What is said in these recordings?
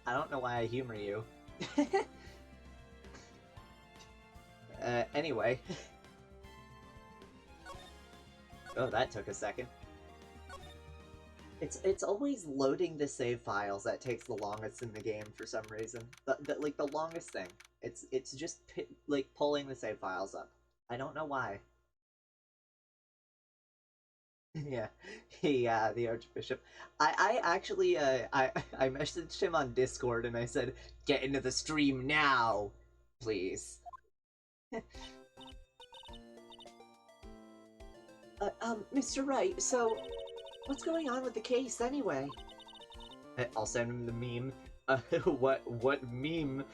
I don't know why I humor you. Anyway. Oh, that took a second. It's always loading the save files that takes the longest in the game for some reason. Like the longest thing. It's just like pulling the save files up. I don't know why. Yeah, the Archbishop. I actually I messaged him on Discord and I said, "Get into the stream now, please." Mr. Wright, so what's going on with the case anyway? I'll send him the meme. What meme?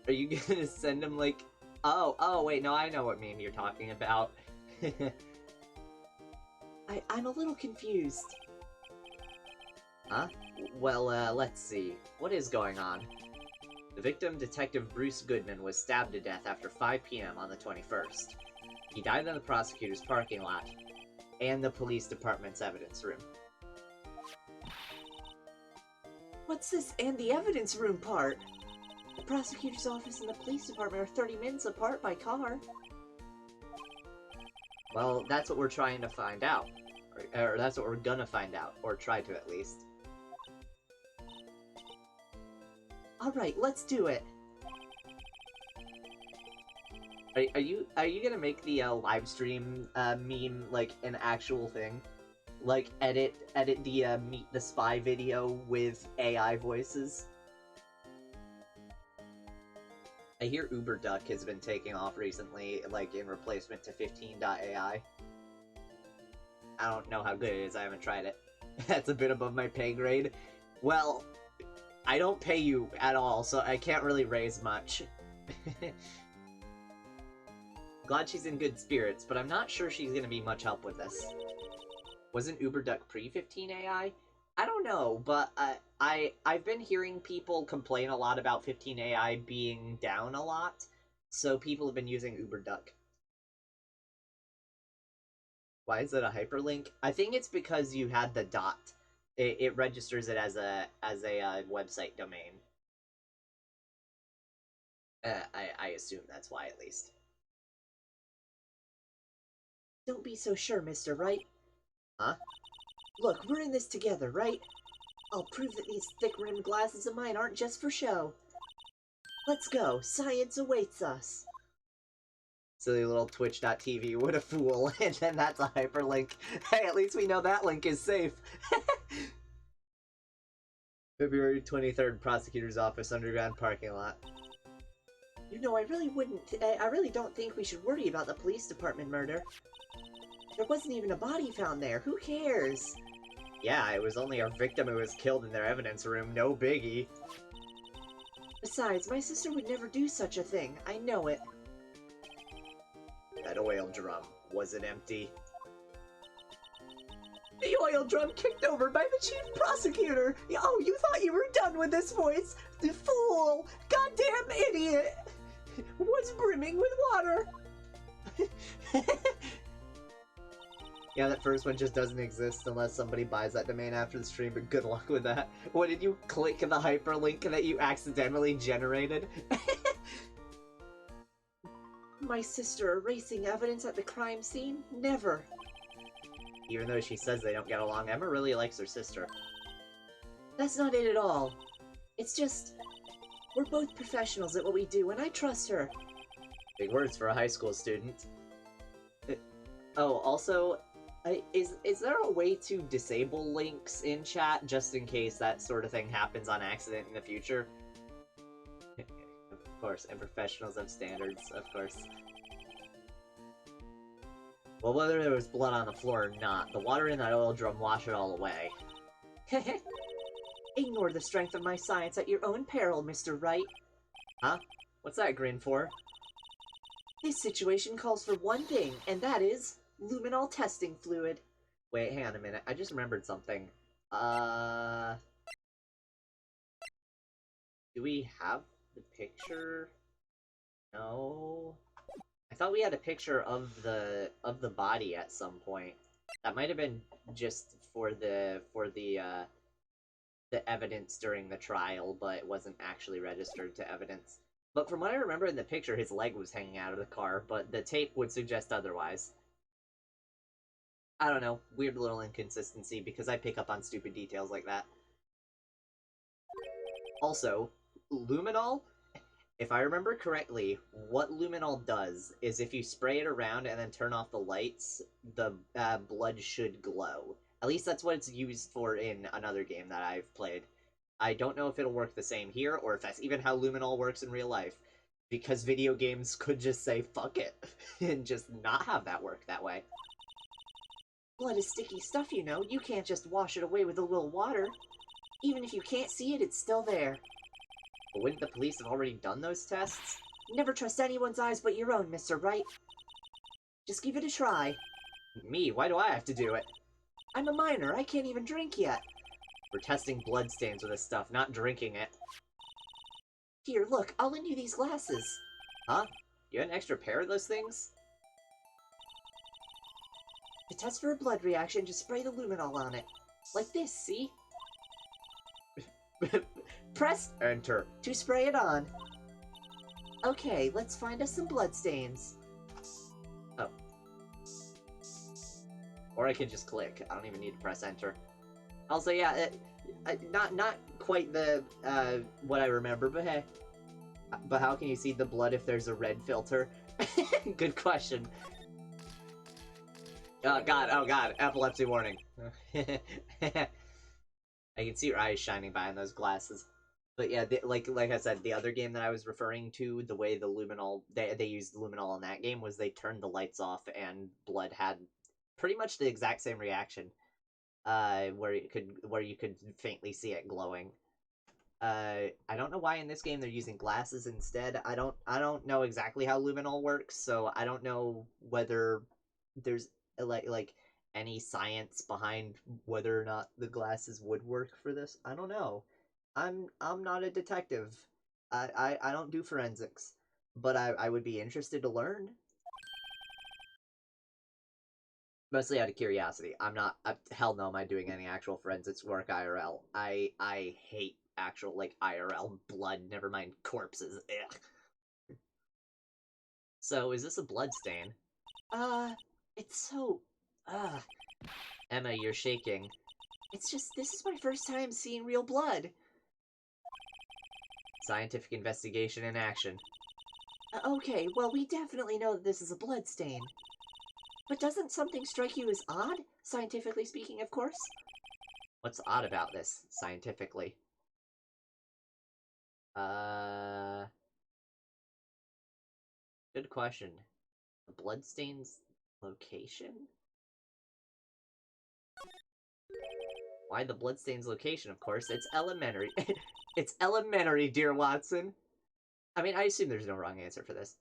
Are you gonna send him like? Oh wait, no, I know what meme you're talking about. I'm a little confused. Huh? Well, let's see. What is going on? The victim, Detective Bruce Goodman, was stabbed to death after 5 p.m. on the 21st. He died in the prosecutor's parking lot and the police department's evidence room. What's this and the evidence room part? The prosecutor's office and the police department are 30 minutes apart by car. Well, that's what we're trying to find out. Or that's what we're gonna find out. Or try to, at least. Alright, let's do it. Are you gonna make the live stream meme like an actual thing? Like edit the Meet the Spy video with AI voices? I hear UberDuck has been taking off recently, like in replacement to 15.ai. I don't know how good it is, I haven't tried it. That's a bit above my pay grade. Well, I don't pay you at all, so I can't really raise much. Glad she's in good spirits, but I'm not sure she's gonna be much help with this. Wasn't UberDuck pre-15AI? I don't know, but I've been hearing people complain a lot about 15AI being down a lot, so people have been using UberDuck. Why is it a hyperlink? I think it's because you had the dot. It registers it as a website domain. I assume that's why, at least. Don't be so sure, Mr. Wright. Huh? Look, we're in this together, right? I'll prove that these thick-rimmed glasses of mine aren't just for show. Let's go. Science awaits us. Silly little twitch.tv, what a fool. And then that's a hyperlink. Hey, at least we know that link is safe. February 23rd, prosecutor's office, underground parking lot. You know, I really don't think we should worry about the police department murder. There wasn't even a body found there. Who cares? Yeah, it was only our victim who was killed in their evidence room. No biggie. Besides, my sister would never do such a thing. I know it. That oil drum, was it empty? The oil drum kicked over by the chief prosecutor! Oh, you thought you were done with this voice? The fool! Goddamn idiot! Was brimming with water! Yeah, that first one just doesn't exist unless somebody buys that domain after the stream, but good luck with that. What, did you click the hyperlink that you accidentally generated? My sister erasing evidence at the crime scene? Never. Even though she says they don't get along, Emma really likes her sister. That's not it at all. It's just, we're both professionals at what we do, and I trust her. Big words for a high school student. Oh, also, is there a way to disable links in chat just in case that sort of thing happens on accident in the future? Of course, and professionals have standards, of course. Well, whether there was blood on the floor or not, the water in that oil drum washed it all away. Ignore the strength of my science at your own peril, Mr. Wright. Huh? What's that grin for? This situation calls for one thing, and that is luminol testing fluid. Wait, hang on a minute. I just remembered something. Do we have the picture? No. I thought we had a picture of the body at some point. That might have been just for the the evidence during the trial, but it wasn't actually registered to evidence. But from what I remember in the picture, his leg was hanging out of the car, but the tape would suggest otherwise. I don't know, weird little inconsistency, because I pick up on stupid details like that. Also, luminol, if I remember correctly, what luminol does is if you spray it around and then turn off the lights, the blood should glow. At least that's what it's used for in another game that I've played. I don't know if it'll work the same here, or if that's even how luminol works in real life. Because video games could just say, fuck it, and just not have that work that way. Blood is sticky stuff, you know. You can't just wash it away with a little water. Even if you can't see it, it's still there. But wouldn't the police have already done those tests? Never trust anyone's eyes but your own, Mr. Wright. Just give it a try. Me? Why do I have to do it? I'm a minor. I can't even drink yet. We're testing bloodstains with this stuff, not drinking it. Here, look. I'll lend you these glasses. Huh? You had an extra pair of those things? To test for a blood reaction, just spray the luminol on it. Like this, see? Press Enter to spray it on. Okay, let's find us some bloodstains. Oh. Or I can just click. I don't even need to press Enter. Also, yeah, not quite the, what I remember, but hey. But how can you see the blood if there's a red filter? Good question. Oh god, epilepsy warning. I can see your eyes shining behind those glasses. But yeah, like I said, the other game that I was referring to, the way the luminol, they used luminol in that game was they turned the lights off and blood had pretty much the exact same reaction. Where you could faintly see it glowing. I don't know why in this game they're using glasses instead. I don't know exactly how luminol works, so I don't know whether there's like any science behind whether or not the glasses would work for this. I don't know. I'm not a detective. I don't do forensics, but I would be interested to learn. Mostly out of curiosity. I'm not. Hell no, am I doing any actual forensics work IRL? I hate actual like IRL blood. Never mind corpses. Ugh. So is this a blood stain? It's so. Emma, you're shaking. It's just this is my first time seeing real blood. Scientific investigation in action. Okay, well, we definitely know that this is a blood stain. But doesn't something strike you as odd? Scientifically speaking, of course. What's odd about this, scientifically? Good question. The bloodstain's location? Why the bloodstain's location, of course? It's elementary. It's elementary, dear Watson. I mean, I assume there's no wrong answer for this.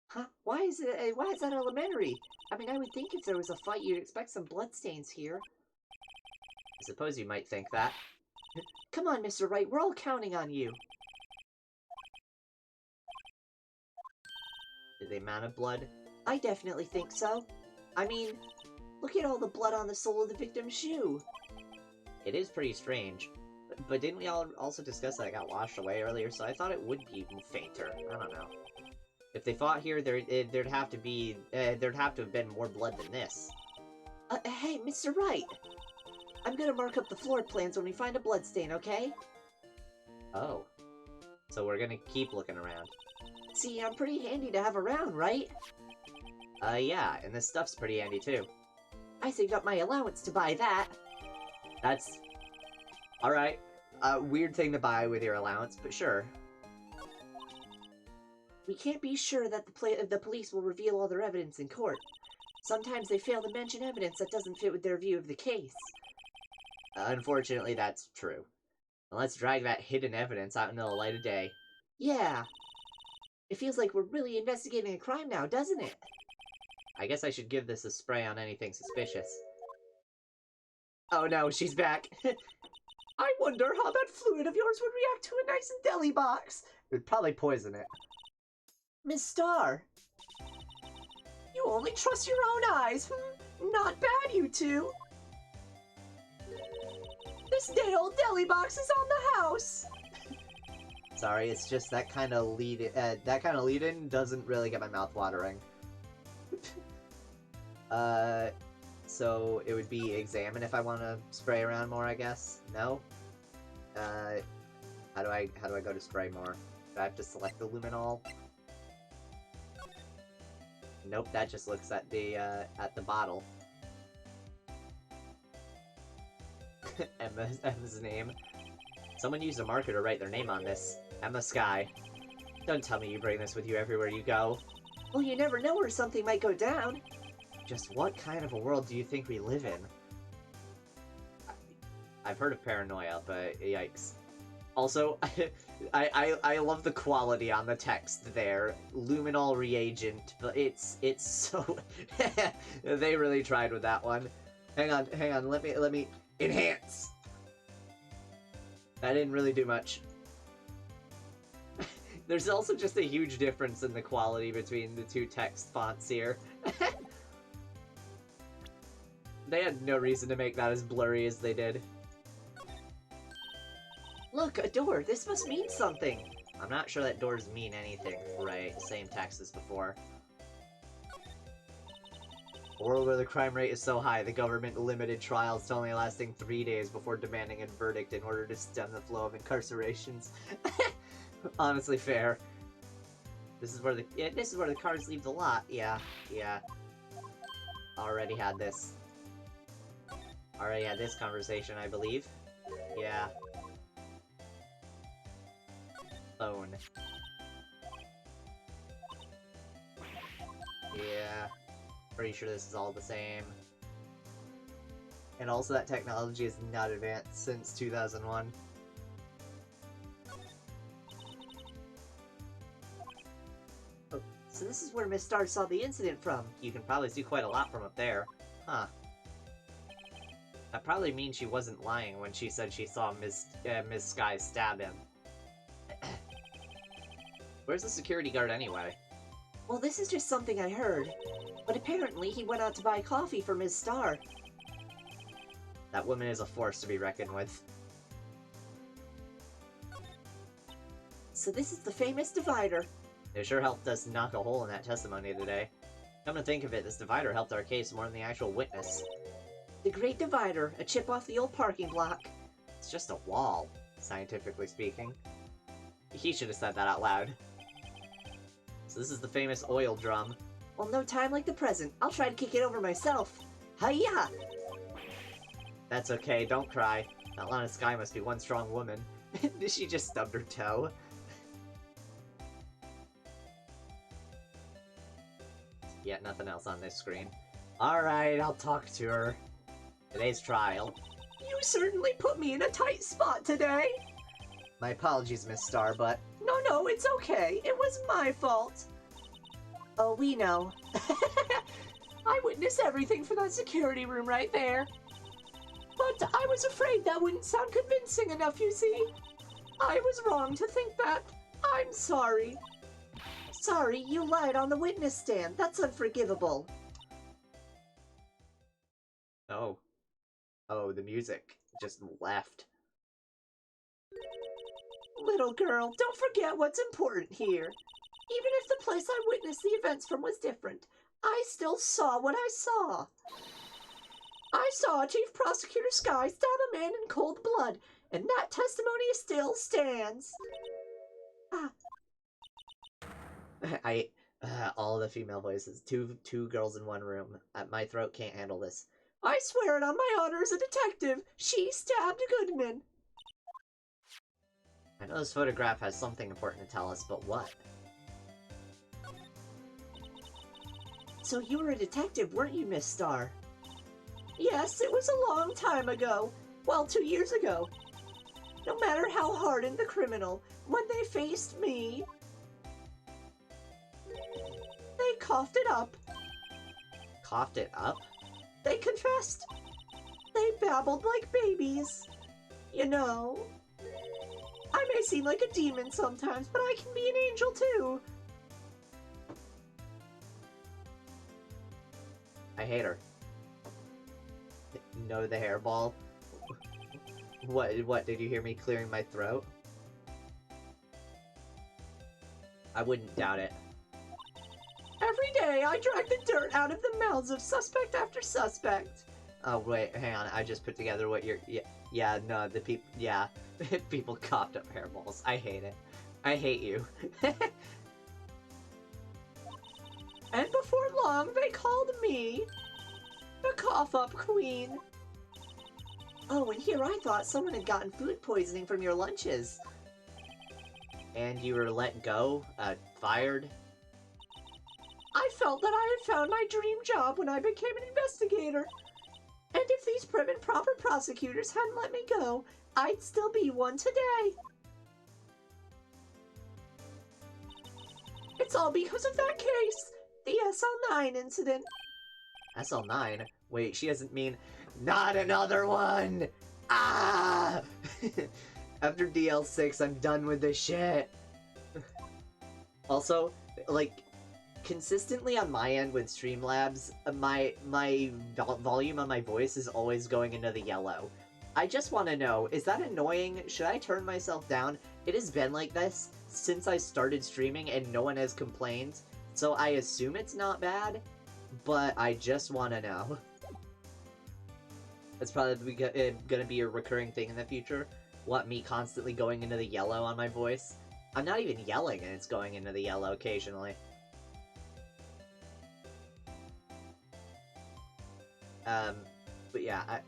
Huh? Why is that elementary? I mean, I would think if there was a fight, you'd expect some bloodstains here. I suppose you might think that. Come on, Mr. Wright, we're all counting on you. The amount of blood? I definitely think so. I mean, look at all the blood on the sole of the victim's shoe. It is pretty strange. But didn't we all also discuss that it got washed away earlier, so I thought it would be fainter. I don't know. If they fought here, there'd have to have been more blood than this. Hey, Mr. Wright! I'm gonna mark up the floor plans when we find a bloodstain, okay? Oh. So we're gonna keep looking around. See, I'm pretty handy to have around, right? Yeah, and this stuff's pretty handy too. I saved up my allowance to buy that. That's... Alright. Weird thing to buy with your allowance, but sure. We can't be sure that the police will reveal all their evidence in court. Sometimes they fail to mention evidence that doesn't fit with their view of the case. Unfortunately, that's true. Well, let's drag that hidden evidence out into the light of day. Yeah. It feels like we're really investigating a crime now, doesn't it? I guess I should give this a spray on anything suspicious. Oh no, she's back. I wonder how that fluid of yours would react to a nice deli box. It would probably poison it. Miss Star! You only trust your own eyes. Not bad, you two. This day-old deli box is on the house! Sorry, it's just that kind of lead-in doesn't really get my mouth watering. So it would be examine if I want to spray around more, I guess? No? How do I go to spray more? Do I have to select the luminol? Nope, that just looks at the bottle. Emma's name. Someone used a marker to write their name on this. Emma Sky. Don't tell me you bring this with you everywhere you go. Well, you never know where something might go down. Just what kind of a world do you think we live in? I've heard of paranoia, but yikes. Also, I love the quality on the text there. Luminol reagent, but it's so... They really tried with that one. Hang on, let me... Enhance! That didn't really do much. There's also just a huge difference in the quality between the two text fonts here. They had no reason to make that as blurry as they did. Look, a door. This must mean something. I'm not sure that doors mean anything, right? Same text as before. A world where the crime rate is so high, the government limited trials to only lasting 3 days before demanding a verdict in order to stem the flow of incarcerations. Honestly fair. This is where the cars leave the lot. Yeah. Already had this conversation, I believe. Yeah. Phone. Yeah. Pretty sure this is all the same. And also that technology is not advanced since 2001. Oh, so this is where Miss Star saw the incident from. You can probably see quite a lot from up there. Huh. That probably means she wasn't lying when she said she saw Miss Sky stab him. Where's the security guard anyway? Well, this is just something I heard. But apparently he went out to buy coffee for Miss Star. That woman is a force to be reckoned with. So this is the famous divider. It sure helped us knock a hole in that testimony today. Come to think of it, this divider helped our case more than the actual witness. The Great Divider, a chip off the old parking block. It's just a wall, scientifically speaking. He should have said that out loud. So this is the famous oil drum. Well, no time like the present. I'll try to kick it over myself. Hiya! That's okay, don't cry. Atlanta Sky must be one strong woman. Did she just stub her toe? Yet nothing else on this screen. Alright, I'll talk to her. Today's trial. You certainly put me in a tight spot today. My apologies, Miss Star, but... No, it's okay. It was my fault. Oh, we know. I witnessed everything for that security room right there. But I was afraid that wouldn't sound convincing enough, you see. I was wrong to think that. I'm sorry. Sorry, you lied on the witness stand. That's unforgivable. Oh. Oh, the music just left. Little girl, don't forget what's important here. Even if the place I witnessed the events from was different, I still saw what I saw. I saw Chief Prosecutor Sky stab a man in cold blood, and that testimony still stands. All the female voices. Two girls in one room. My throat can't handle this. I swear it on my honor as a detective. She stabbed Goodman. I know this photograph has something important to tell us, but what? So you were a detective, weren't you, Miss Star? Yes, it was a long time ago. Well, 2 years ago. No matter how hardened the criminal, when they faced me, they coughed it up. Coughed it up? They confessed. They babbled like babies. You know, I may seem like a demon sometimes, but I can be an angel too. I hate her. No, the hairball. What, did you hear me clearing my throat? I wouldn't doubt it. Every day I drag the dirt out of the mouths of suspect after suspect. Oh, wait, hang on. I just put together what you're... Yeah, no, the people... Yeah. People coughed up hairballs. I hate it. I hate you. And before long, they called me the cough-up queen. Oh, and here I thought someone had gotten food poisoning from your lunches. And you were let go? Fired? I felt that I had found my dream job when I became an investigator. And if these prim and proper prosecutors hadn't let me go, I'd still be one today. It's all because of that case, the SL9 incident. SL9? Wait, she doesn't mean... Not another one! Ah! After DL6, I'm done with this shit. Also, like, consistently on my end with Streamlabs, my volume on my voice is always going into the yellow. I just want to know, is that annoying? Should I turn myself down? It has been like this since I started streaming and no one has complained, so I assume it's not bad, but I just want to know. It's probably gonna be a recurring thing in the future. What, me constantly going into the yellow on my voice? I'm not even yelling and it's going into the yellow occasionally. But yeah,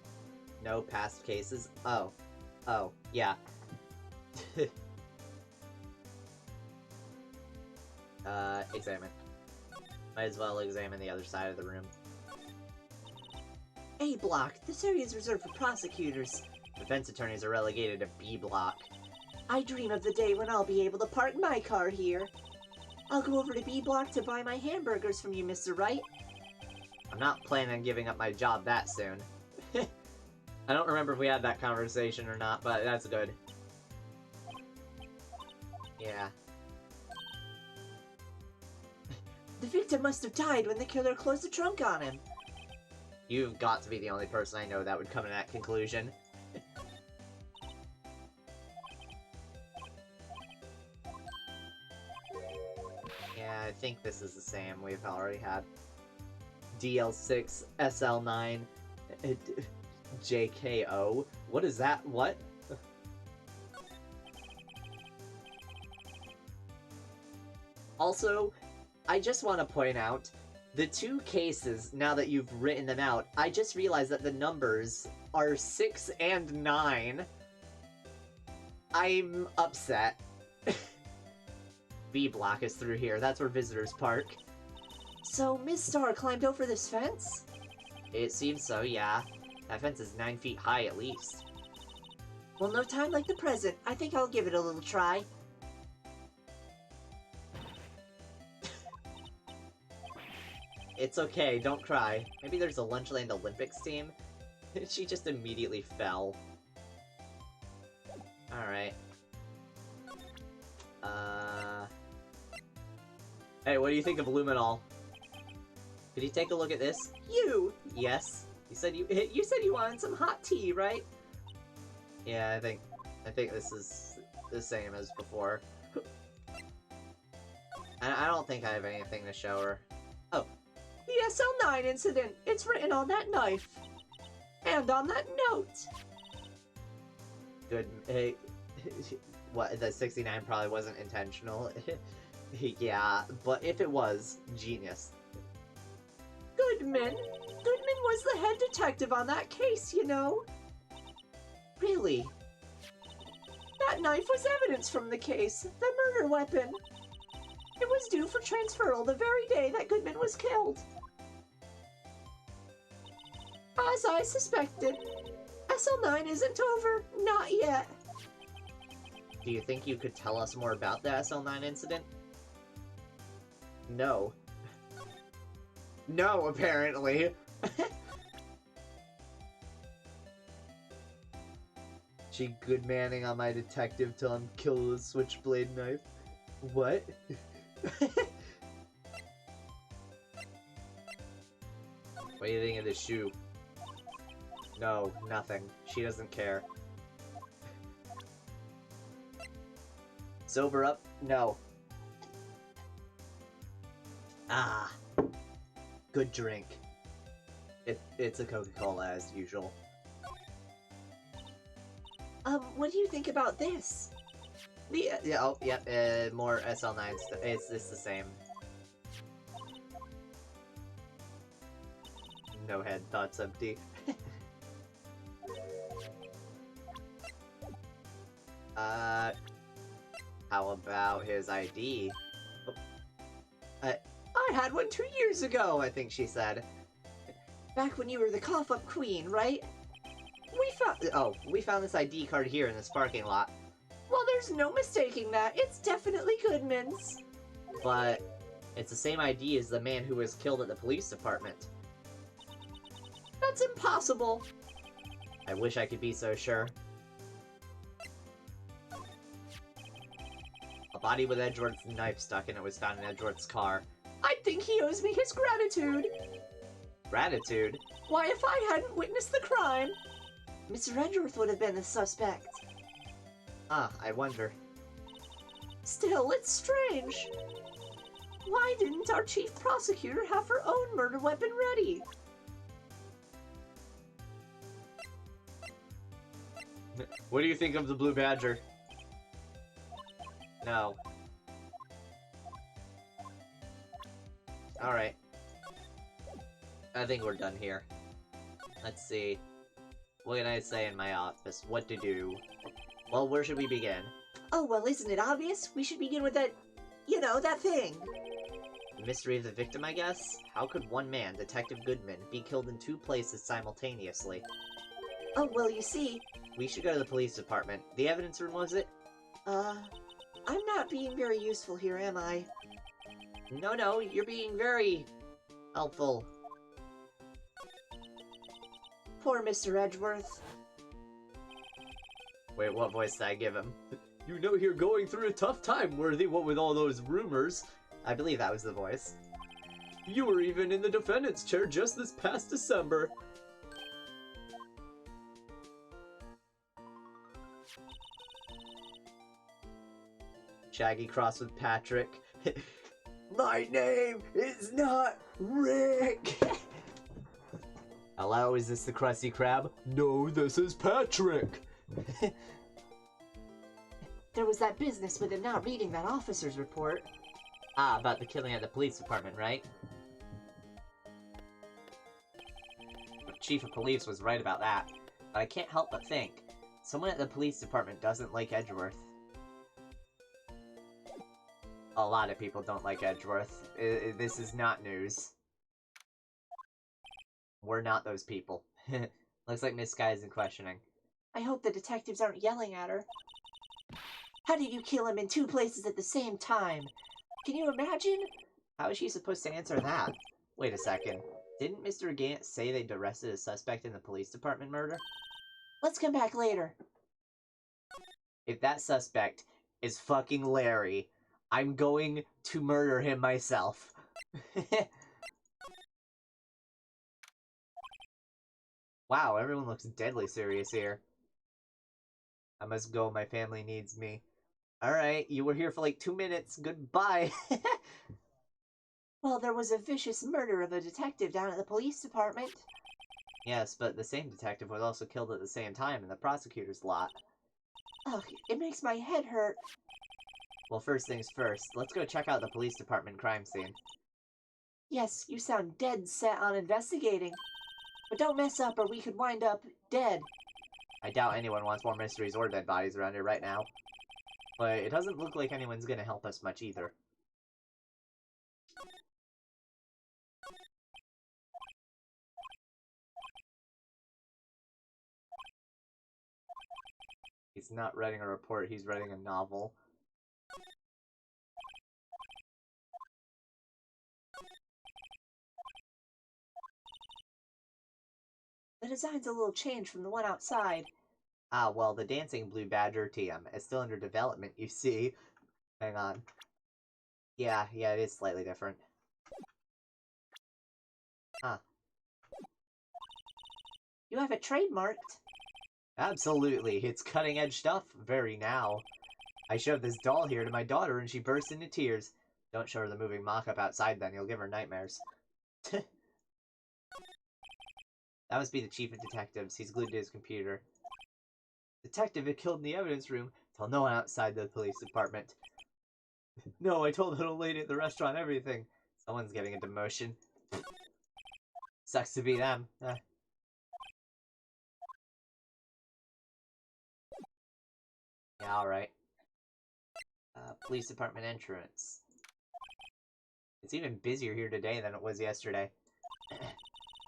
no past cases. Oh, yeah. Examine. Might as well examine the other side of the room. A block. This area is reserved for prosecutors. Defense attorneys are relegated to B block. I dream of the day when I'll be able to park my car here. I'll go over to B block to buy my hamburgers from you, Mr. Wright. I'm not planning on giving up my job that soon. I don't remember if we had that conversation or not, but that's good. Yeah. The victim must have died when the killer closed the trunk on him. You've got to be the only person I know that would come to that conclusion. Yeah, I think this is the same we've already had. DL6, SL9, JKO. What is that? What? Also, I just want to point out, the two cases, now that you've written them out, I just realized that the numbers are 6 and 9. I'm upset. B block is through here. That's where visitors park. So, Miss Star climbed over this fence? It seems so, yeah. That fence is 9 feet high at least. Well, no time like the present. I think I'll give it a little try. It's okay, don't cry. Maybe there's a Lunchland Olympics team? She just immediately fell. Alright. Hey, what do you think of Luminol? Could you take a look at this? You! Yes? You said you wanted some hot tea, right? Yeah, I think this is the same as before. I don't think I have anything to show her. Oh. The SL9 incident. It's written on that knife. And on that note. Good. Hey, what, the 69 probably wasn't intentional. Yeah, but if it was, genius. Goodman. Goodman was the head detective on that case, you know. Really? That knife was evidence from the case, the murder weapon. It was due for transferal the very day that Goodman was killed. As I suspected, SL9 isn't over, not yet. Do you think you could tell us more about the SL9 incident? No. No, apparently. She good-manning on my detective till I'm killed with a switchblade knife. What? What do you think of the shoe? No, nothing. She doesn't care. Sober up? No. Ah. Good drink. It's a Coca-Cola as usual. What do you think about this? More SL9 stuff. It's the same. No head, thoughts empty. How about his ID? I had one 2 years ago, I think she said. Back when you were the cough-up queen, right? We found this ID card here in this parking lot. Well, there's no mistaking that. It's definitely Goodman's. But it's the same ID as the man who was killed at the police department. That's impossible. I wish I could be so sure. A body with Edgeworth's knife stuck in it was found in Edgeworth's car. I think he owes me his gratitude. Gratitude? Why, if I hadn't witnessed the crime, Mr. Edgeworth would have been the suspect. Ah, I wonder. Still, it's strange. Why didn't our chief prosecutor have her own murder weapon ready? What do you think of the Blue Badger? No. Alright. I think we're done here. Let's see. What can I say in my office? What to do? Well, where should we begin? Oh, well, isn't it obvious? We should begin with that, that thing. The mystery of the victim, I guess? How could one man, Detective Goodman, be killed in 2 places simultaneously? Oh, well, you see... We should go to the police department. The evidence room, was it? I'm not being very useful here, am I? No, you're being very... helpful. Poor Mr. Edgeworth. Wait, what voice did I give him? You know you're going through a tough time, Worthy, what with all those rumors. I believe that was the voice. You were even in the defendant's chair just this past December. Shaggy crossed with Patrick. My name is not Rick! Hello, is this the Krusty Krab? No, this is Patrick! There was that business with him not reading that officer's report. Ah, about the killing at the police department, right? The chief of police was right about that. But I can't help but think, someone at the police department doesn't like Edgeworth. A lot of people don't like Edgeworth. This is not news. We're not those people. Looks like Miss Sky is in questioning. I hope the detectives aren't yelling at her. How did you kill him in 2 places at the same time? Can you imagine? How is she supposed to answer that? Wait a second. Didn't Mr. Gant say they'd arrested a suspect in the police department murder? Let's come back later. If that suspect is fucking Larry, I'm going to murder him myself. Wow, everyone looks deadly serious here. I must go, my family needs me. Alright, you were here for like 2 minutes. Goodbye. Well, there was a vicious murder of a detective down at the police department. Yes, but the same detective was also killed at the same time in the prosecutor's lot. Ugh, it makes my head hurt. Well, first things first, let's go check out the police department crime scene. Yes, you sound dead set on investigating. But don't mess up or we could wind up dead. I doubt anyone wants more mysteries or dead bodies around here right now. But it doesn't look like anyone's gonna help us much either. He's not writing a report, he's writing a novel. The design's a little changed from the one outside. Ah, well, the Dancing Blue Badger TM is still under development, you see. Hang on. Yeah, it is slightly different. Huh. You have it trademarked. Absolutely, it's cutting-edge stuff, very now. I showed this doll here to my daughter and she burst into tears. Don't show her the moving mock-up outside then, you'll give her nightmares. That must be the chief of detectives. He's glued to his computer. Detective had killed in the evidence room. Tell no one outside the police department. No, I told that old lady at the restaurant everything. Someone's getting a demotion. Sucks to be them. Yeah, alright. Police department entrance. It's even busier here today than it was yesterday.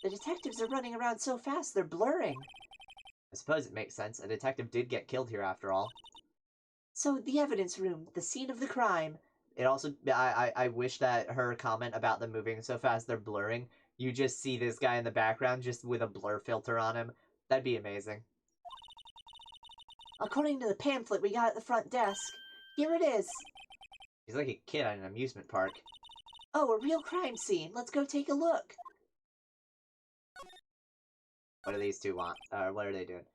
The detectives are running around so fast they're blurring. I suppose it makes sense. A detective did get killed here after all. So, the evidence room, the scene of the crime. It also, I wish that her comment about them moving so fast they're blurring, you just see this guy in the background just with a blur filter on him. That'd be amazing. According to the pamphlet we got at the front desk, here it is. He's like a kid at an amusement park. Oh, a real crime scene. Let's go take a look. What do these two want? What are they doing?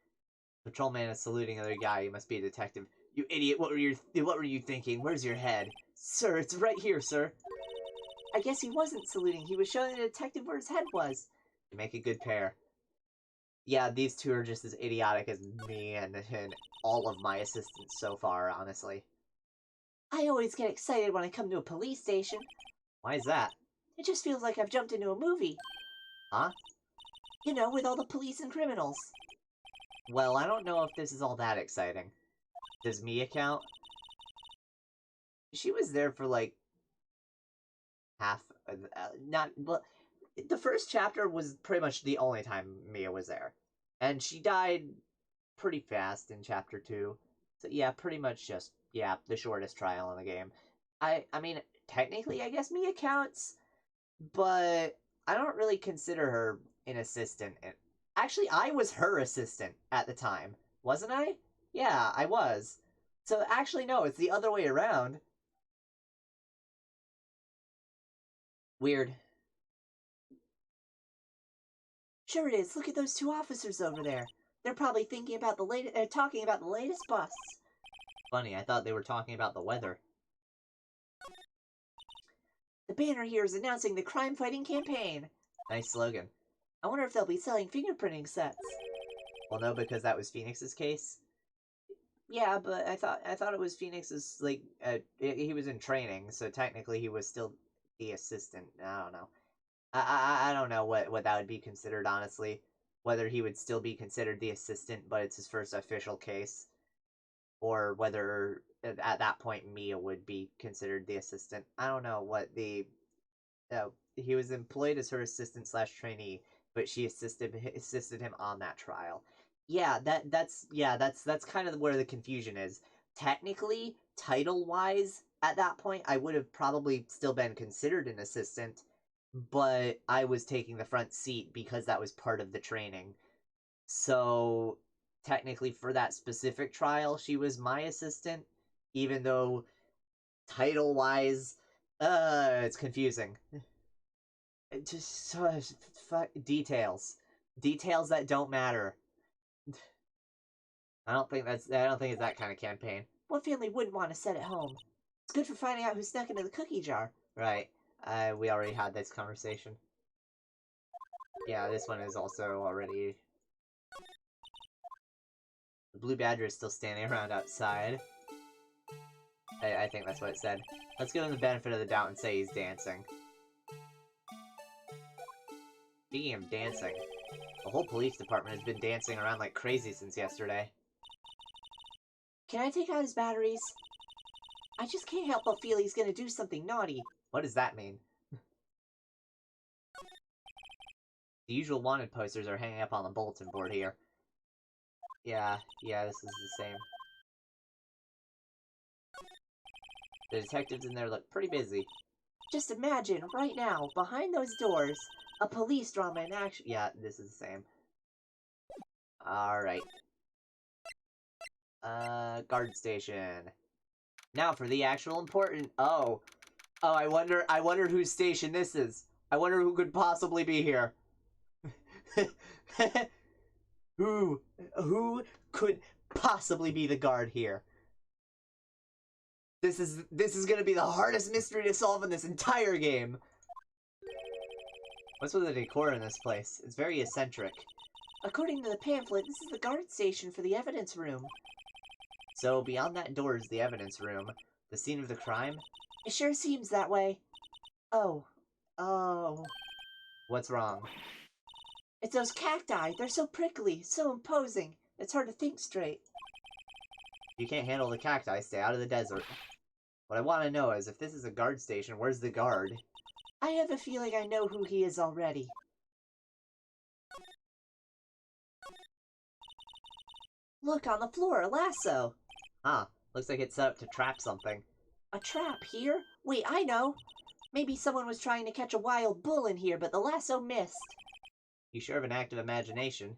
Patrolman is saluting another guy. You must be a detective. You idiot! What were you thinking? Where's your head? Sir, it's right here, sir. I guess he wasn't saluting. He was showing the detective where his head was. You make a good pair. Yeah, these two are just as idiotic as me and all of my assistants so far, honestly. I always get excited when I come to a police station. Why is that? It just feels like I've jumped into a movie. Huh? You know, with all the police and criminals. Well, I don't know if this is all that exciting. Does Mia count? She was there for like half. Not. Well, the first chapter was pretty much the only time Mia was there, and she died pretty fast in chapter 2. So yeah, pretty much just the shortest trial in the game. I mean, technically, I guess Mia counts, but I don't really consider her an assistant. Actually, I was her assistant at the time, wasn't I? Yeah, I was. So actually, no, it's the other way around. Weird. Sure it is. Look at those two officers over there. They're probably thinking about the latest. Talking about the latest busts. Funny, I thought they were talking about the weather. The banner here is announcing the crime-fighting campaign. Nice slogan. I wonder if they'll be selling fingerprinting sets. Well, no, because that was Phoenix's case. Yeah, but I thought it was Phoenix's, like, he was in training, so technically he was still the assistant. I don't know. I don't know what that would be considered, honestly. Whether he would still be considered the assistant, but it's his first official case. Or whether, at that point, Mia would be considered the assistant. I don't know what the... he was employed as her assistant slash trainee, but she assisted him on that trial. Yeah, that's kind of where the confusion is. Technically, title-wise, at that point, I would have probably still been considered an assistant, but I was taking the front seat because that was part of the training. So, technically, for that specific trial, she was my assistant, even though title-wise, it's confusing. Just details. Details that don't matter. I don't think it's that kind of campaign. What family wouldn't want to set at home? It's good for finding out who snuck into the cookie jar. Right. We already had this conversation. Yeah, this one is also already... The blue badger is still standing around outside. I think that's what it said. Let's give him the benefit of the doubt and say he's dancing. Speaking of dancing, the whole police department has been dancing around like crazy since yesterday. Can I take out his batteries? I just can't help but feel he's gonna do something naughty. What does that mean? The usual wanted posters are hanging up on the bulletin board here. Yeah, this is the same. The detectives in there look pretty busy. Just imagine, right now, behind those doors, a police drama in action. Yeah, this is the same. Alright. Guard station. Now for the actual important... Oh, I wonder whose station this is. I wonder who could possibly be here. Who could possibly be the guard here? This is gonna be the hardest mystery to solve in this entire game. What's with the decor in this place? It's very eccentric. According to the pamphlet, this is the guard station for the evidence room. So beyond that door is the evidence room. The scene of the crime? It sure seems that way. Oh. What's wrong? It's those cacti. They're so prickly, so imposing. It's hard to think straight. You can't handle the cacti, stay out of the desert. What I want to know is, if this is a guard station, where's the guard? I have a feeling I know who he is already. Look, on the floor, a lasso. Ah, looks like it's set up to trap something. A trap here? Wait, I know. Maybe someone was trying to catch a wild bull in here, but the lasso missed. You sure have an active imagination.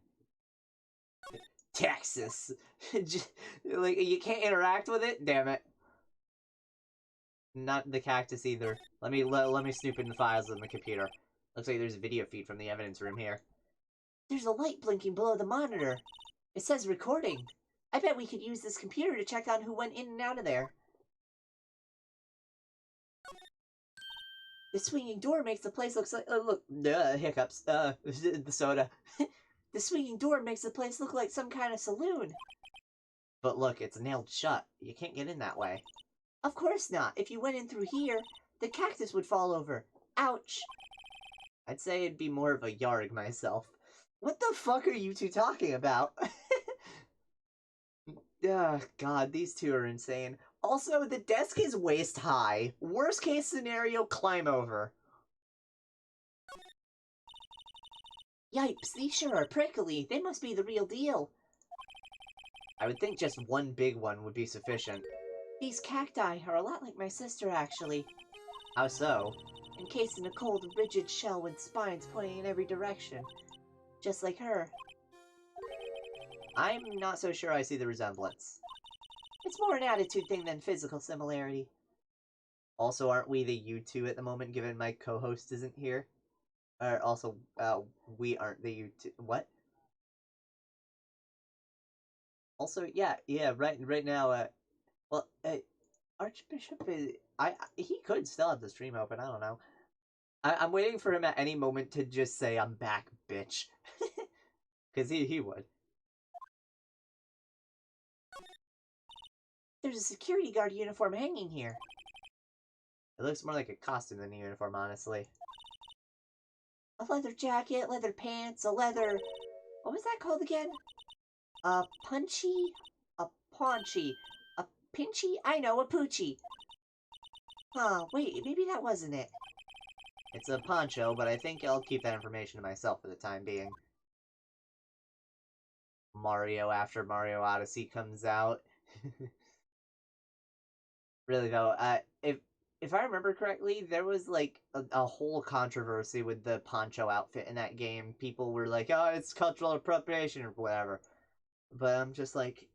Texas! Like, you can't interact with it? Damn it. Not the cactus either. Let me snoop in the files on the computer. Looks like there's a video feed from the evidence room here. There's a light blinking below the monitor. It says recording. I bet we could use this computer to check on who went in and out of there. The swinging door makes the place look like... look, hiccups. The soda. The swinging door makes the place look like some kind of saloon. But look, it's nailed shut. You can't get in that way. Of course not. If you went in through here, the cactus would fall over. Ouch. I'd say it'd be more of a yarg myself. What the fuck are you two talking about? God, these two are insane. Also, the desk is waist high. Worst case scenario, climb over. Yipes, these sure are prickly. They must be the real deal. I would think just one big one would be sufficient. These cacti are a lot like my sister, actually. How so? Encased in a cold, rigid shell with spines pointing in every direction. Just like her. I'm not so sure I see the resemblance. It's more an attitude thing than physical similarity. Also, aren't we the you two at the moment, given my co-host isn't here? Also, we aren't the you two. What? Also, yeah, right now, well, Archbishop is... he could still have the stream open, I don't know. I'm waiting for him at any moment to just say, I'm back, bitch. Because he would. There's a security guard uniform hanging here. It looks more like a costume than a uniform, honestly. A leather jacket, leather pants, a leather... What was that called again? A punchy? A paunchy? A pinchy? I know, a poochie. Huh, wait, maybe that wasn't it. It's a poncho, but I think I'll keep that information to myself for the time being. Mario after Mario Odyssey comes out. Really though, if I remember correctly, there was like a whole controversy with the poncho outfit in that game. People were like, oh, it's cultural appropriation or whatever. But I'm just like,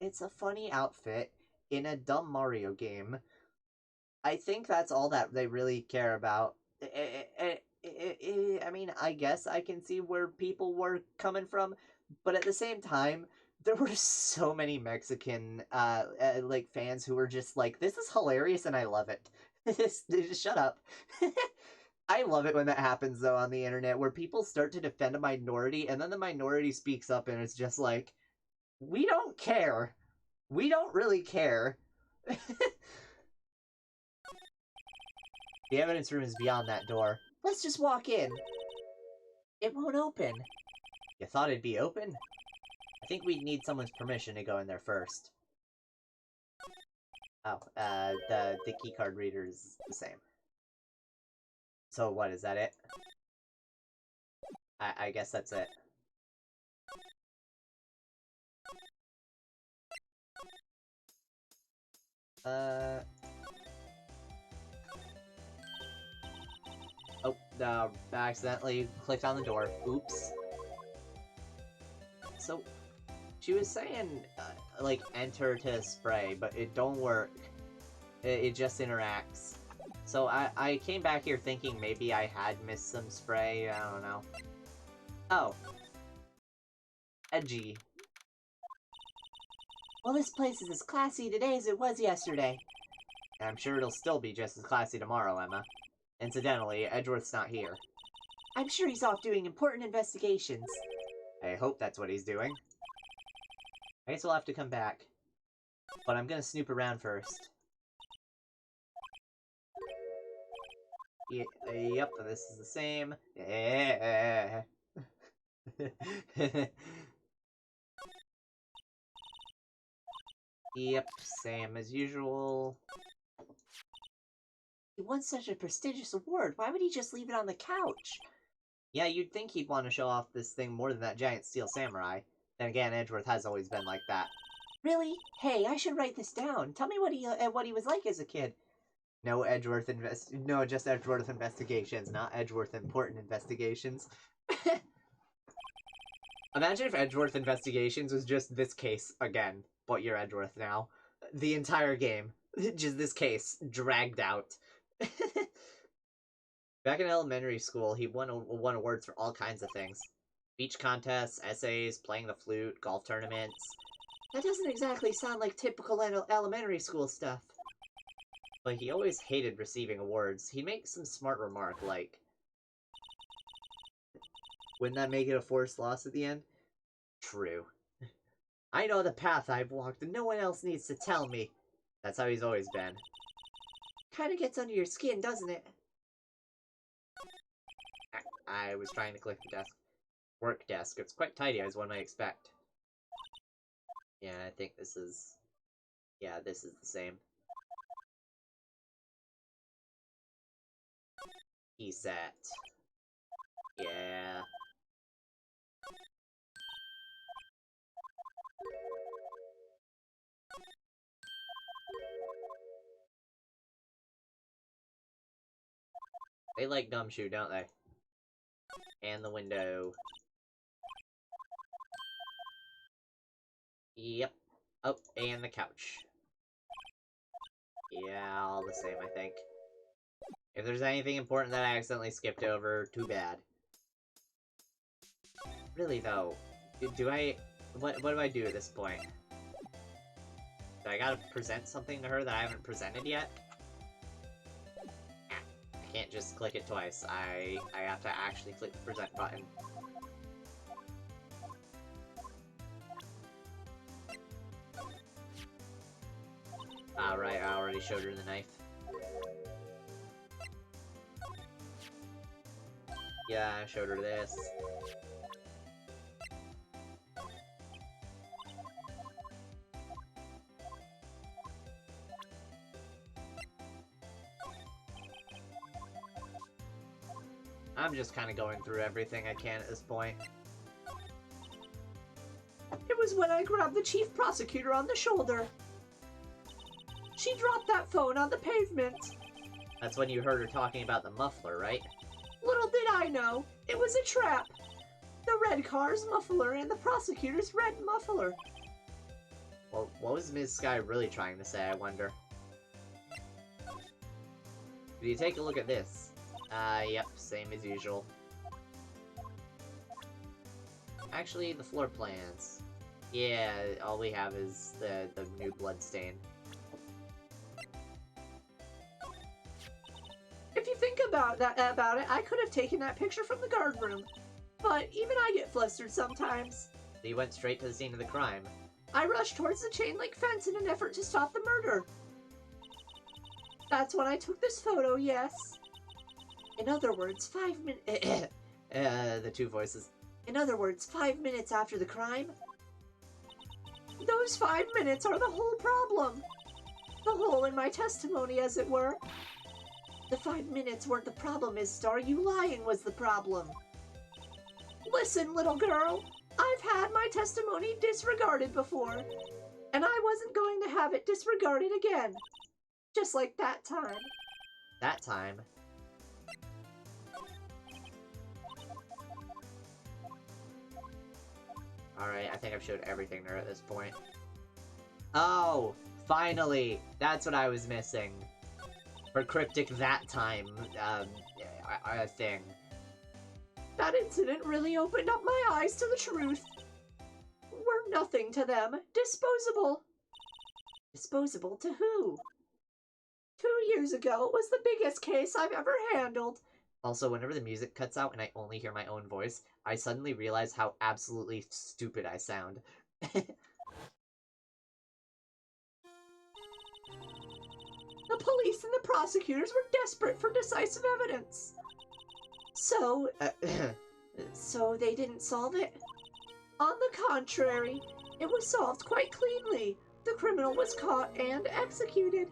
it's a funny outfit in a dumb Mario game. I think that's all that they really care about. I mean, I guess I can see where people were coming from, but at the same time, there were so many Mexican like fans who were just like, this is hilarious and I love it. Just shut up. I love it when that happens though on the internet, where people start to defend a minority and then the minority speaks up and it's just like, we don't care. We don't really care. The evidence room is beyond that door. Let's just walk in. It won't open. You thought it'd be open? I think we'd need someone's permission to go in there first. Oh, the keycard reader is the same. So what, is that it? I guess that's it. Oh, I accidentally clicked on the door. Oops. So, she was saying, like, enter to spray, but it don't work. It just interacts. So I came back here thinking maybe I had missed some spray, I don't know. Oh. Edgy. Well, this place is as classy today as it was yesterday. And I'm sure it'll still be just as classy tomorrow, Emma. Incidentally, Edgeworth's not here. I'm sure he's off doing important investigations. I hope that's what he's doing. I guess we'll have to come back. But I'm gonna snoop around first. Yep, this is the same. Yep, same as usual. He won such a prestigious award. Why would he just leave it on the couch? Yeah, you'd think he'd want to show off this thing more than that giant steel samurai. Then again, Edgeworth has always been like that. Really? Hey, I should write this down. Tell me what he was like as a kid. No, just Edgeworth investigations, not Edgeworth important investigations. Imagine if Edgeworth investigations was just this case again, but you're Edgeworth now. The entire game. Just this case, dragged out. Back in elementary school, he won awards for all kinds of things. Speech contests, essays, playing the flute, golf tournaments. That doesn't exactly sound like typical elementary school stuff. But he always hated receiving awards. He'd make some smart remark like, wouldn't that make it a forced loss at the end? True. I know the path I've walked and no one else needs to tell me. That's how he's always been. Kinda gets under your skin, doesn't it? I was trying to click the desk. Work desk. It's quite tidy as one might expect. Yeah, I think this is... Yeah, this is the same. Key set. Yeah. They like Gumshoe, don't they? And the window. Yep. Oh, and the couch. Yeah, all the same, I think. If there's anything important that I accidentally skipped over, too bad. Really, though, do I... What do I do at this point? Do I gotta present something to her that I haven't presented yet? I can't just click it twice. I have to actually click the present button. Right, I already showed her the knife. Yeah, I showed her this. I'm just kind of going through everything I can at this point. It was when I grabbed the chief prosecutor on the shoulder. She dropped that phone on the pavement. That's when you heard her talking about the muffler, right? Little did I know, it was a trap. The red car's muffler and the prosecutor's red muffler. Well, what was Ms. Sky really trying to say, I wonder? Did you take a look at this? Yep, same as usual. Actually, the floor plans. Yeah, all we have is the new blood stain. If you think about it, I could have taken that picture from the guard room. But even I get flustered sometimes. So you went straight to the scene of the crime. I rushed towards the chain link fence in an effort to stop the murder. That's when I took this photo, yes. In other words, 5 minutes... the two voices. In other words, 5 minutes after the crime? Those 5 minutes are the whole problem. The hole in my testimony, as it were. The 5 minutes weren't the problem, Miss Star. You lying was the problem. Listen, little girl. I've had my testimony disregarded before. And I wasn't going to have it disregarded again. Just like that time. That time? Alright, I think I've showed everything there at this point. Oh! Finally! That's what I was missing. For cryptic that time, thing. That incident really opened up my eyes to the truth. We're nothing to them. Disposable. Disposable to who? years ago. It was the biggest case I've ever handled. Also, whenever the music cuts out and I only hear my own voice, I suddenly realize how absolutely stupid I sound. The police and the prosecutors were desperate for decisive evidence. So they didn't solve it? On the contrary, it was solved quite cleanly. The criminal was caught and executed.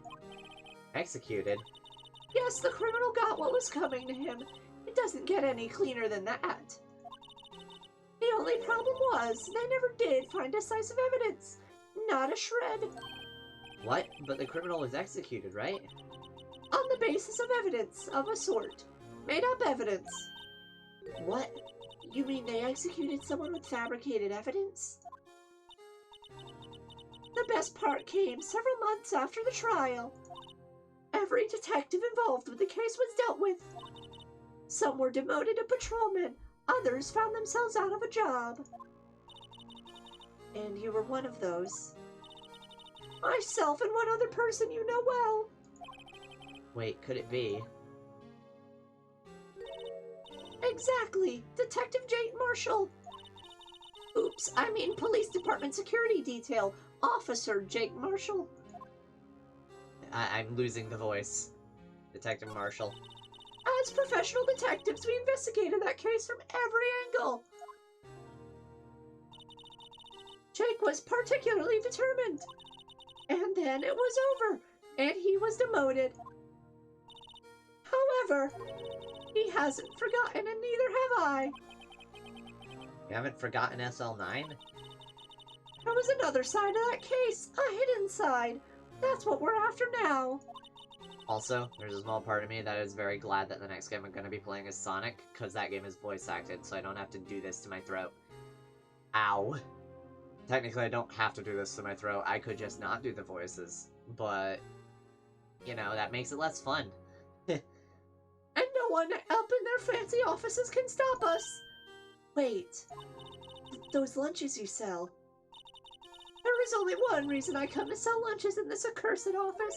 Executed? Yes, the criminal got what was coming to him. It doesn't get any cleaner than that. The only problem was, they never did find decisive evidence. Not a shred. What? But the criminal was executed, right? On the basis of evidence, of a sort. Made up evidence. What? You mean they executed someone with fabricated evidence? The best part came several months after the trial. Every detective involved with the case was dealt with. Some were demoted to patrolmen, others found themselves out of a job. And you were one of those. Myself and one other person you know well. Wait, could it be? Exactly, Detective Jake Marshall. Oops, I mean Police Department Security Detail, Officer Jake Marshall. I'm losing the voice. Detective Marshall. As professional detectives, we investigated that case from every angle. Jake was particularly determined. And then it was over, and he was demoted. However, he hasn't forgotten, and neither have I. You haven't forgotten SL9? There was another side to that case, a hidden side. That's what we're after now. Also, there's a small part of me that is very glad that the next game I'm going to be playing is Sonic, because that game is voice acted, so I don't have to do this to my throat. Ow. Technically, I don't have to do this to my throat. I could just not do the voices, but, you know, that makes it less fun. And no one up in their fancy offices can stop us. Wait, those lunches you sell. There is only one reason I come to sell lunches in this accursed office.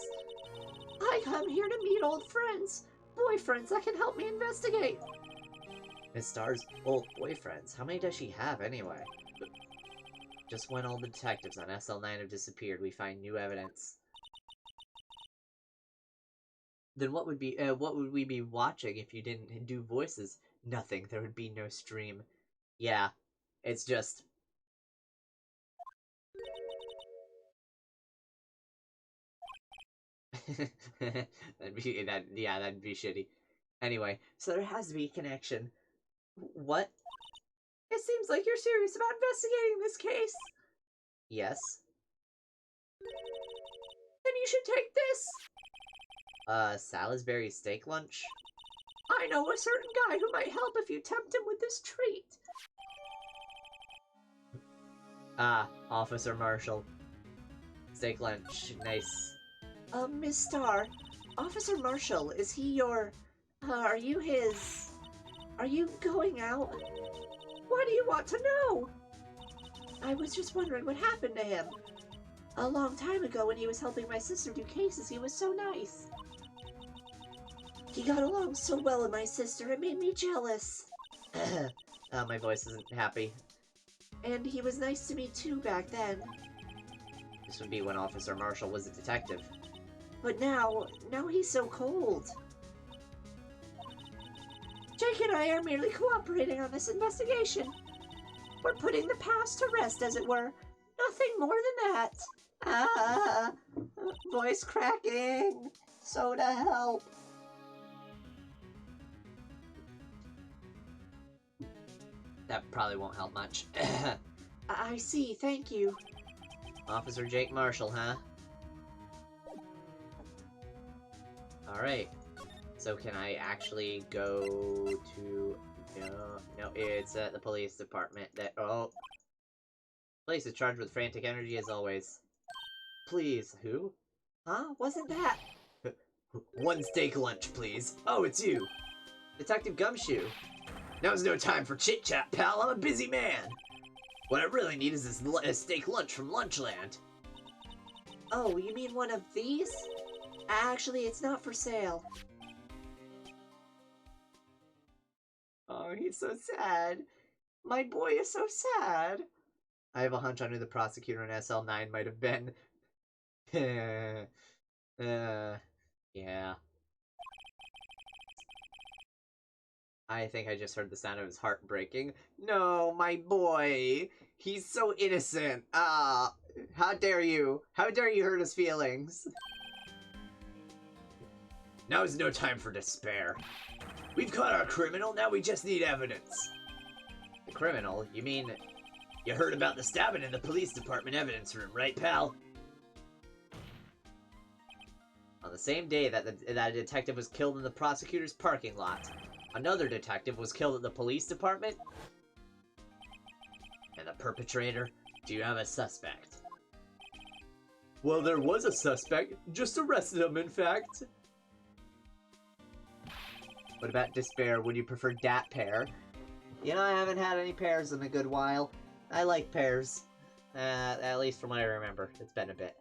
I come here to meet old friends, boyfriends that can help me investigate. Miss Star's old boyfriends. How many does she have, anyway? Just when all the detectives on SL9 have disappeared, we find new evidence. Then what would we be watching if you didn't do voices? Nothing. There would be no stream. Yeah, it's just... that'd be shitty. Anyway, so there has to be a connection. What? It seems like you're serious about investigating this case. Yes? Then you should take this. Salisbury steak lunch? I know a certain guy who might help if you tempt him with this treat. Ah, Officer Marshall. Steak lunch, nice. Miss Star, Officer Marshall, is he your... are you his... Are you going out? Why do you want to know? I was just wondering what happened to him. A long time ago when he was helping my sister do cases, he was so nice. He got along so well with my sister, it made me jealous. My voice isn't happy. And he was nice to me too back then. This would be when Officer Marshall was a detective. But now he's so cold. Jake and I are merely cooperating on this investigation. We're putting the past to rest, as it were. Nothing more than that. Ah, voice cracking. Soda help. That probably won't help much. I see, thank you. Officer Jake Marshall, huh? Alright. So can I actually go to... No, it's at the police department that... Oh. Police is charged with frantic energy as always. Please, who? Huh? Wasn't that... One steak lunch, please. Oh, it's you. Detective Gumshoe. Now's no time for chit-chat, pal. I'm a busy man. What I really need is this steak lunch from Lunchland. Oh, you mean one of these? Actually, it's not for sale. Oh, he's so sad. My boy is so sad. I have a hunch on who the prosecutor in SL9 might have been. Yeah. I think I just heard the sound of his heart breaking. No, my boy! He's so innocent! Ah! How dare you! How dare you hurt his feelings! Now's no time for despair. We've caught our criminal, now we just need evidence. The criminal? You mean... You heard about the stabbing in the police department evidence room, right, pal? On the same day that a detective was killed in the prosecutor's parking lot, another detective was killed at the police department? And the perpetrator? Do you have a suspect? Well, there was a suspect. Just arrested him, in fact. What about despair? Would you prefer dat pear? You know, I haven't had any pears in a good while. I like pears. At least from what I remember. It's been a bit.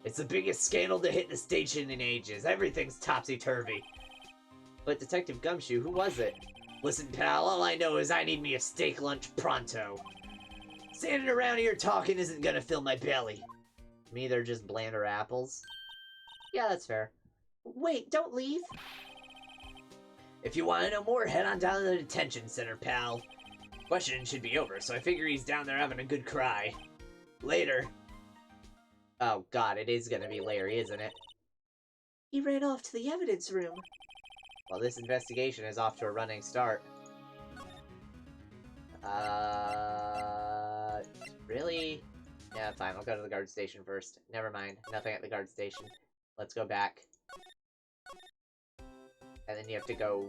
It's the biggest scandal to hit the station in ages. Everything's topsy-turvy. But Detective Gumshoe, who was it? Listen, pal, all I know is I need me a steak lunch pronto. Standing around here talking isn't gonna fill my belly. Me, they're just blander apples. Yeah, that's fair. Wait, don't leave. If you want to know more, head on down to the detention center, pal. Questioning should be over, so I figure he's down there having a good cry. Later. Oh god, it is gonna be Larry, isn't it? He ran off to the evidence room. Well, this investigation is off to a running start. Really? Yeah, fine, I'll go to the guard station first. Never mind, nothing at the guard station. Let's go back. And then you have to go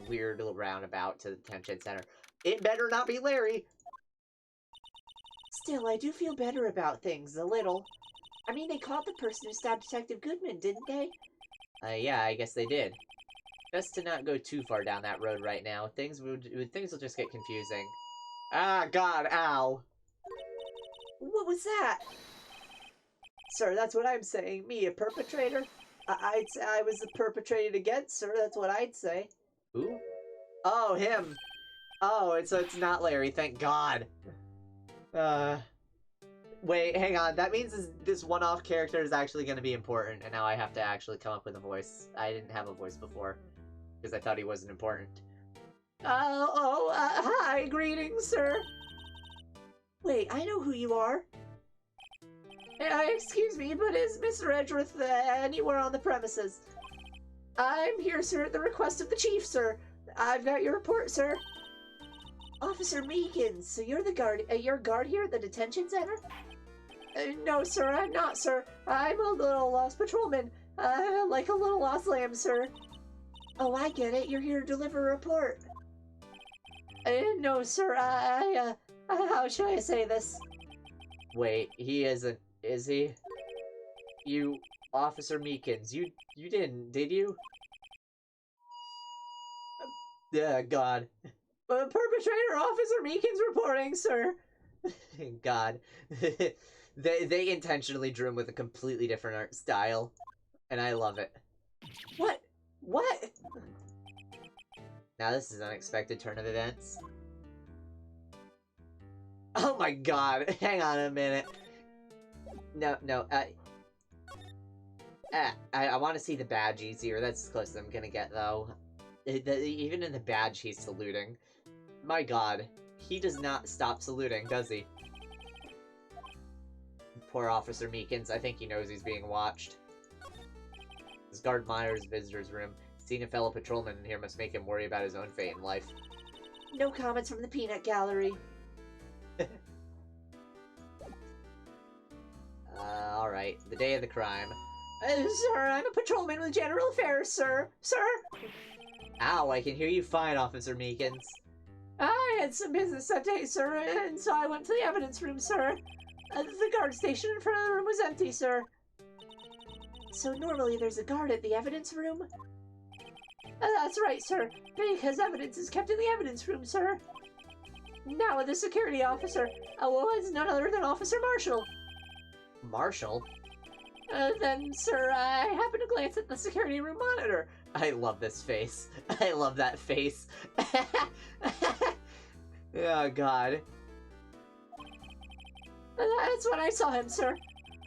weird little roundabout to the detention center. It better not be Larry! Still, I do feel better about things, a little. I mean, they caught the person who stabbed Detective Goodman, didn't they? Yeah, I guess they did. Best to not go too far down that road right now. Things will just get confusing. Ah, god, ow! What was that? Sir, that's what I'm saying. Me, a perpetrator? I'd say I was the perpetrated against, sir. That's what I'd say. Who? Oh, him! Oh, so it's not Larry, thank god. Wait, hang on. That means this one-off character is actually going to be important, and now I have to actually come up with a voice. I didn't have a voice before, because I thought he wasn't important. Hi, greetings, sir. Wait, I know who you are. Excuse me, but is Mr. Edgeworth anywhere on the premises? I'm here, sir, at the request of the chief, sir. I've got your report, sir. Officer Meekins, so you're the guard, you're guard here at the detention center? No, sir, I'm not, sir. I'm a little lost patrolman, like a little lost lamb, sir. Oh, I get it. You're here to deliver a report. No, sir. How should I say this? Wait, he isn't, is he? You, Officer Meekins, you didn't, did you? Yeah, God. Perpetrator Officer Meekins reporting, sir. God. They intentionally drew him with a completely different art style, and I love it. What? What? Now this is an unexpected turn of events. Oh my god, hang on a minute. No, I want to see the badge easier. That's as close as I'm gonna get, though. Even in the badge, he's saluting. My god, he does not stop saluting, does he? Poor Officer Meekins, I think he knows he's being watched. This guard monitors visitor's room. Seeing a fellow patrolman in here must make him worry about his own fate in life. No comments from the peanut gallery. Alright, the day of the crime. Sir, I'm a patrolman with General Affairs, sir. Sir? Ow, I can hear you fine, Officer Meekins. I had some business that day, sir, and so I went to the evidence room, sir. The guard station in front of the room was empty, sir. So normally there's a guard at the evidence room? That's right, sir, because evidence is kept in the evidence room, sir. Now the security officer was none other than Officer Marshall. Marshall? Then, sir, I happened to glance at the security room monitor. I love this face. I love that face. Oh, God. That's when I saw him, sir.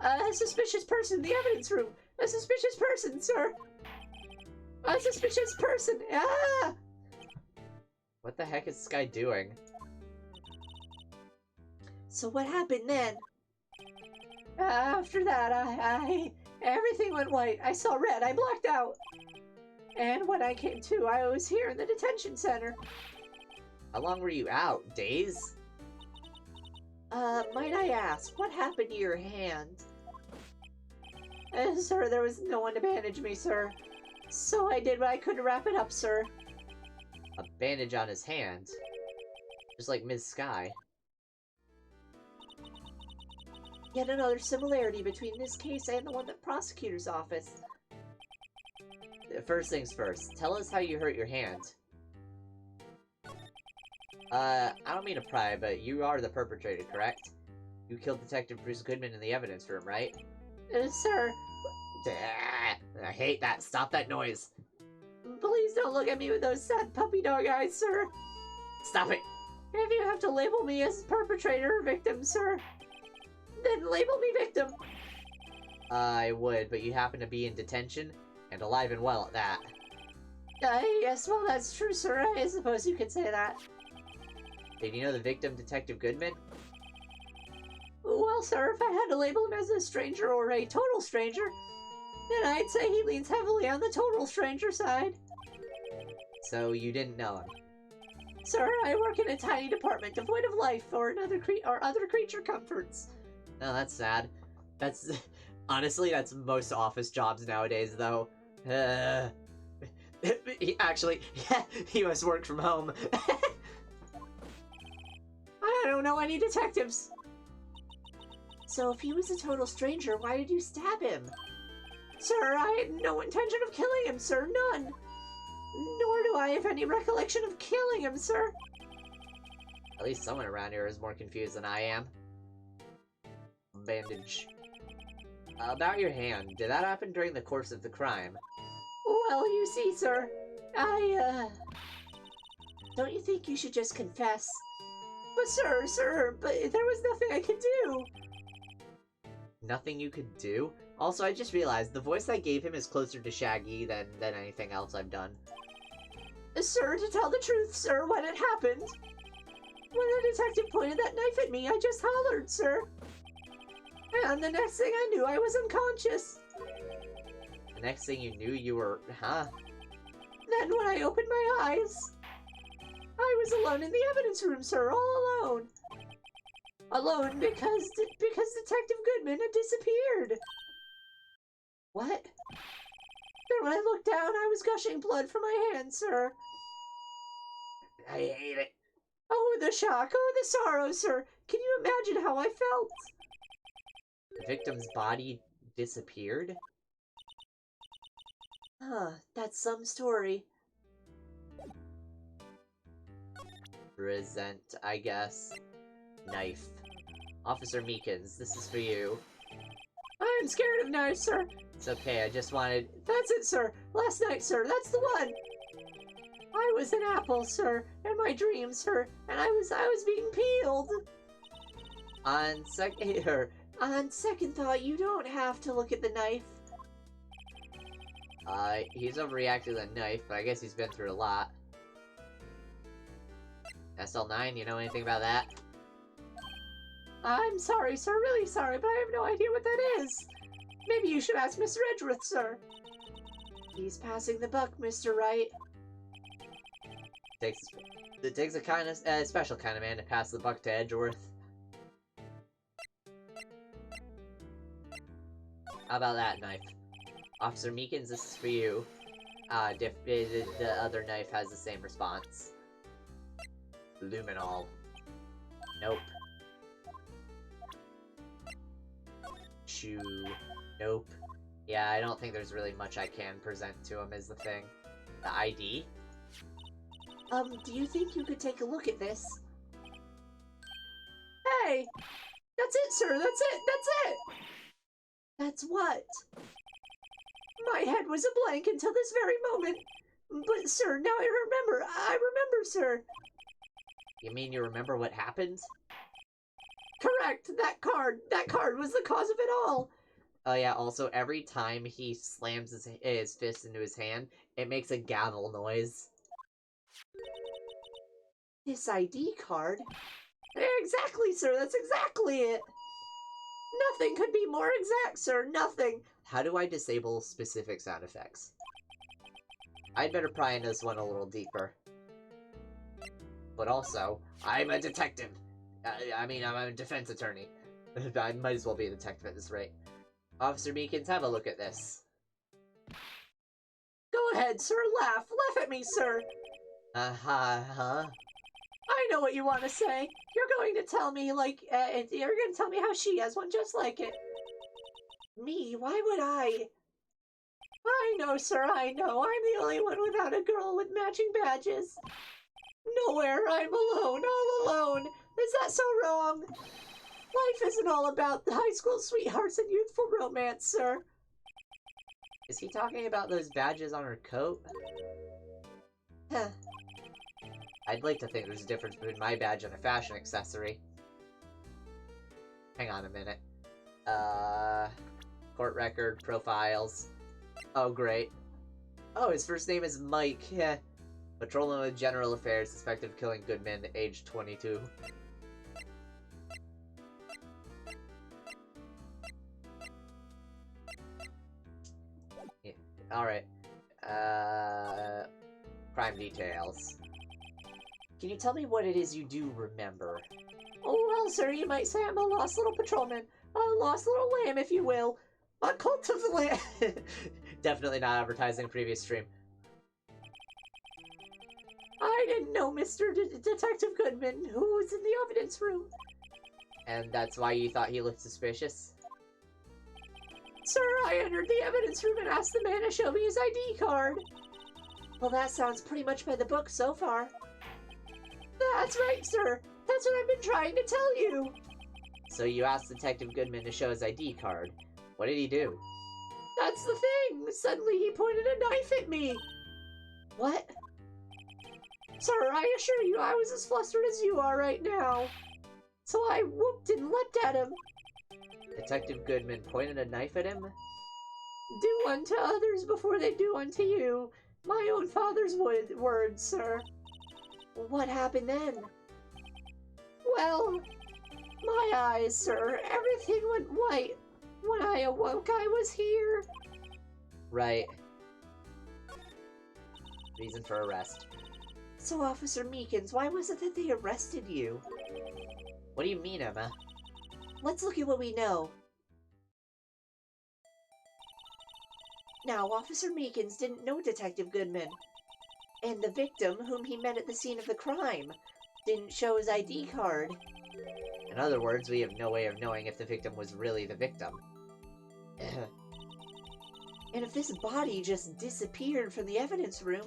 A suspicious person in the evidence room. A suspicious person, sir. A suspicious person. Ah! What the heck is this guy doing? So what happened then? After that, everything went white. I saw red. I blacked out. And when I came to, I was here in the detention center. How long were you out? Days? Might I ask, what happened to your hand? Sir, there was no one to bandage me, sir. So I did what I could to wrap it up, sir. A bandage on his hand? Just like Ms. Sky. Yet another similarity between this case and the one at the prosecutor's office. First things first, tell us how you hurt your hand. I don't mean to pry, but you are the perpetrator, correct? You killed Detective Bruce Goodman in the evidence room, right? Sir. I hate that. Stop that noise. Please don't look at me with those sad puppy dog eyes, sir. Stop it. If you have to label me as perpetrator or victim, sir, then label me victim. I would, but you happen to be in detention, and alive and well at that. Yes, well, that's true, sir. I suppose you could say that. Did you know the victim, Detective Goodman? Well, sir, if I had to label him as a stranger or a total stranger, then I'd say he leans heavily on the total stranger side. So you didn't know him? Sir, I work in a tiny department devoid of life or other creature comforts. No, that's sad. That's... Honestly, that's most office jobs nowadays, though. Actually, yeah, he must work from home. I don't know any detectives. So if he was a total stranger, why did you stab him? Sir, I had no intention of killing him, sir, none. Nor do I have any recollection of killing him, sir. At least someone around here is more confused than I am. Bandage. About your hand, did that happen during the course of the crime? Well, you see, sir, don't you think you should just confess? But sir, but there was nothing I could do. Nothing you could do? Also, I just realized the voice I gave him is closer to Shaggy than anything else I've done. Sir, to tell the truth, sir, when it happened, when the detective pointed that knife at me, I just hollered, sir. And the next thing I knew, I was unconscious. The next thing you knew, you were... huh? Then when I opened my eyes, I was alone in the evidence room, sir, all alone. Alone because Detective Goodman had disappeared. What? Then when I looked down, I was gushing blood from my hand, sir. I hate it. Oh, the shock. Oh, the sorrow, sir. Can you imagine how I felt? The victim's body disappeared? Huh, that's some story. Resent, I guess. Knife. Officer Meekins, this is for you. I'm scared of knives, sir. It's okay, I just wanted... That's it, sir. Last night, sir. That's the one. I was an apple, sir, in my dreams, sir, and I was being peeled. On second thought, you don't have to look at the knife. He's overreacted to the knife, but I guess he's been through a lot. SL9, you know anything about that? I'm sorry, sir, really sorry, but I have no idea what that is. Maybe you should ask Mr. Edgeworth, sir. He's passing the buck, Mr. Wright. It takes a special kind of man to pass the buck to Edgeworth. How about that knife? Officer Meekins, this is for you. The other knife has the same response. Luminol. Nope. Chew. Nope. Yeah, I don't think there's really much I can present to him is the thing. The ID? Do you think you could take a look at this? Hey! That's it, sir! That's it! That's it! That's what? My head was a blank until this very moment. But, sir, now I remember, sir. You mean you remember what happened? Correct, that card was the cause of it all. Oh yeah, also every time he slams his fist into his hand, it makes a gavel noise. This ID card? Exactly, sir, that's exactly it. Nothing could be more exact, sir, nothing. How do I disable specific sound effects? I'd better pry into this one a little deeper. But also, I'm a detective. I'm a defense attorney. I might as well be a detective at this rate. Officer Meekins, have a look at this. Go ahead, sir, laugh at me, sir. Huh? I know what you want to say. You're going to tell me, you're going to tell me how she has one just like it. Me? Why would I? I know, sir, I know. I'm the only one without a girl with matching badges. Nowhere. I'm alone, all alone. Is that so wrong? Life isn't all about the high school sweethearts and youthful romance, sir. Is he talking about those badges on her coat? Huh. I'd like to think there's a difference between my badge and a fashion accessory. Hang on a minute. Court record, profiles. Oh, great. Oh, his first name is Mike. Yeah. Patrolman with General Affairs, suspected of killing Goodman, age 22. Yeah. Alright. Crime details. Can you tell me what it is you do remember? Oh, well, sir, you might say I'm a lost little patrolman. A lost little lamb, if you will. A cult of the lamb. Definitely not advertising a previous stream. I didn't know Mr. Detective Goodman, who was in the evidence room. And that's why you thought he looked suspicious? Sir, I entered the evidence room and asked the man to show me his ID card. Well, that sounds pretty much by the book so far. That's right, sir. That's what I've been trying to tell you. So you asked Detective Goodman to show his ID card. What did he do? That's the thing. Suddenly he pointed a knife at me. What? Sir, I assure you I was as flustered as you are right now. So I whooped and leapt at him. Detective Goodman pointed a knife at him? Do unto others before they do unto you. My own father's words, sir. What happened then? Well, my eyes, sir. Everything went white. When I awoke, I was here. Right. Reason for arrest. So, Officer Meekins, why was it that they arrested you? What do you mean, Emma? Let's look at what we know. Now, Officer Meekins didn't know Detective Goodman. And the victim, whom he met at the scene of the crime, didn't show his ID card. In other words, we have no way of knowing if the victim was really the victim. And if this body just disappeared from the evidence room,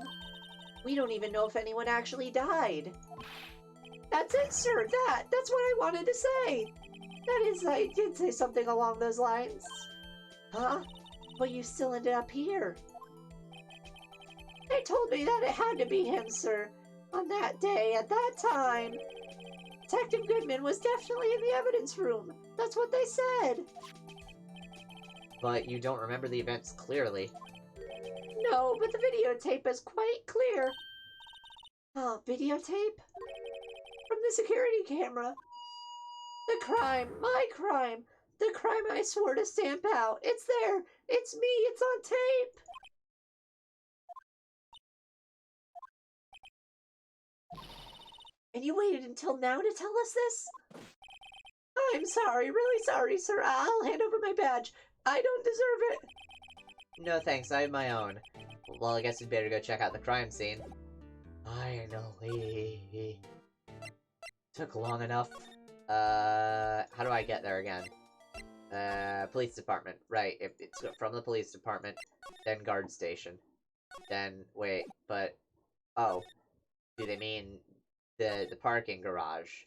we don't even know if anyone actually died. That's it, sir. That's what I wanted to say. That is, I did say something along those lines. Huh? But you still ended up here. They told me that it had to be him, sir. On that day, at that time. Detective Goodman was definitely in the evidence room. That's what they said. But you don't remember the events clearly. No, but the videotape is quite clear. Oh, videotape? From the security camera. The crime, my crime. The crime I swore to stamp out. It's there. It's me. It's on tape. And you waited until now to tell us this? I'm sorry, really sorry, sir. I'll hand over my badge. I don't deserve it. No thanks, I have my own. Well, I guess we'd better go check out the crime scene. Finally. Took long enough. How do I get there again? Police department. Right, it's from the police department, then guard station. Then, wait, but... Oh. Do they mean the parking garage?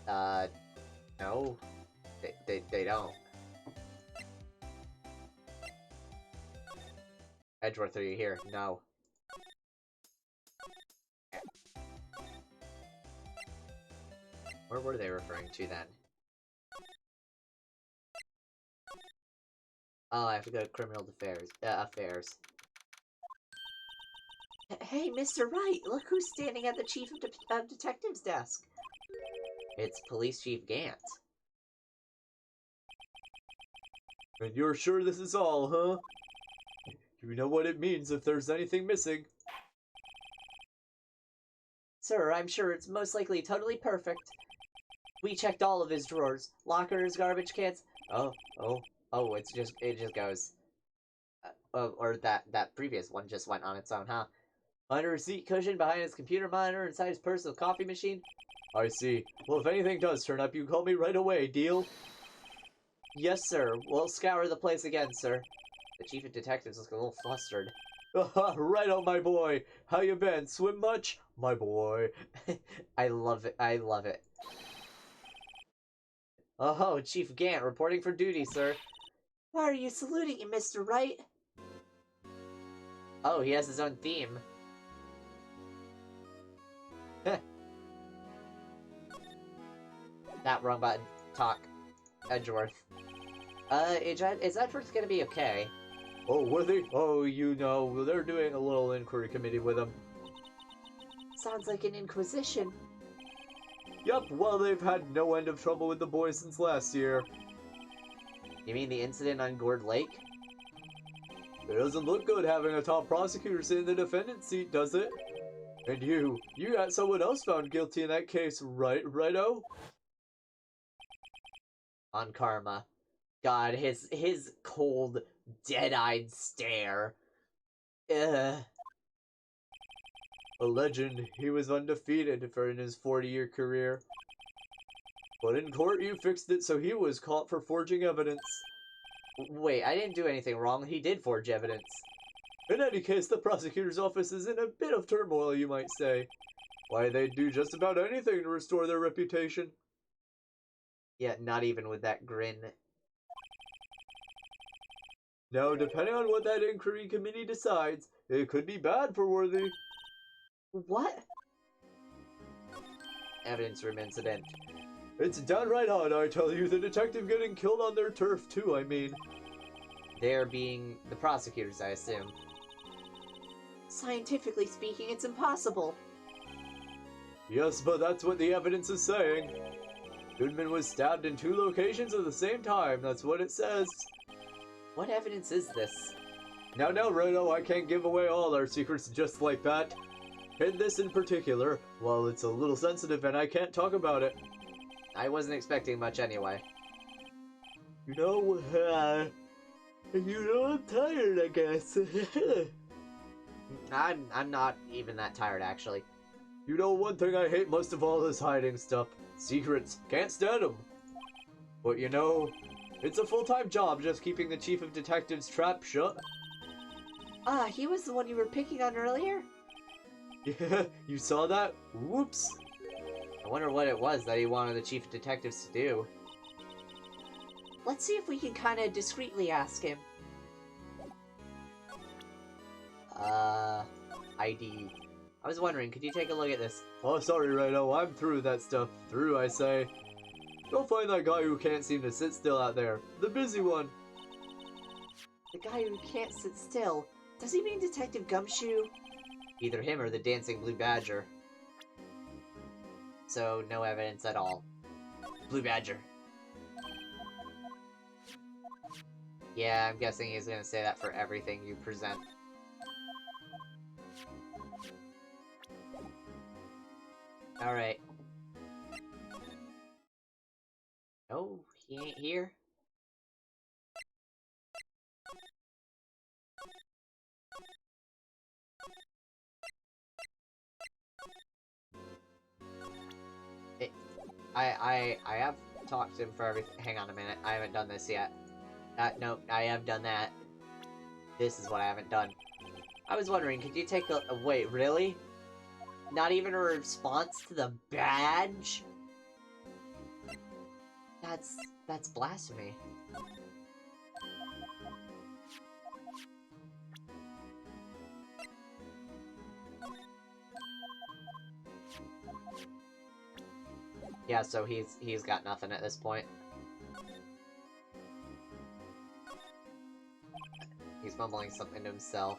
No. They don't. Edgeworth, are you here? No. Where were they referring to then? Oh, I have to go to criminal affairs. Hey, Mr. Wright, look who's standing at the Chief of Detectives desk. It's Police Chief Gant. And you're sure this is all, huh? You know what it means if there's anything missing. Sir, I'm sure it's most likely totally perfect. We checked all of his drawers. Lockers, garbage cans. Oh, it just goes. Or that previous one just went on its own, huh? Under a seat cushion, behind his computer monitor, inside his personal coffee machine. I see. Well, if anything does turn up, you call me right away, deal? Yes, sir. We'll scour the place again, sir. The chief of detectives looks a little flustered. Right on, my boy. How you been? Swim much? My boy. I love it. I love it. Oh, Chief Gant, reporting for duty, sir. Why are you saluting him, Mr. Wright? Oh, he has his own theme. That wrong button. Talk. Edgeworth. Is Edgeworth gonna be okay? Oh, were they? Oh, you know, they're doing a little inquiry committee with him. Sounds like an inquisition. Yup, well, they've had no end of trouble with the boys since last year. You mean the incident on Gourd Lake? It doesn't look good having a top prosecutor sit in the defendant's seat, does it? And you got someone else found guilty in that case, righto? On Karma. God, his cold, dead-eyed stare. Ugh. A legend, he was undefeated in his 40-year career. But in court, you fixed it so he was caught for forging evidence. Wait, I didn't do anything wrong. He did forge evidence. In any case, the prosecutor's office is in a bit of turmoil, you might say. Why, they'd do just about anything to restore their reputation. Yeah, not even with that grin. Now, depending on what that inquiry committee decides, it could be bad for Worthy. What? Evidence room incident. It's downright odd, I tell you, the detective getting killed on their turf too, I mean. They're being the prosecutors, I assume. Scientifically speaking, it's impossible. Yes, but that's what the evidence is saying. Goodman was stabbed in 2 locations at the same time, that's what it says. What evidence is this? Now, Reno, I can't give away all our secrets just like that. And this in particular, well, it's a little sensitive and I can't talk about it. I wasn't expecting much anyway. You know, I'm tired, I guess. I'm not even that tired, actually. You know, one thing I hate most of all is hiding stuff. Secrets. Can't stand them. But you know, it's a full-time job just keeping the chief of detectives' trap shut. Ah, he was the one you were picking on earlier? Yeah, you saw that? Whoops. I wonder what it was that he wanted the chief of detectives to do. Let's see if we can kind of discreetly ask him. ID. I was wondering, could you take a look at this? Oh, sorry, Rhino, I'm through that stuff. Through, I say. Go find that guy who can't seem to sit still out there. The busy one. The guy who can't sit still. Does he mean Detective Gumshoe? Either him or the dancing blue badger. So, no evidence at all. Blue badger. Yeah, I'm guessing he's gonna say that for everything you present. Alright. No, he ain't here. I have talked to him for everything. Hang on a minute, I haven't done this yet. No, I have done that. This is what I haven't done. I was wondering, could you take a wait, really? Not even a response to the badge? That's blasphemy. Yeah, so he's got nothing at this point. He's mumbling something to himself.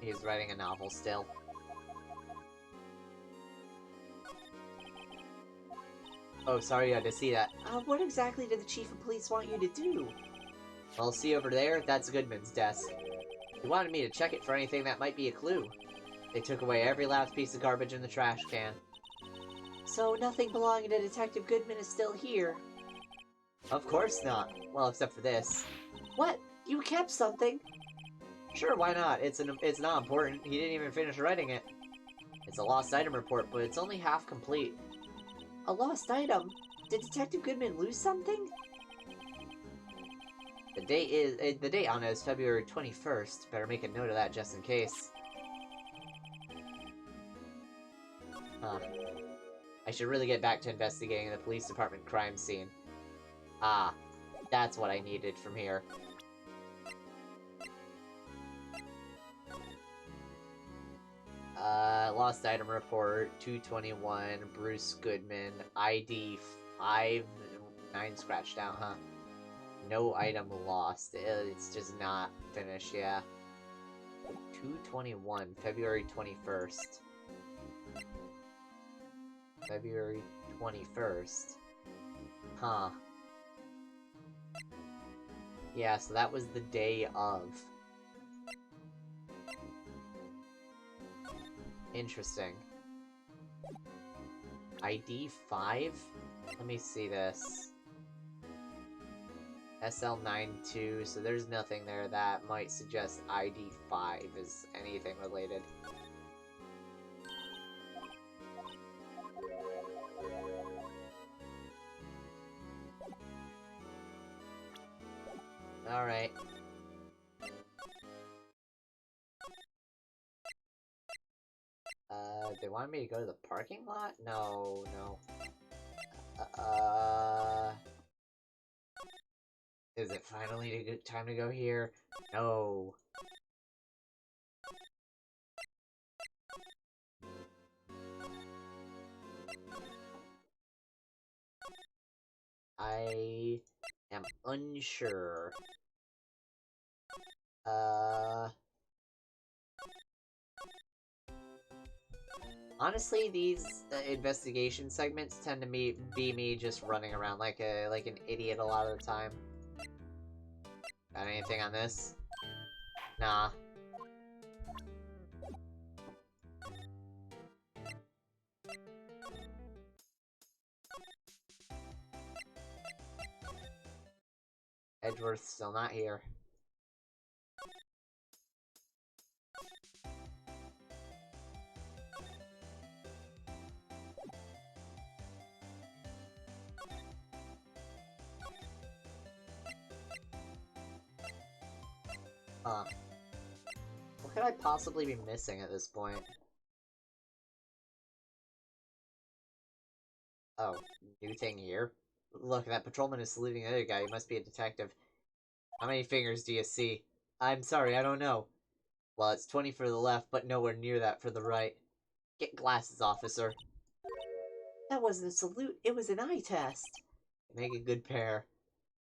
He's writing a novel still. Oh, sorry, I had to see that. What exactly did the chief of police want you to do? Well, see over there? That's Goodman's desk. He wanted me to check it for anything that might be a clue. They took away every last piece of garbage in the trash can. So nothing belonging to Detective Goodman is still here? Of course not. Well, except for this. What? You kept something? Sure, why not? It's not important. He didn't even finish writing it. It's a lost item report, but it's only half complete. A lost item? Did Detective Goodman lose something? The date on it is February 21st. Better make a note of that just in case. Huh. I should really get back to investigating the police department crime scene. Ah, that's what I needed from here. Lost item report, 221, Bruce Goodman, ID 59 scratched out, huh? No item lost. It's just not finished, yeah. 221, February 21st. February 21st. Huh. Yeah, so that was the day of. Interesting. ID 5? Let me see this. SL92, so there's nothing there that might suggest ID 5 is anything related. Alright. They wanted me to go to the parking lot? No, no. Is it finally a good time to go here? No. I am unsure. Honestly, these investigation segments tend to be me just running around like an idiot a lot of the time. Got anything on this? Nah. Edgeworth's still not here. Huh. What could I possibly be missing at this point? Oh, new thing here? Look, that patrolman is saluting the other guy. He must be a detective. How many fingers do you see? I'm sorry, I don't know. Well, it's 20 for the left, but nowhere near that for the right. Get glasses, officer. That wasn't a salute, it was an eye test. Make a good pair.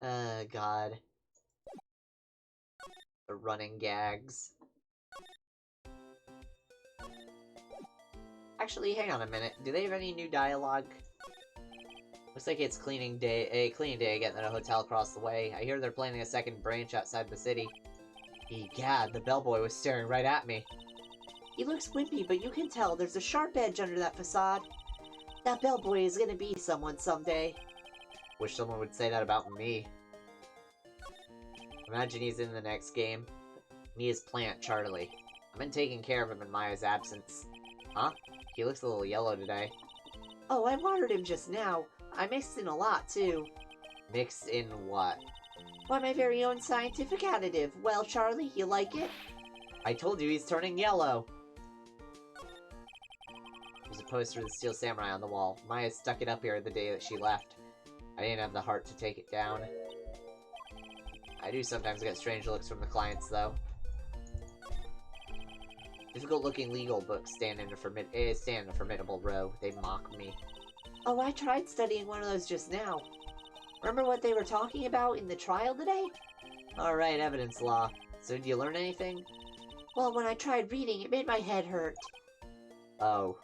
God. The running gags. Actually, hang on a minute. Do they have any new dialogue? Looks like it's cleaning day again at a hotel across the way. I hear they're planning a second branch outside the city. Egad, the bellboy was staring right at me. He looks wimpy, but you can tell there's a sharp edge under that facade. That bellboy is gonna be someone someday. Wish someone would say that about me. Imagine he's in the next game. Mia's plant, Charlie. I've been taking care of him in Maya's absence. Huh? He looks a little yellow today. Oh, I watered him just now. I mixed in a lot, too. Mixed in what? Why, my very own scientific additive. Well, Charlie, you like it? I told you he's turning yellow. There's a poster of the Steel Samurai on the wall. Maya stuck it up here the day that she left. I didn't have the heart to take it down. I do sometimes get strange looks from the clients, though. Difficult-looking legal books stand in a formidable row. They mock me. Oh, I tried studying one of those just now. Remember what they were talking about in the trial today? Alright, evidence law. So did you learn anything? Well, when I tried reading, it made my head hurt. Oh.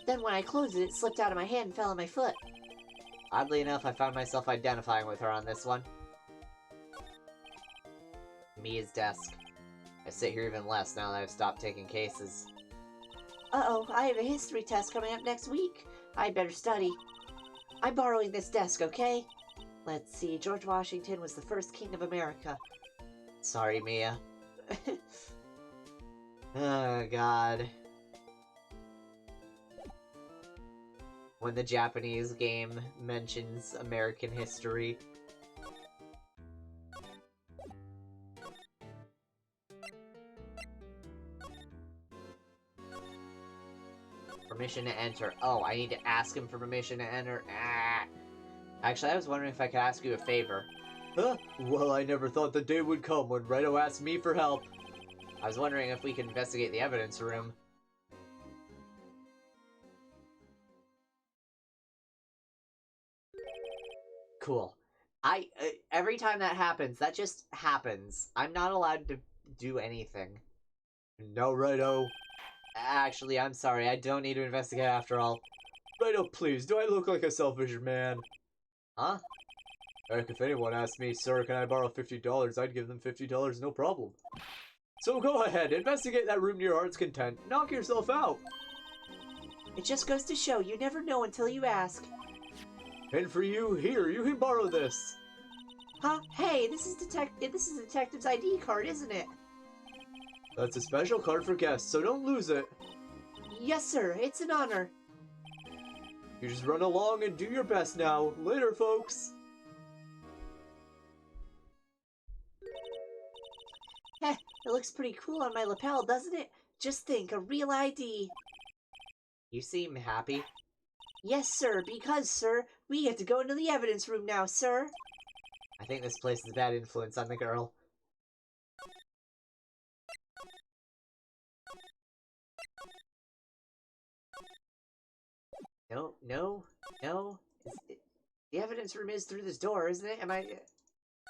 Then when I closed it, it slipped out of my hand and fell on my foot. Oddly enough, I found myself identifying with her on this one. Mia's desk. I sit here even less now that I've stopped taking cases. Uh-oh, I have a history test coming up next week. I'd better study. I'm borrowing this desk, okay? Let's see, George Washington was the first king of America. Sorry, Mia. Oh, God. When the Japanese game mentions American history. Permission to enter. Oh, I need to ask him for permission to enter. Ah. Actually, I was wondering if I could ask you a favor. Huh? Well, I never thought the day would come when Righto asked me for help. I was wondering if we could investigate the evidence room. Cool. Every time that happens, that just happens. I'm not allowed to do anything. No, Righto. Actually, I'm sorry. I don't need to investigate after all. Righto, please, do I look like a selfish man? Huh? Heck, if anyone asked me, sir, can I borrow $50, I'd give them $50, no problem. So go ahead, investigate that room to your heart's content. Knock yourself out. It just goes to show you never know until you ask. And for you, here, you can borrow this. Huh? Hey, this is a detective's ID card, isn't it? That's a special card for guests, so don't lose it. Yes, sir. It's an honor. You just run along and do your best now. Later, folks. Heh, it looks pretty cool on my lapel, doesn't it? Just think, a real ID. You seem happy. Yes, sir, because, sir, we get to go into the evidence room now, sir. I think this place is a bad influence on the girl. No. The evidence room is through this door, isn't it? Am I...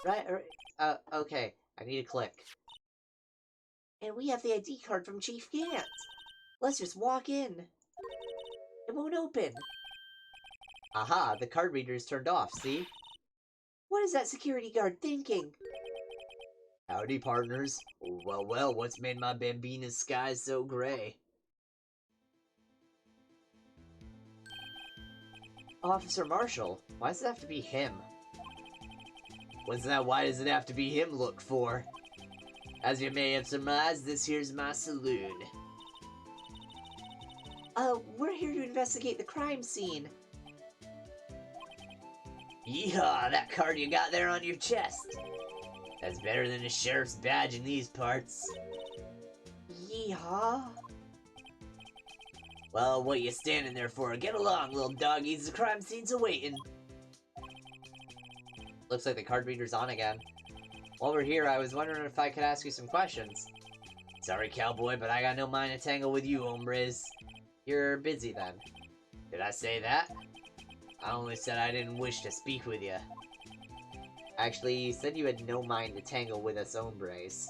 Right, okay. I need to click. And we have the ID card from Chief Gant. Let's just walk in. It won't open. Aha, the card reader is turned off, see? What is that security guard thinking? Howdy, partners. Well, what's made my Bambina's sky so gray? Officer Marshall? Why does it have to be him? What's that? Why does it have to be him look for? As you may have surmised, this here's my saloon. We're here to investigate the crime scene. Yeehaw, that card you got there on your chest. That's better than a sheriff's badge in these parts. Yeehaw. Well, what you standing there for? Get along, little doggies. The crime scene's awaiting. Looks like the card reader's on again. While we're here, I was wondering if I could ask you some questions. Sorry, cowboy, but I got no mind to tangle with you, hombres. You're busy, then. Did I say that? I only said I didn't wish to speak with you. Actually, you said you had no mind to tangle with us hombres.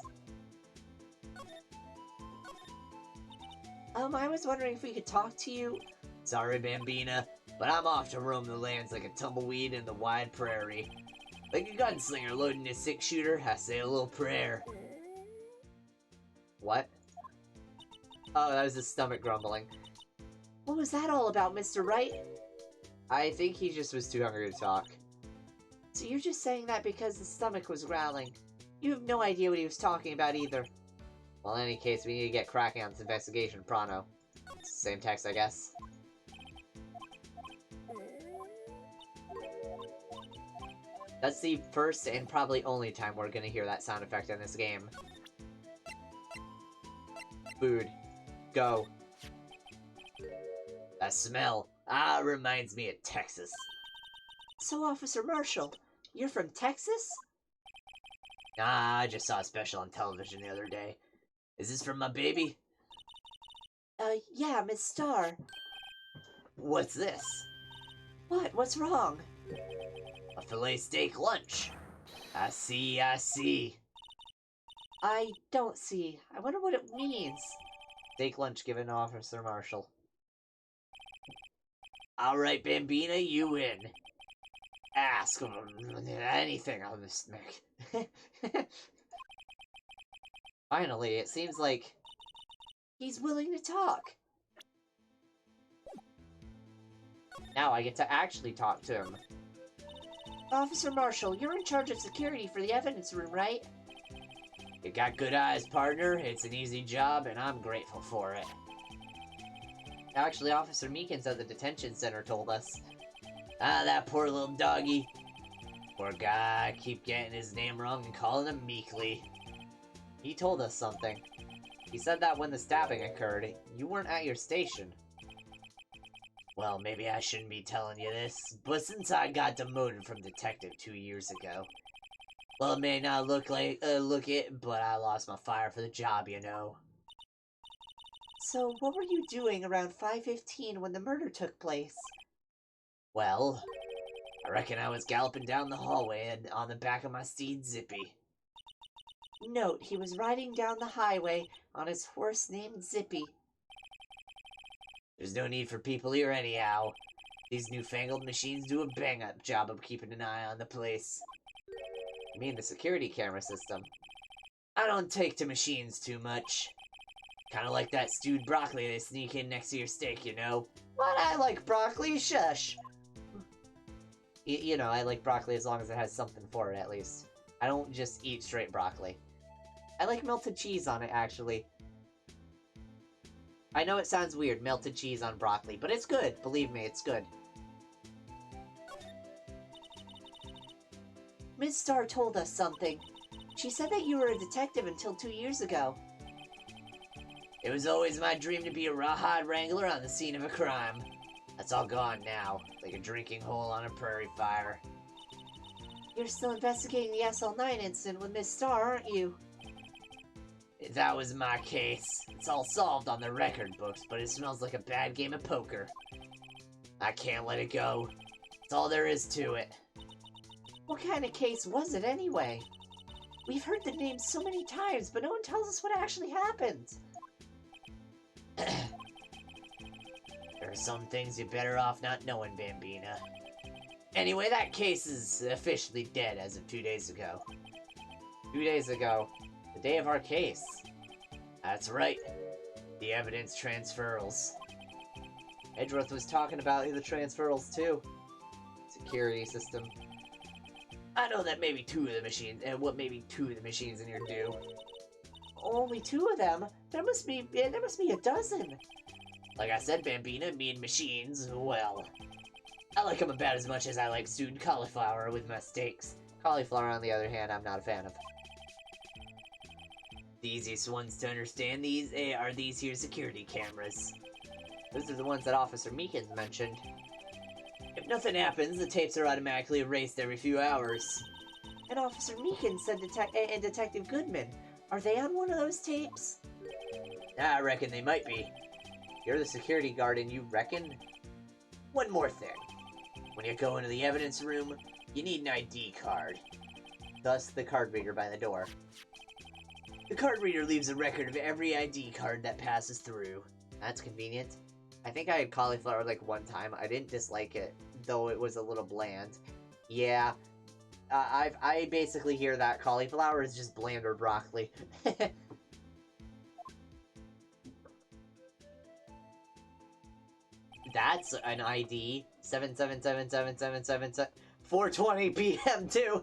I was wondering if we could talk to you. Sorry, Bambina, but I'm off to roam the lands like a tumbleweed in the wide prairie. Like a gunslinger loading a six-shooter, I say a little prayer. What? Oh, that was his stomach grumbling. What was that all about, Mr. Wright? I think he just was too hungry to talk. So you're just saying that because his stomach was growling. You have no idea what he was talking about either. Well, in any case, we need to get cracking on this investigation pronto. Same text, I guess. That's the first and probably only time we're gonna hear that sound effect in this game. Food. Go. That smell, reminds me of Texas. So, Officer Marshall, you're from Texas? Nah, I just saw a special on television the other day. Is this from my baby? Yeah, Miss Starr. What's this? What? What's wrong? A filet steak lunch. I see, I see. I don't see. I wonder what it means. Steak lunch given to Officer Marshall. Alright, Bambina, you win. Ask anything on this Nick. Finally, it seems like He's willing to talk. now I get to actually talk to him. Officer Marshall, you're in charge of security for the evidence room, right? You got good eyes, partner. It's an easy job, and I'm grateful for it. Actually, Officer Meekins at the detention center told us. That poor little doggy. Poor guy, I keep getting his name wrong and calling him Meekly. He told us something. He said that when the stabbing occurred, you weren't at your station. Well, maybe I shouldn't be telling you this, but since I got demoted from detective 2 years ago, well, it may not look it, but I lost my fire for the job, you know. So, what were you doing around 5:15 when the murder took place? Well, I reckon I was galloping down the hallway and on the back of my steed Zippy. Note, he was riding down the highway on his horse named Zippy. There's no need for people here anyhow. These newfangled machines do a bang-up job of keeping an eye on the place. I mean the security camera system. I don't take to machines too much. Kinda like that stewed broccoli they sneak in next to your steak, you know? But I like broccoli, shush. You know, I like broccoli as long as it has something for it, at least. I don't just eat straight broccoli. I like melted cheese on it, actually. I know it sounds weird, melted cheese on broccoli, but it's good. Believe me, it's good. Miss Starr told us something. She said that you were a detective until 2 years ago. It was always my dream to be a rawhide wrangler on the scene of a crime. That's all gone now, like a drinking hole on a prairie fire. You're still investigating the SL9 incident with Miss Starr, aren't you? That was my case. It's all solved on the record books, but it smells like a bad game of poker. I can't let it go. That's all there is to it. What kind of case was it anyway? We've heard the name so many times, but no one tells us what actually happened. There are some things you're better off not knowing, Bambina. Anyway, that case is officially dead as of 2 days ago. 2 days ago? The day of our case. That's right. The evidence transferals. Edgeworth was talking about the transferals too. Security system. I know that maybe two of the machines in here do. Only 2 of them? There must be a dozen. Like I said, Bambina, me and machines, well, I like them about as much as I like stewed cauliflower with my steaks. Cauliflower, on the other hand, I'm not a fan of. The easiest ones to understand are these here security cameras. Those are the ones that Officer Meekins mentioned. If nothing happens, the tapes are automatically erased every few hours. And Officer Meekins said and Detective Goodman. Are they on one of those tapes? I reckon they might be. You're the security guard and you reckon? One more thing. When you go into the evidence room, you need an ID card. Thus, the card reader by the door. The card reader leaves a record of every ID card that passes through. That's convenient. I think I had cauliflower like one time. I didn't dislike it, though it was a little bland. Yeah, I basically hear that cauliflower is just bland or broccoli. That's an ID. 7777777 4:20 p.m. too.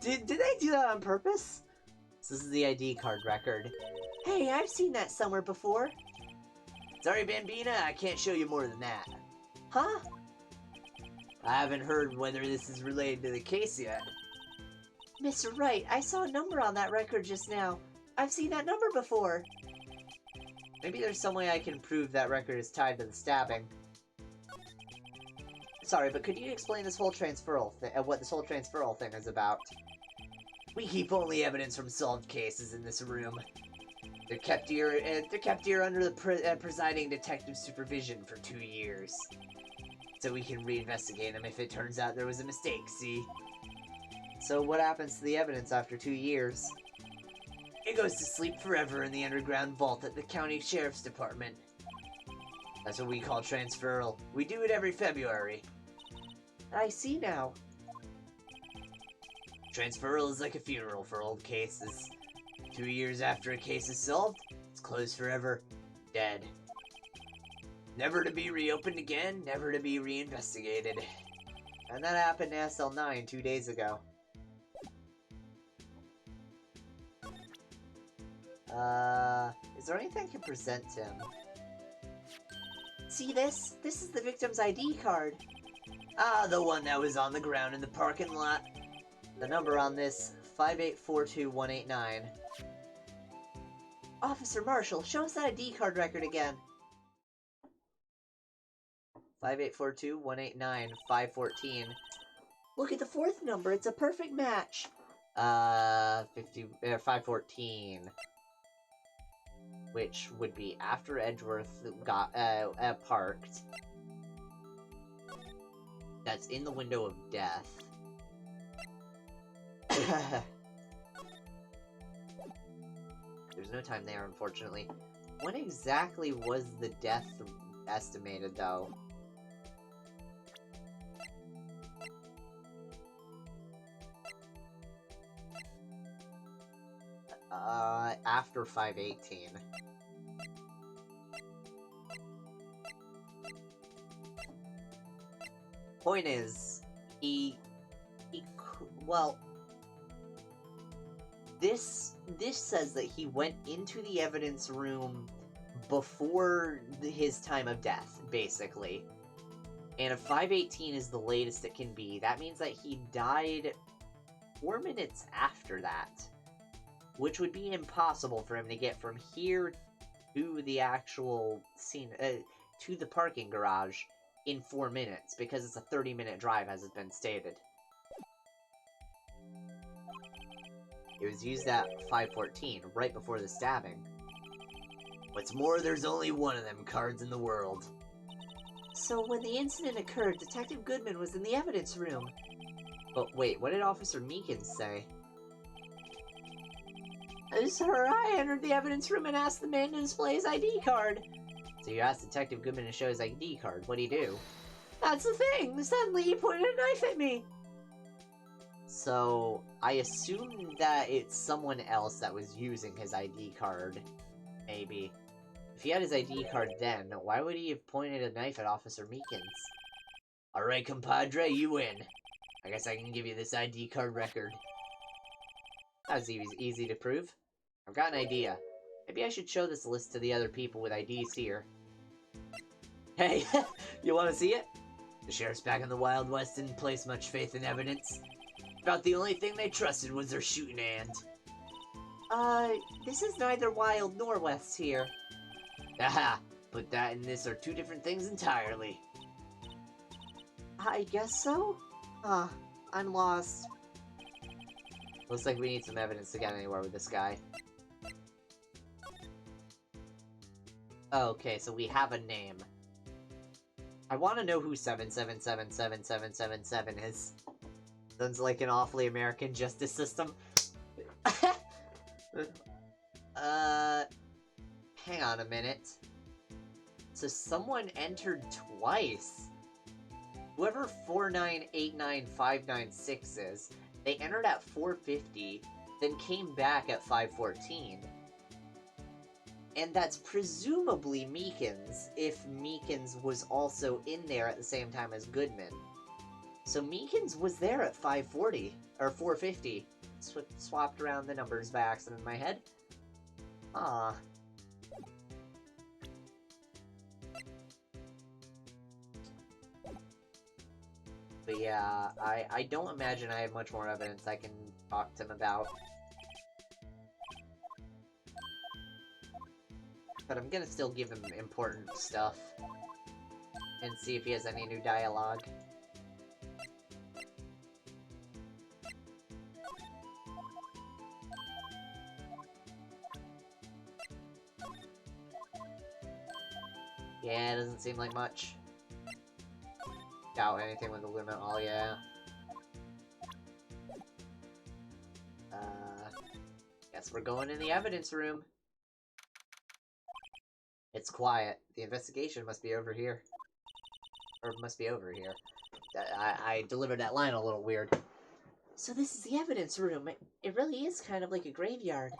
Did they do that on purpose? This is the ID card record. Hey, I've seen that somewhere before. Sorry, Bambina, I can't show you more than that. Huh? I haven't heard whether this is related to the case yet. Mr. Wright, I saw a number on that record just now. I've seen that number before. Maybe there's some way I can prove that record is tied to the stabbing. Sorry, but could you explain this whole transferal what this whole transferal thing is about? We keep only evidence from solved cases in this room. They're kept here under the presiding detective's supervision for 2 years. So we can reinvestigate them if it turns out there was a mistake, see? So what happens to the evidence after 2 years? It goes to sleep forever in the underground vault at the county sheriff's department. That's what we call transferal. We do it every February. I see now. Transferal is like a funeral for old cases. 2 years after a case is solved, it's closed forever. Dead. Never to be reopened again, never to be reinvestigated. And that happened to SL9 2 days ago. Is there anything I can present him? See this? This is the victim's ID card. Ah, the one that was on the ground in the parking lot. The number on this, 5842189. Officer Marshall, show us that ID card record again. 5842189, 514. Look at the fourth number, it's a perfect match. 514. Which would be after Edgeworth got, parked. That's in the window of death. There's no time there, unfortunately. When exactly was the death estimated, though? After 518. Point is, well, this says that he went into the evidence room before his time of death, basically. And if 518 is the latest it can be, that means that he died 4 minutes after that. Which would be impossible for him to get from here to the actual scene, to the parking garage in 4 minutes, because it's a 30-minute drive, as has been stated. It was used at 514, right before the stabbing. What's more, there's only one of them cards in the world. So when the incident occurred, Detective Goodman was in the evidence room. But wait, what did Officer Meekins say? Sir, I entered the evidence room and asked the man to display his ID card. So you asked Detective Goodman to show his ID card. What'd he do? That's the thing. Suddenly he pointed a knife at me. So, I assume that it's someone else that was using his ID card. Maybe. If he had his ID card then, why would he have pointed a knife at Officer Meekins? Alright, compadre, you win. I guess I can give you this ID card record. That was easy to prove. I've got an idea. Maybe I should show this list to the other people with IDs here. Hey, you want to see it? The sheriff's back in the Wild West didn't place much faith in evidence. About the only thing they trusted was their shooting hand. This is neither Wild nor West here. Aha! But that and this are two different things entirely. I guess so? I'm lost. Looks like we need some evidence to get anywhere with this guy. Okay, so we have a name. I want to know who 7777777 is. Sounds like an awfully American justice system. Hang on a minute. So someone entered twice. Whoever 4989596 is, they entered at 450, then came back at 514. And that's presumably Meekins, if Meekins was also in there at the same time as Goodman. So Meekins was there at 540, or 450. Swapped around the numbers by accident in my head. Ah. But yeah, I don't imagine I have much more evidence I can talk to him about. But I'm gonna still give him important stuff. And see if he has any new dialogue. Yeah, it doesn't seem like much. Doubt anything with the Luna at all, yeah. Guess we're going in the evidence room. It's quiet. The investigation must be over here. Or must be over here. I delivered that line a little weird. So this is the evidence room. It really is kind of like a graveyard.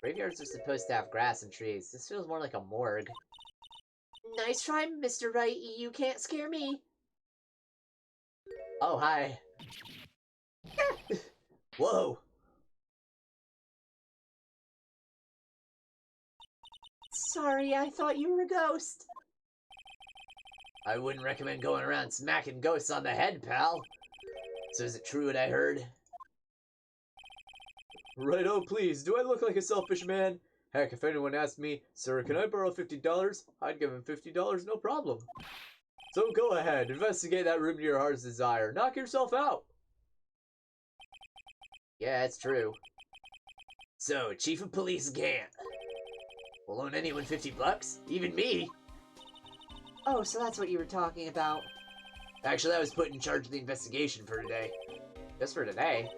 Graveyards are supposed to have grass and trees. This feels more like a morgue. Nice try, Mr. Wright. You can't scare me. Oh, hi. Whoa! Sorry, I thought you were a ghost. I wouldn't recommend going around smacking ghosts on the head, pal. So is it true what I heard? Right, oh please, do I look like a selfish man? Heck, if anyone asked me, sir, can I borrow $50? I'd give him $50, no problem. So go ahead, investigate that room to your heart's desire. Knock yourself out. Yeah, it's true. So, Chief of Police Gant. Will loan anyone $50? Even me? Oh, so that's what you were talking about. Actually, I was put in charge of the investigation for today. Just for today.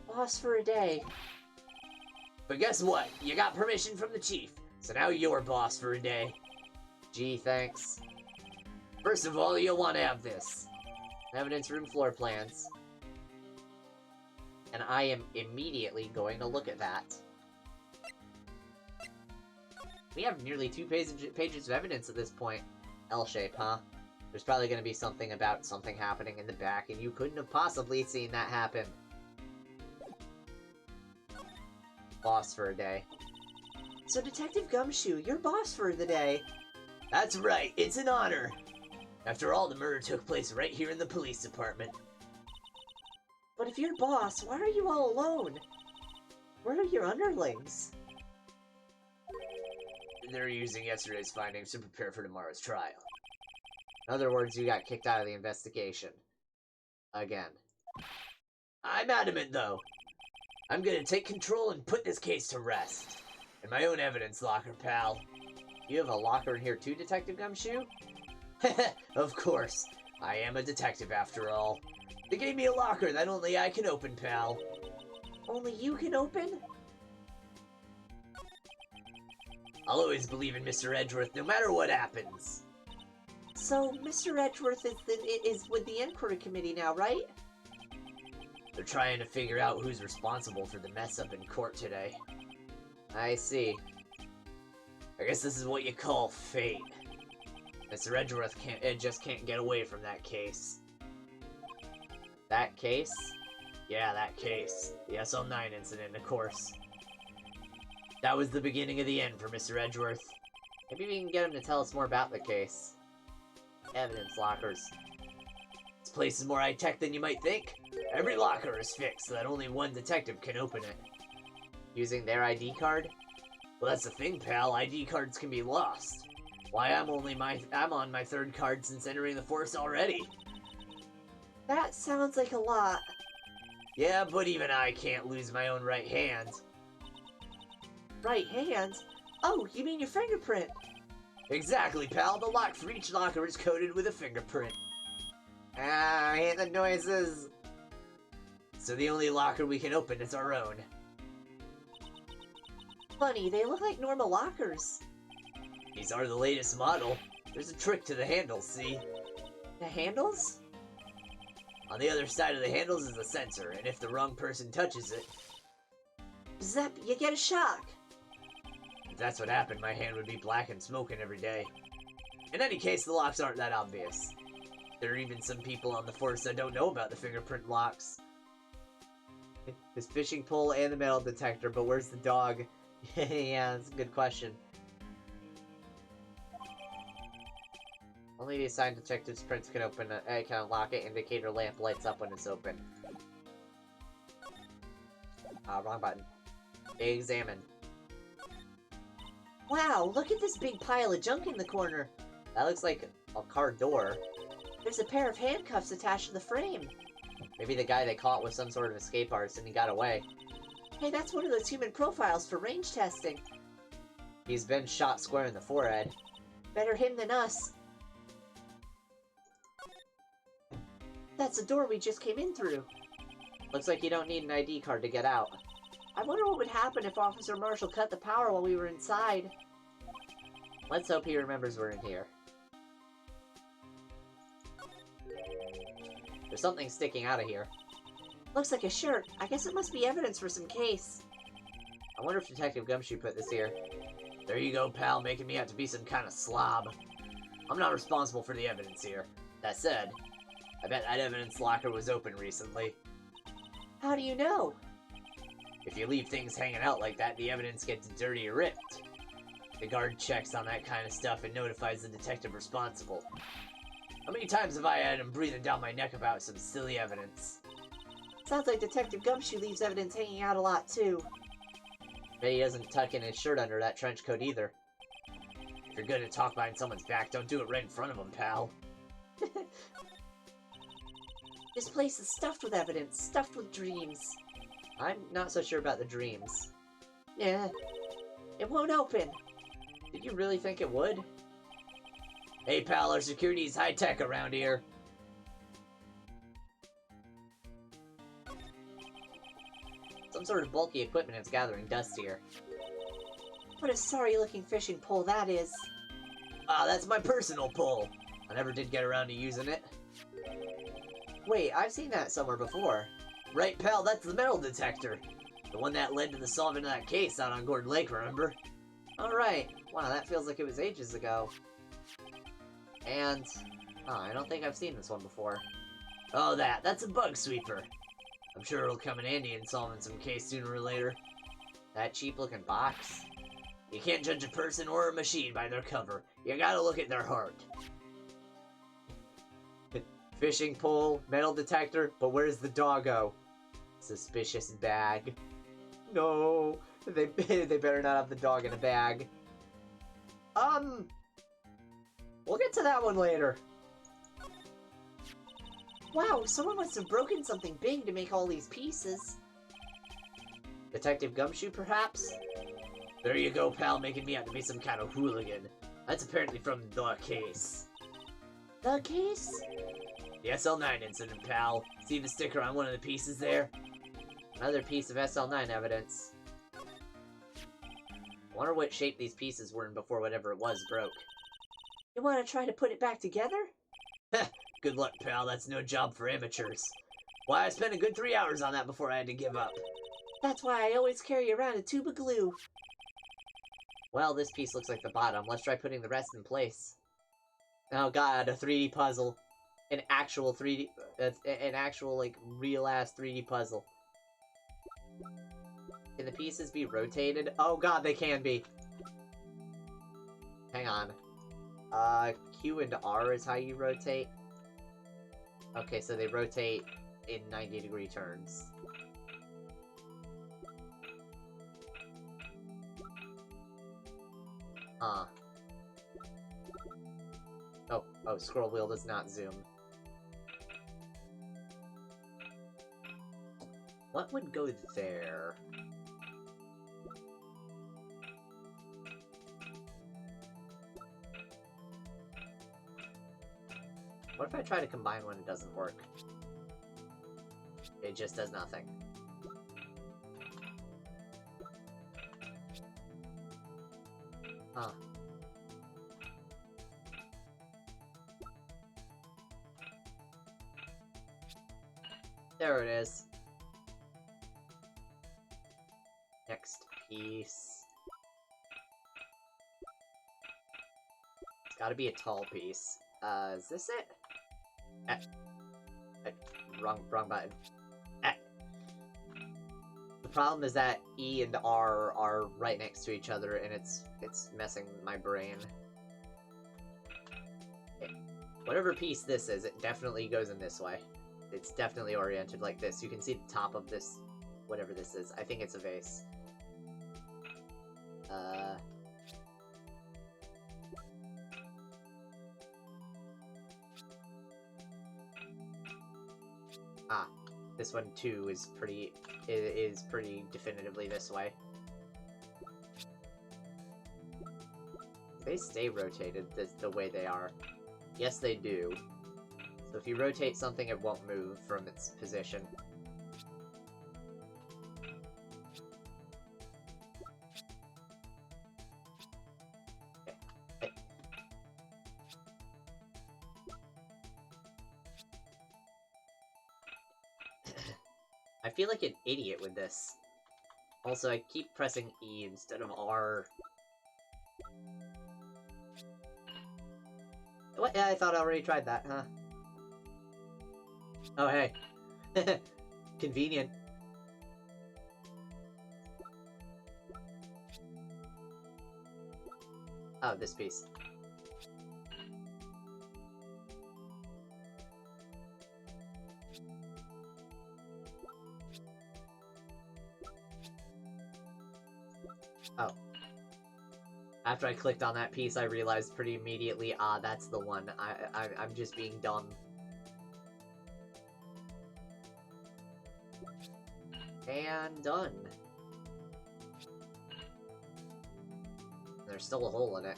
Boss for a day. But guess what? You got permission from the chief, so now you're boss for a day. Gee, thanks. First of all, you'll want to have this. Evidence room floor plans. And I am immediately going to look at that. We have nearly 2 pages of evidence at this point. L-shape, huh? There's probably going to be something about something happening in the back, and you couldn't have possibly seen that happen. Boss for a day. So Detective Gumshoe, you're boss for the day. That's right, it's an honor. After all, the murder took place right here in the police department. But if you're boss, why are you all alone? Where are your underlings? They're using yesterday's findings to prepare for tomorrow's trial. In other words, you got kicked out of the investigation. Again. I'm adamant, though. I'm gonna take control and put this case to rest. In my own evidence locker, pal. You have a locker in here too, Detective Gumshoe? Of course. I am a detective after all. They gave me a locker that only I can open, pal. Only you can open? I'll always believe in Mr. Edgeworth no matter what happens. So, Mr. Edgeworth is with the Inquiry Committee now, right? They're trying to figure out who's responsible for the mess up in court today. I see. I guess this is what you call fate. Mr. Edgeworth just can't get away from that case. That case? Yeah, that case. The SL9 incident, of course. That was the beginning of the end for Mr. Edgeworth. Maybe we can get him to tell us more about the case. Evidence lockers. This place is more high-tech than you might think. Every locker is fixed so that only one detective can open it. Using their ID card? Well, that's the thing, pal. ID cards can be lost. Why, I'm on my 3rd card since entering the force already. That sounds like a lot. Yeah, but even I can't lose my own right hand. Right hand? Oh, you mean your fingerprint? Exactly, pal. The lock for each locker is coded with a fingerprint. Ah, I hate the noises. So the only locker we can open is our own. Funny, they look like normal lockers. These are the latest model. There's a trick to the handles, see? The handles? On the other side of the handles is a sensor, and if the wrong person touches it... Zap, you get a shock. If that's what happened, my hand would be black and smoking every day. In any case, the locks aren't that obvious. There are even some people on the force that don't know about the fingerprint locks. His fishing pole and the metal detector, but where's the dog? Yeah, that's a good question. Only the assigned detective's prints can open can unlock it. Indicator lamp lights up when it's open. Wrong button. Examine. Wow, look at this big pile of junk in the corner. That looks like a car door. There's a pair of handcuffs attached to the frame. Maybe the guy they caught was some sort of escape artist and he got away. Hey, that's one of those human profiles for range testing. He's been shot square in the forehead. Better him than us. That's the door we just came in through. Looks like you don't need an ID card to get out. I wonder what would happen if Officer Marshall cut the power while we were inside. Let's hope he remembers we're in here. There's something sticking out of here. Looks like a shirt. I guess it must be evidence for some case. I wonder if Detective Gumshoe put this here. There you go, pal, making me out to be some kind of slob. I'm not responsible for the evidence here. That said, I bet that evidence locker was open recently. How do you know? If you leave things hanging out like that, the evidence gets dirty or ripped. The guard checks on that kind of stuff and notifies the detective responsible. How many times have I had him breathing down my neck about some silly evidence? Sounds like Detective Gumshoe leaves evidence hanging out a lot, too. Bet he doesn't tuck in his shirt under that trench coat either. If you're gonna talk behind someone's back, don't do it right in front of them, pal. This place is stuffed with evidence, stuffed with dreams. I'm not so sure about the dreams. Yeah, it won't open. Did you really think it would? Hey pal, our security's high-tech around here. Some sort of bulky equipment is gathering dust here. What a sorry-looking fishing pole that is. Ah, that's my personal pole. I never did get around to using it. Wait, I've seen that somewhere before. Right, pal, that's the metal detector. The one that led to the solving of that case out on Gordon Lake, remember? Alright. Wow, that feels like it was ages ago. And... oh, I don't think I've seen this one before. Oh, that's a bug sweeper. I'm sure it'll come in handy in solving some case sooner or later. That cheap-looking box. You can't judge a person or a machine by their cover. You gotta look at their heart. Fishing pole, metal detector, but where's the doggo? Suspicious bag. No, they better not have the dog in a bag. We'll get to that one later. Wow, someone must have broken something big to make all these pieces. Detective Gumshoe, perhaps? There you go, pal, making me out to be some kind of hooligan. That's apparently from the case. The case? The SL9 incident, pal. See the sticker on one of the pieces there? Another piece of SL9 evidence. I wonder what shape these pieces were in before whatever it was broke. You want to try to put it back together? Good luck, pal. That's no job for amateurs. Why, I spent a good 3 hours on that before I had to give up. That's why I always carry around a tube of glue. Well, this piece looks like the bottom. Let's try putting the rest in place. Oh god, a 3D puzzle. An actual 3D... an actual, like, real-ass 3D puzzle. Can the pieces be rotated? Oh god, they can be. Hang on. Q and R is how you rotate. Okay, so they rotate in 90-degree turns. Oh, scroll wheel does not zoom. What would go there? What if I try to combine one and it doesn't work? It just does nothing. Huh. There it is. Next piece. It's gotta be a tall piece. Is this it? Wrong button. The problem is that E and R are right next to each other, and it's messing my brain. Whatever piece this is, it definitely goes in this way. It's definitely oriented like this. You can see the top of this, whatever this is. I think it's a vase. Ah, this one too is pretty definitively this way. They stay rotated the way they are. Yes, they do. So if you rotate something, it won't move from its position. I feel like an idiot with this. Also, I keep pressing E instead of R. What? Yeah, I thought I already tried that, huh? Oh, hey. Convenient. Oh, this piece. Oh. After I clicked on that piece, I realized pretty immediately, ah, that's the one. I'm just being dumb. And done. There's still a hole in it.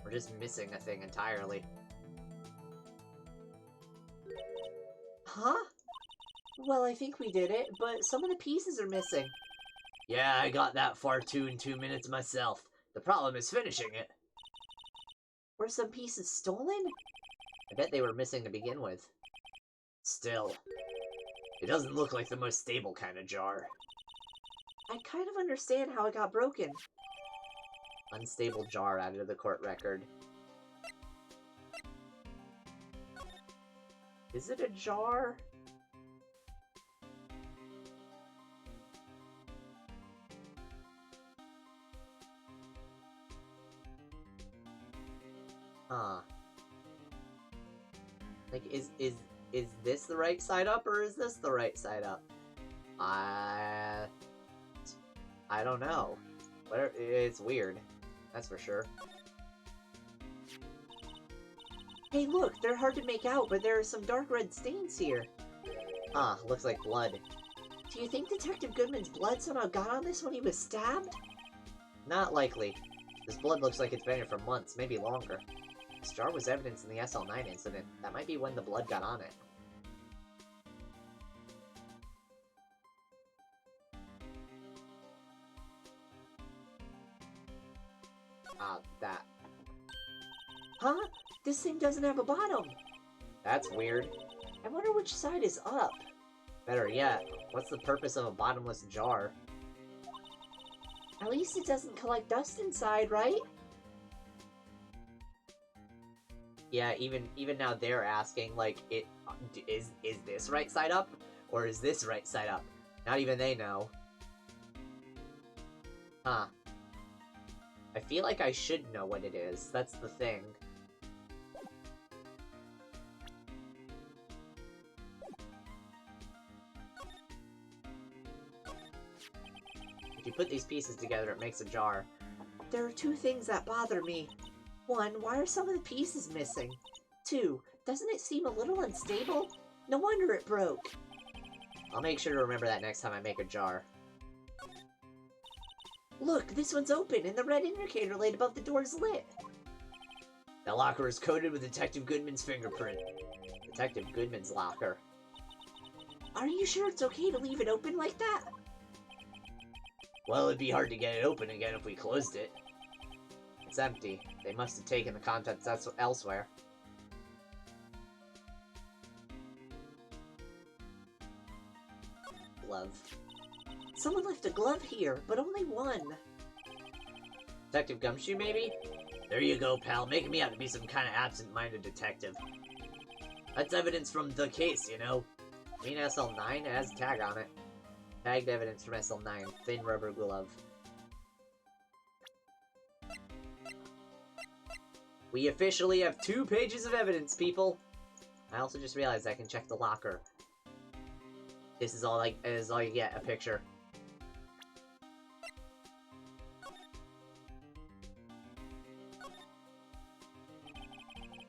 We're just missing a thing entirely. Huh? Well, I think we did it, but some of the pieces are missing. Yeah, I got that far too in 2 minutes myself. The problem is finishing it. Were some pieces stolen? I bet they were missing to begin with. Still, it doesn't look like the most stable kind of jar. I kind of understand how it got broken. Unstable jar added to the court record. Is it a jar? Huh. Like, is this the right side up, or is this the right side up? I don't know. It's weird. That's for sure. Hey, look, they're hard to make out, but there are some dark red stains here. Huh, looks like blood. Do you think Detective Goodman's blood somehow got on this when he was stabbed? Not likely. This blood looks like it's been here for months, maybe longer. This jar was evidence in the SL9 incident. That might be when the blood got on it. Ah, that. Huh? This thing doesn't have a bottom. That's weird. I wonder which side is up. Better yet, what's the purpose of a bottomless jar? At least it doesn't collect dust inside, right? Yeah, even now they're asking, like, is this right side up? Or is this right side up? Not even they know. Huh. I feel like I should know what it is. That's the thing. If you put these pieces together, it makes a jar. There are two things that bother me. One, why are some of the pieces missing? Two, doesn't it seem a little unstable? No wonder it broke. I'll make sure to remember that next time I make a jar. Look, this one's open and the red indicator light above the door is lit. The locker is coated with Detective Goodman's fingerprint. Detective Goodman's locker. Are you sure it's okay to leave it open like that? Well, it'd be hard to get it open again if we closed it. It's empty. They must have taken the contents elsewhere. Glove. Someone left a glove here, but only one. Detective Gumshoe, maybe? There you go, pal. Making me out to be some kind of absent-minded detective. That's evidence from the case, you know? Green SL9 has a tag on it. Tagged evidence from SL9. Thin rubber glove. We officially have 2 pages of evidence, people! I also just realized I can check the locker. This is all you get, a picture.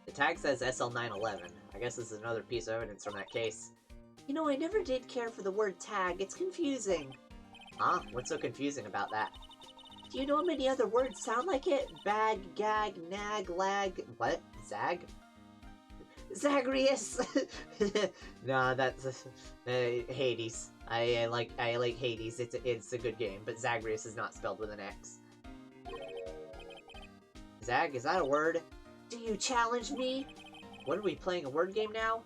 The tag says SL911. I guess this is another piece of evidence from that case. You know, I never did care for the word tag. It's confusing. Huh? What's so confusing about that? Do you know how many other words sound like it? Bag, gag, nag, lag. What? Zag? Zagreus! Nah, that's Hades. I like Hades. It's a good game, but Zagreus is not spelled with an X. Zag, is that a word? Do you challenge me? What are we playing, a word game now?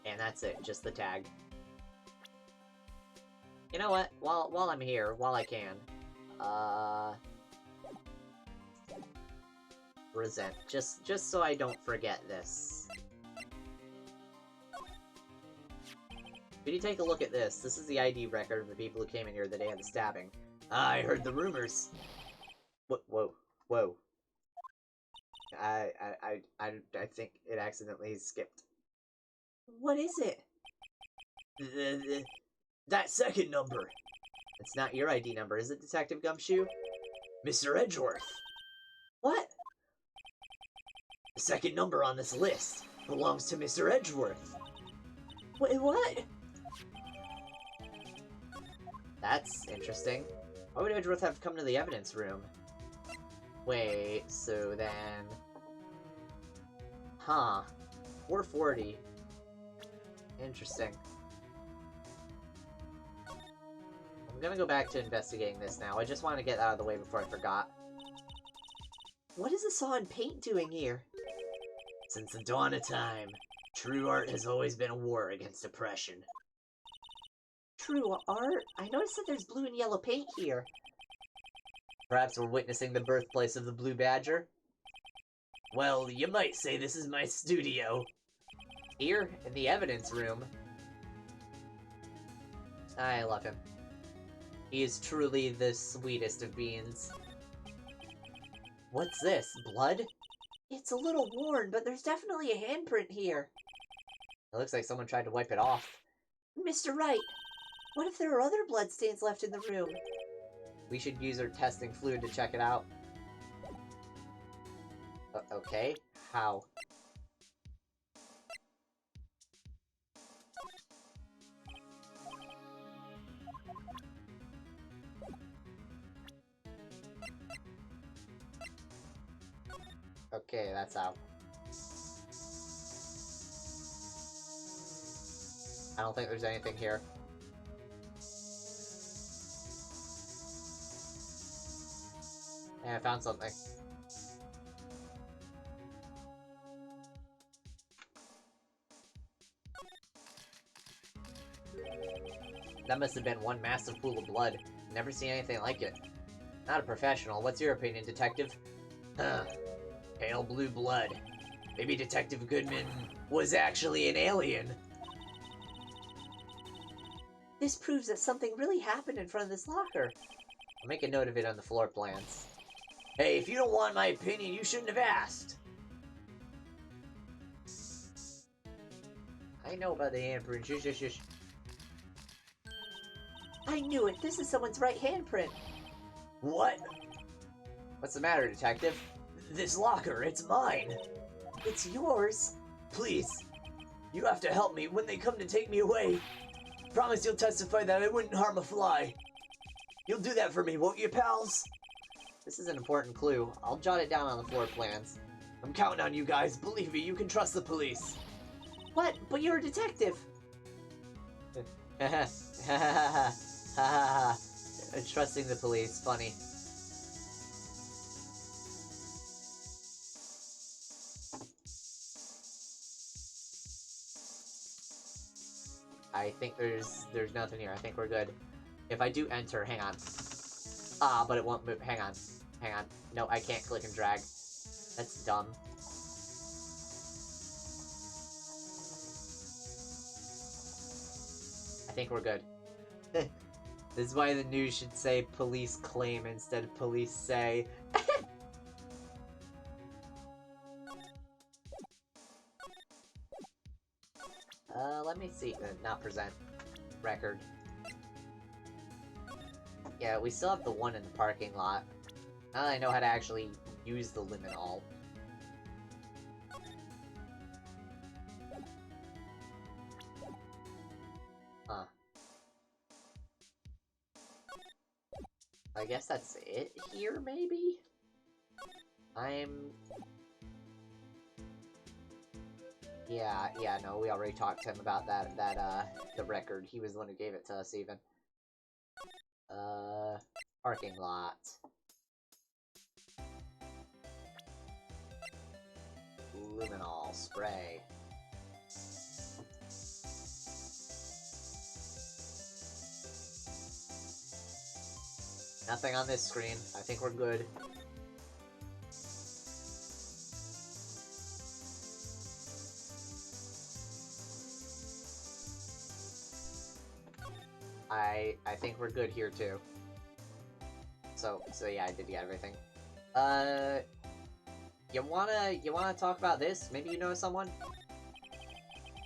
And that's it, just the tag. You know what? While I'm here, while I can, resent, just so I don't forget this. Could you take a look at this? This is the ID record of the people who came in here the day of the stabbing. I heard the rumors. Whoa. I think it accidentally skipped. What is it? That second number. It's not your ID number, is it, Detective Gumshoe? Mr. Edgeworth. What? The second number on this list belongs to Mr. Edgeworth. Wait, what? That's interesting. Why would Edgeworth have come to the evidence room? Wait, so then... Huh. 440. Interesting. I'm gonna go back to investigating this now. I just want to get out of the way before I forgot. What is the saw and paint doing here? Since the dawn of time, true art has always been a war against oppression. True art? I noticed that there's blue and yellow paint here. Perhaps we're witnessing the birthplace of the Blue Badger? Well, you might say this is my studio. Here, in the evidence room. I love him. He is truly the sweetest of beings. What's this? Blood? It's a little worn, but there's definitely a handprint here. It looks like someone tried to wipe it off. Mr. Wright, what if there are other bloodstains left in the room? We should use our testing fluid to check it out. Okay, how? Okay, that's how. I don't think there's anything here. Yeah, I found something. That must have been one massive pool of blood. Never seen anything like it. Not a professional. What's your opinion, Detective? Huh. Pale blue blood. Maybe Detective Goodman was actually an alien. This proves that something really happened in front of this locker. I'll make a note of it on the floor plans. Hey, if you don't want my opinion, you shouldn't have asked. I know about the handprint. Shush. I knew it. This is someone's right handprint. What? What's the matter, Detective? This locker, it's mine. It's yours. Please, you have to help me when they come to take me away. Promise you'll testify that I wouldn't harm a fly. You'll do that for me, won't you, pals? This is an important clue. I'll jot it down on the floor plans. I'm counting on you guys. Believe me, you can trust the police. What? But you're a detective. Trusting the police. Funny. I think there's nothing here. I think we're good. If I do enter, hang on. Ah, but it won't move. Hang on. No, I can't click and drag. That's dumb. I think we're good. This is why the news should say police claim instead of police say. Let me see. Not present. Record. Yeah, we still have the one in the parking lot. Now that I know how to actually use the liminal. I guess that's it here, maybe? Yeah, no, we already talked to him about the record. He was the one who gave it to us, even. Parking lot. Luminol spray. Nothing on this screen. I think we're good. I think we're good here too. So yeah, I did get everything. You wanna talk about this? Maybe you know someone?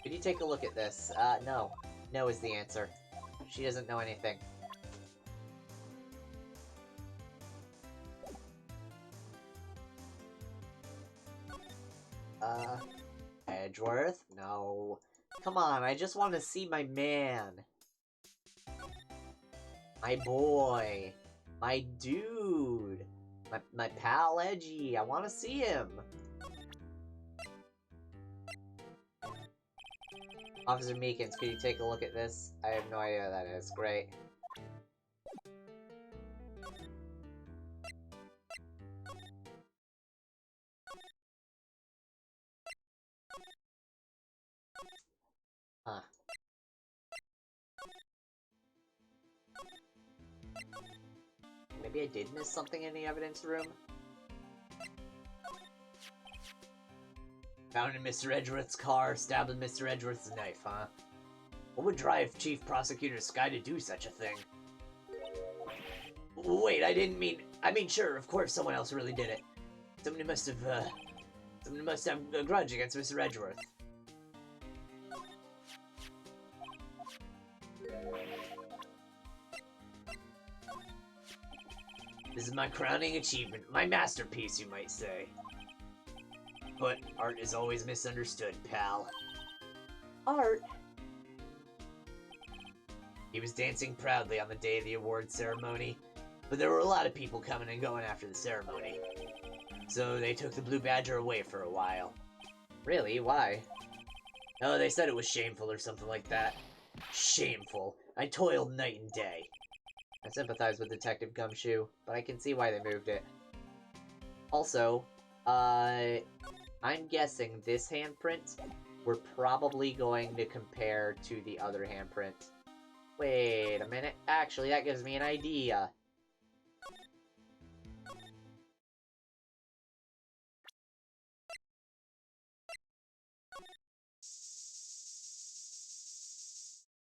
Could you take a look at this? No. No is the answer. She doesn't know anything. Edgeworth? No. Come on, I just want to see my man. My boy. My dude. My pal Edgy. I want to see him. Officer Meekins, could you take a look at this? I have no idea what that is. Great. Huh. Maybe I did miss something in the evidence room? Found in Mr. Edgeworth's car, stabbed with Mr. Edgeworth's knife, huh? What would drive Chief Prosecutor Sky to do such a thing? Wait, I mean, sure, of course someone else really did it. Somebody must have a grudge against Mr. Edgeworth. This is my crowning achievement, my masterpiece, you might say. But art is always misunderstood, pal. Art? He was dancing proudly on the day of the award ceremony, but there were a lot of people coming and going after the ceremony. So they took the Blue Badger away for a while. Really? Why? Oh, they said it was shameful or something like that. Shameful. I toiled night and day. I sympathize with Detective Gumshoe, but I can see why they moved it. Also, I'm guessing this handprint we're probably going to compare to the other handprint. Wait a minute. Actually, that gives me an idea.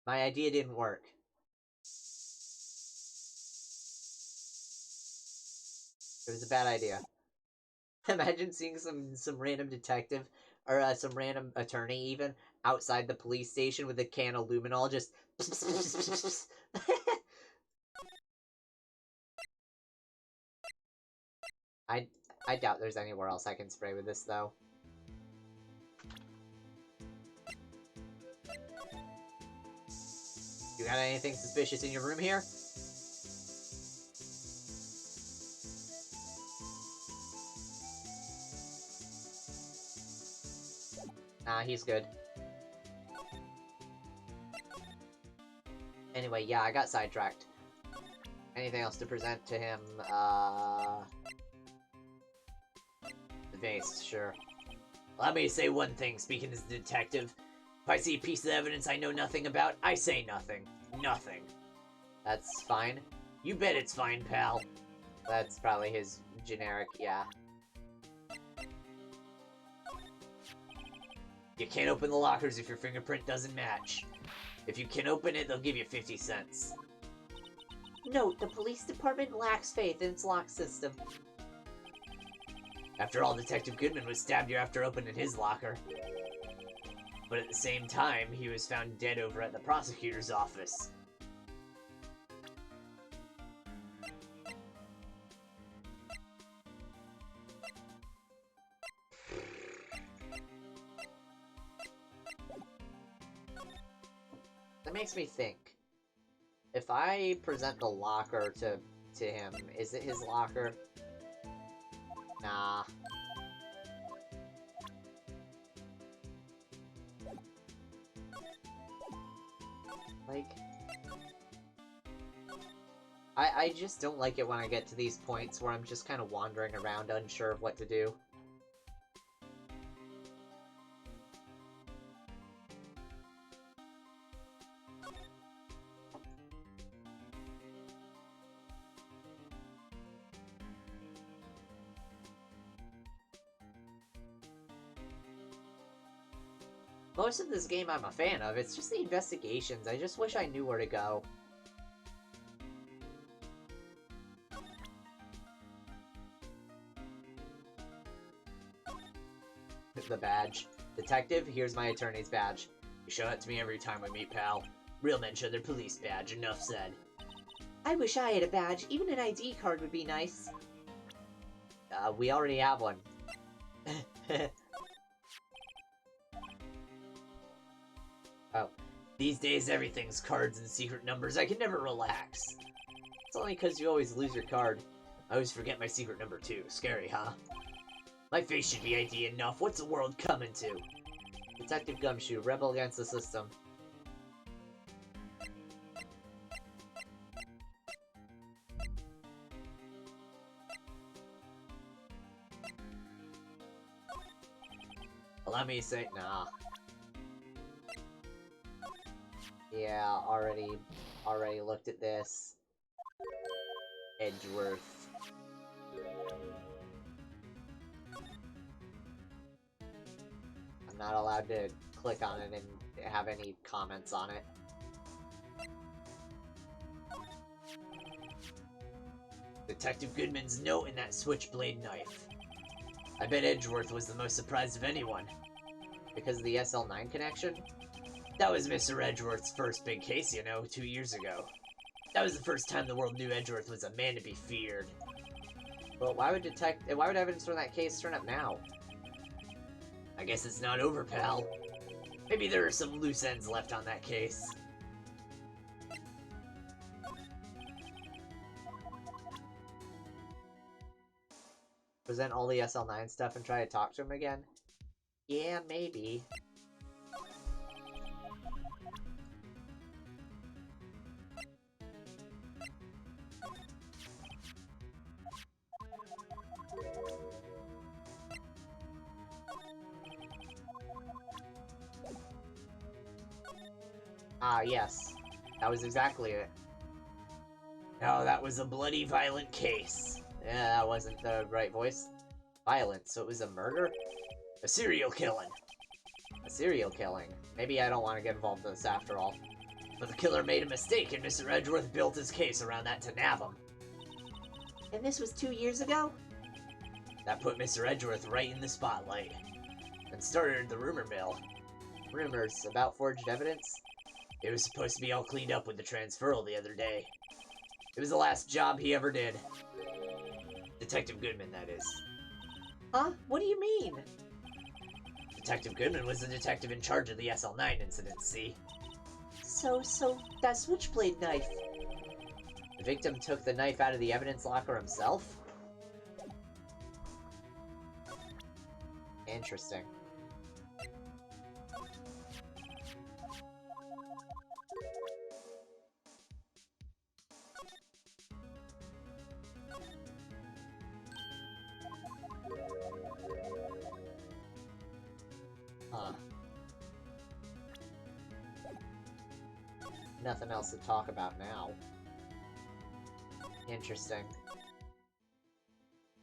My idea didn't work. It was a bad idea. Imagine seeing some random detective, or some random attorney even, outside the police station with a can of luminol just... I doubt there's anywhere else I can spray with this, though. You got anything suspicious in your room here? Nah, he's good. Anyway, yeah, I got sidetracked. Anything else to present to him? The vase, sure. Allow me to say one thing, speaking as a detective. If I see a piece of evidence I know nothing about, I say nothing. Nothing. That's fine. You bet it's fine, pal. That's probably his generic, yeah. You can't open the lockers if your fingerprint doesn't match. If you can open it, they'll give you 50 cents. Note, the police department lacks faith in its lock system. After all, Detective Goodman was stabbed here after opening his locker. But at the same time, he was found dead over at the prosecutor's office. That makes me think. If I present the locker to to him. Is it his locker? Nah. Like... I just don't like it when I get to these points where I'm just kind of wandering around unsure of what to do. Most of this game I'm a fan of, it's just the investigations. I just wish I knew where to go. The badge. Detective, here's my attorney's badge. You show it to me every time we meet, pal. Real men show their police badge, enough said. I wish I had a badge. Even an ID card would be nice. We already have one. Oh. These days, everything's cards and secret numbers. I can never relax. It's only because you always lose your card. I always forget my secret number, too. Scary, huh? My face should be ID enough. What's the world coming to? Detective Gumshoe, rebel against the system. Let me say, nah. Yeah, already looked at this. Edgeworth. I'm not allowed to click on it and have any comments on it. Detective Goodman's note in that switchblade knife. I bet Edgeworth was the most surprised of anyone. Because of the SL9 connection? That was Mr. Edgeworth's first big case, you know, 2 years ago. That was the first time the world knew Edgeworth was a man to be feared. Well, why would evidence from that case turn up now? I guess it's not over, pal. Maybe there are some loose ends left on that case. Present all the SL9 stuff and try to talk to him again? Yeah, maybe. Ah, yes. That was exactly it. Oh, that was a bloody, violent case. Yeah, that wasn't the right voice. Violent, so it was a murder? A serial killing. A serial killing. Maybe I don't want to get involved in this after all. But the killer made a mistake and Mr. Edgeworth built his case around that to nab him. And this was 2 years ago? That put Mr. Edgeworth right in the spotlight. And started the rumor mill. Rumors about forged evidence? It was supposed to be all cleaned up with the transferal the other day. It was the last job he ever did. Detective Goodman, that is. Huh? What do you mean? Detective Goodman was the detective in charge of the SL9 incident, see? So that switchblade knife. The victim took the knife out of the evidence locker himself? Interesting. Huh. Nothing else to talk about now. Interesting.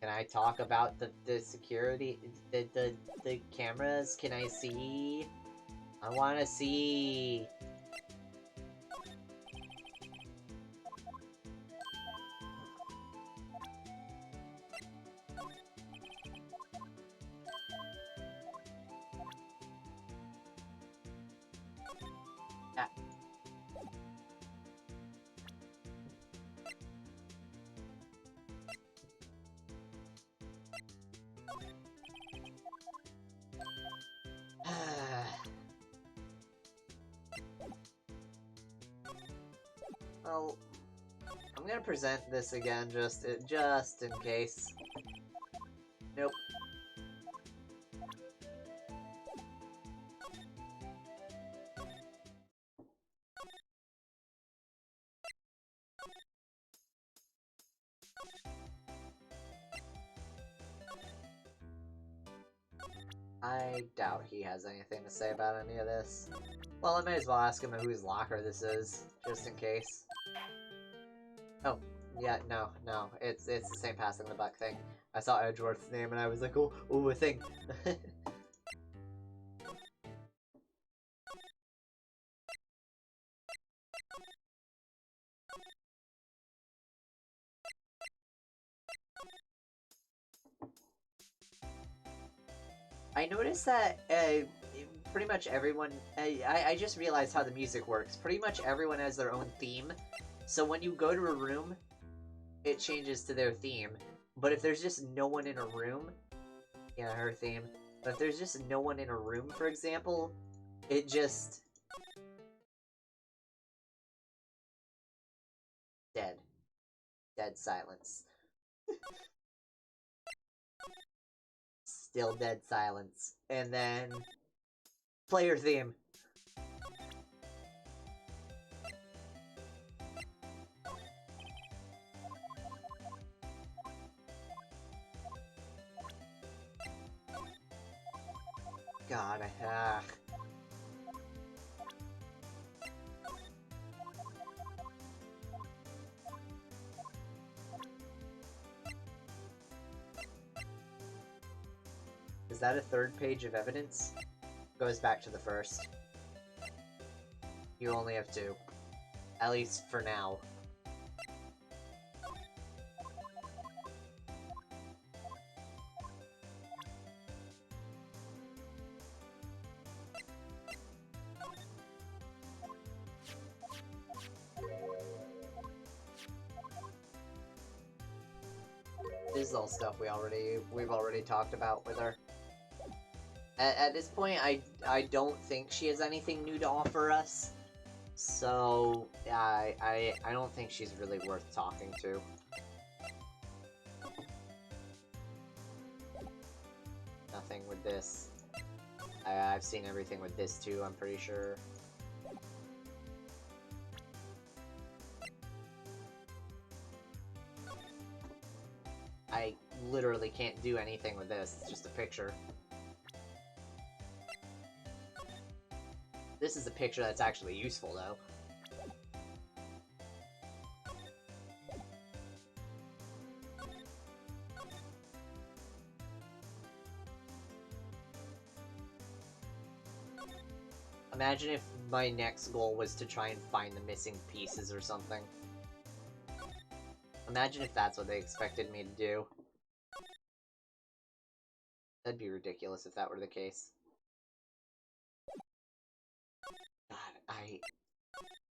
Can I talk about the security, the cameras? Can I see? I want to see. Well, I'm gonna present this again just in case. Nope. I doubt he has anything to say about any of this. Well, I may as well ask him whose locker this is, just in case. Oh, yeah, no, it's the same passing the buck thing. I saw Edgeworth's name and I was like, oh, a thing. I noticed that pretty much everyone... I just realized how the music works. Pretty much everyone has their own theme. So when you go to a room, it changes to their theme. But if there's just no one in a room... Yeah, her theme. But if there's just no one in a room, for example, it just... Dead. Dead silence. Still dead silence. And then... Player theme. God, Is that a third page of evidence? Goes back to the first. You only have two. At least for now. This is all stuff we've already talked about with her. At this point, I don't think she has anything new to offer us. So, I don't think she's really worth talking to. Nothing with this. I've seen everything with this too, I'm pretty sure. I literally can't do anything with this, it's just a picture. This is a picture that's actually useful, though. Imagine if my next goal was to try and find the missing pieces or something. Imagine if that's what they expected me to do. That'd be ridiculous if that were the case. God,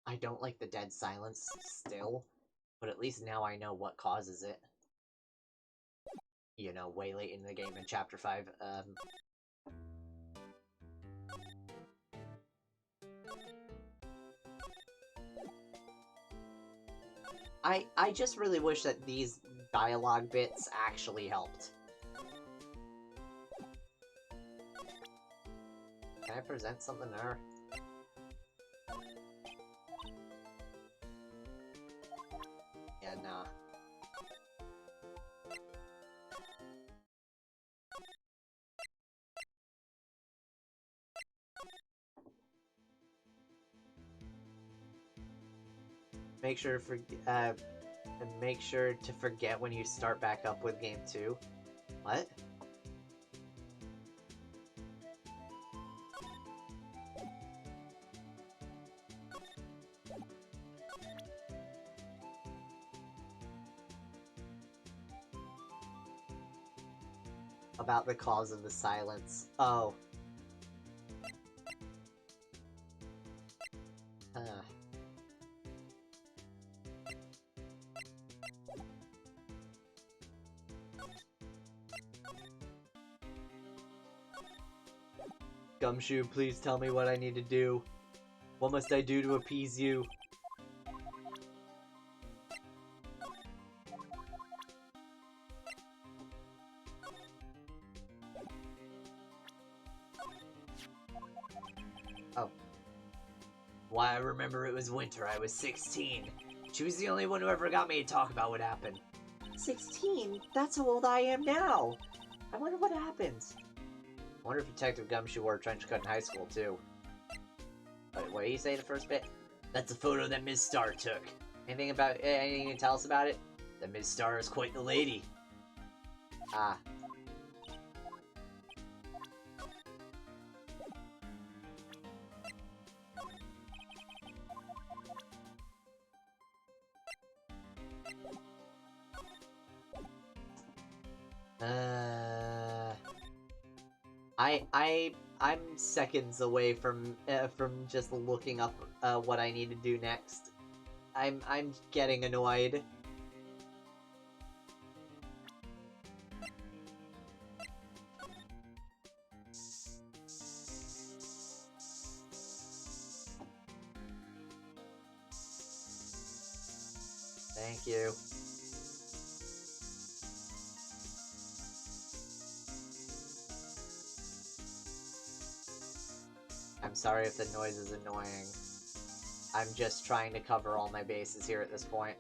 I don't like the dead silence still, but at least now I know what causes it. You know, way late in the game in Chapter 5, I just really wish that these dialogue bits actually helped. Can I present something to her? Yeah, nah. Make sure to forget when you start back up with game 2. What? About the cause of the silence. Oh. Gumshoe, please tell me what I need to do. What must I do to appease you? Why, I remember it was winter. I was 16. She was the only one who ever got me to talk about what happened. 16? That's how old I am now. I wonder what happened. I wonder if Detective Gumshoe wore a trench coat in high school, too. Wait, what did you say the first bit? That's a photo that Ms. Starr took. Anything you can tell us about it? That Ms. Starr is quite the lady. Ah. I'm seconds away from just looking up what I need to do next. I'm getting annoyed. Thank you. I'm sorry if the noise is annoying. I'm just trying to cover all my bases here at this point.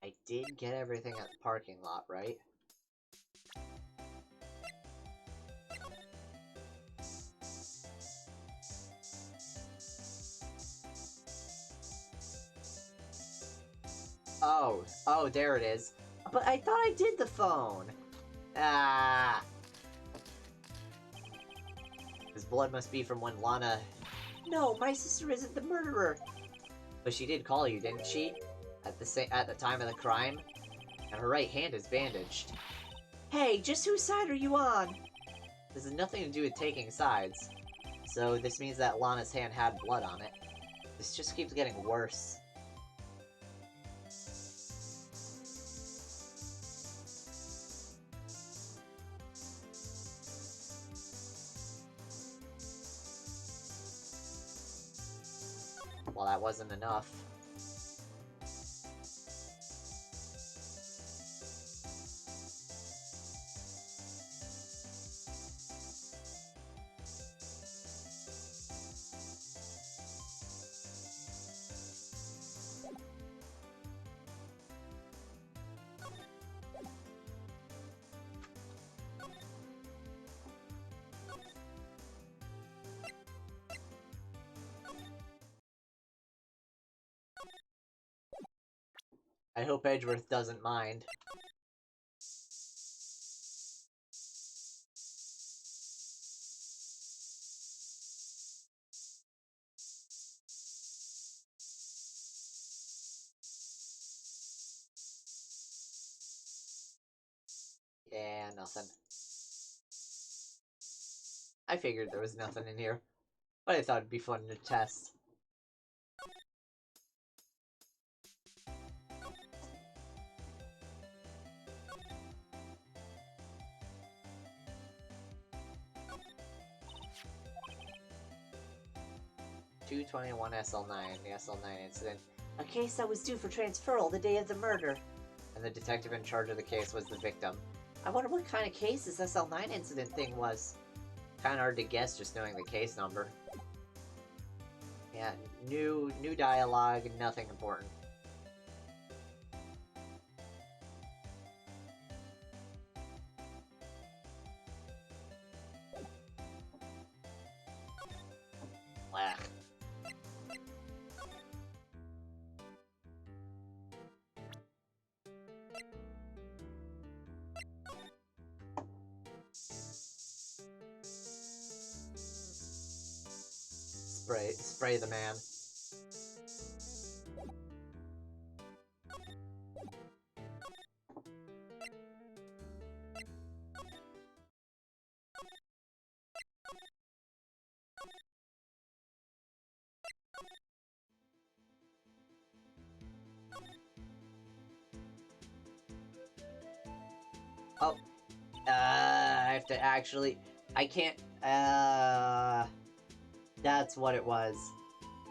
I did get everything at the parking lot, right? Oh, there it is. But I thought I did the phone. Ah! His blood must be from when Lana... No, my sister isn't the murderer. But she did call you, didn't she? At the time of the crime? And her right hand is bandaged. Hey, just whose side are you on? This has nothing to do with taking sides. So this means that Lana's hand had blood on it. This just keeps getting worse. Well, that wasn't enough. I hope Edgeworth doesn't mind. Yeah, nothing. I figured there was nothing in here, but I thought it'd be fun to test. (221 SL9, the SL9 incident, A case that was due for transferal the day of the murder. and the detective in charge of the case was the victim. I wonder what kind of case this SL9 incident thing was. Kinda hard to guess just knowing the case number. Yeah, new dialogue, nothing important. Blech. Spray the man. Oh. I have to actually... I can't... That's what it was.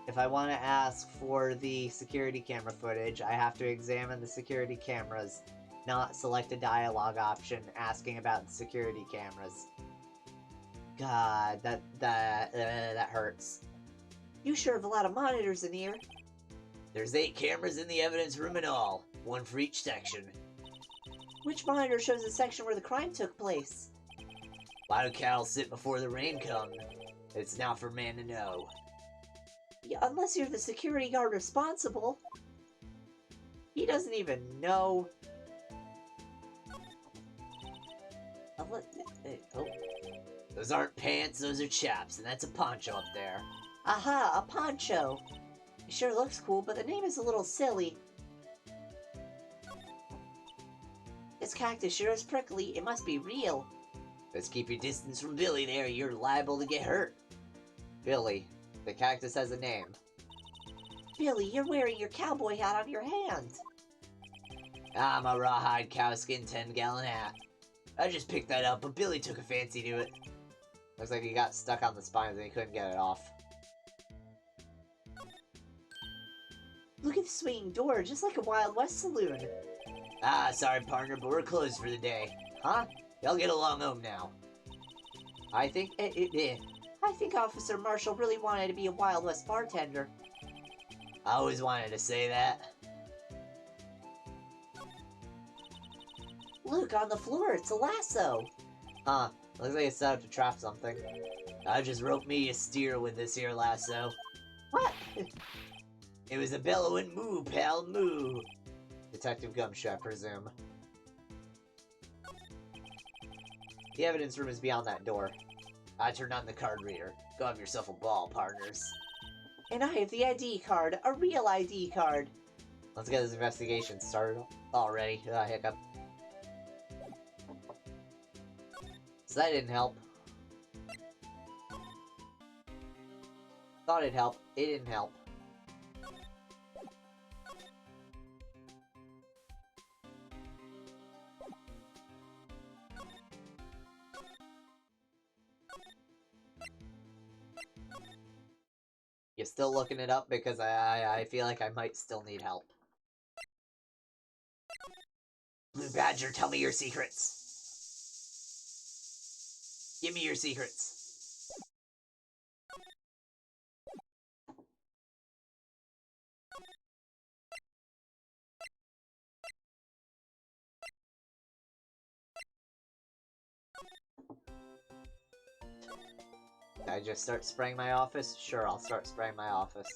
If I want to ask for the security camera footage, I have to examine the security cameras, not select a dialogue option asking about the security cameras. God, that hurts. You sure have a lot of monitors in here. There's 8 cameras in the evidence room in all, 1 for each section. Which monitor shows the section where the crime took place? Why do cows sit before the rain comes? It's not for man to know. Yeah, unless you're the security guard responsible. He doesn't even know. Oh. Those aren't pants, those are chaps, and that's a poncho up there. Aha, a poncho. It sure looks cool, but the name is a little silly. This cactus sure is prickly. It must be real. Let's keep your distance from Billy there, you're liable to get hurt. Billy. The cactus has a name. Billy, you're wearing your cowboy hat on your hand. I'm a rawhide cowskin 10-gallon hat. I just picked that up, but Billy took a fancy to it. Looks like he got stuck on the spines and he couldn't get it off. Look at the swinging door, just like a Wild West saloon. Ah, sorry partner, but we're closed for the day. Huh? Y'all get along home now. I think Officer Marshall really wanted to be a Wild West bartender. I always wanted to say that. Look, on the floor, it's a lasso. Huh, looks like it's set up to trap something. I just roped me a steer with this here lasso. What? It was a bellowing moo, pal, moo. Detective Gumshoe, I presume. The evidence room is beyond that door. I turned on the card reader. Go have yourself a ball, partners. And I have the ID card, a real ID card. Let's get this investigation started already. Hiccup. So that didn't help. Thought it'd help. It didn't help. You still looking it up? Because I feel like I might still need help. Blue Badger, tell me your secrets. Give me your secrets. Did I just start spraying my office? Sure, I'll start spraying my office.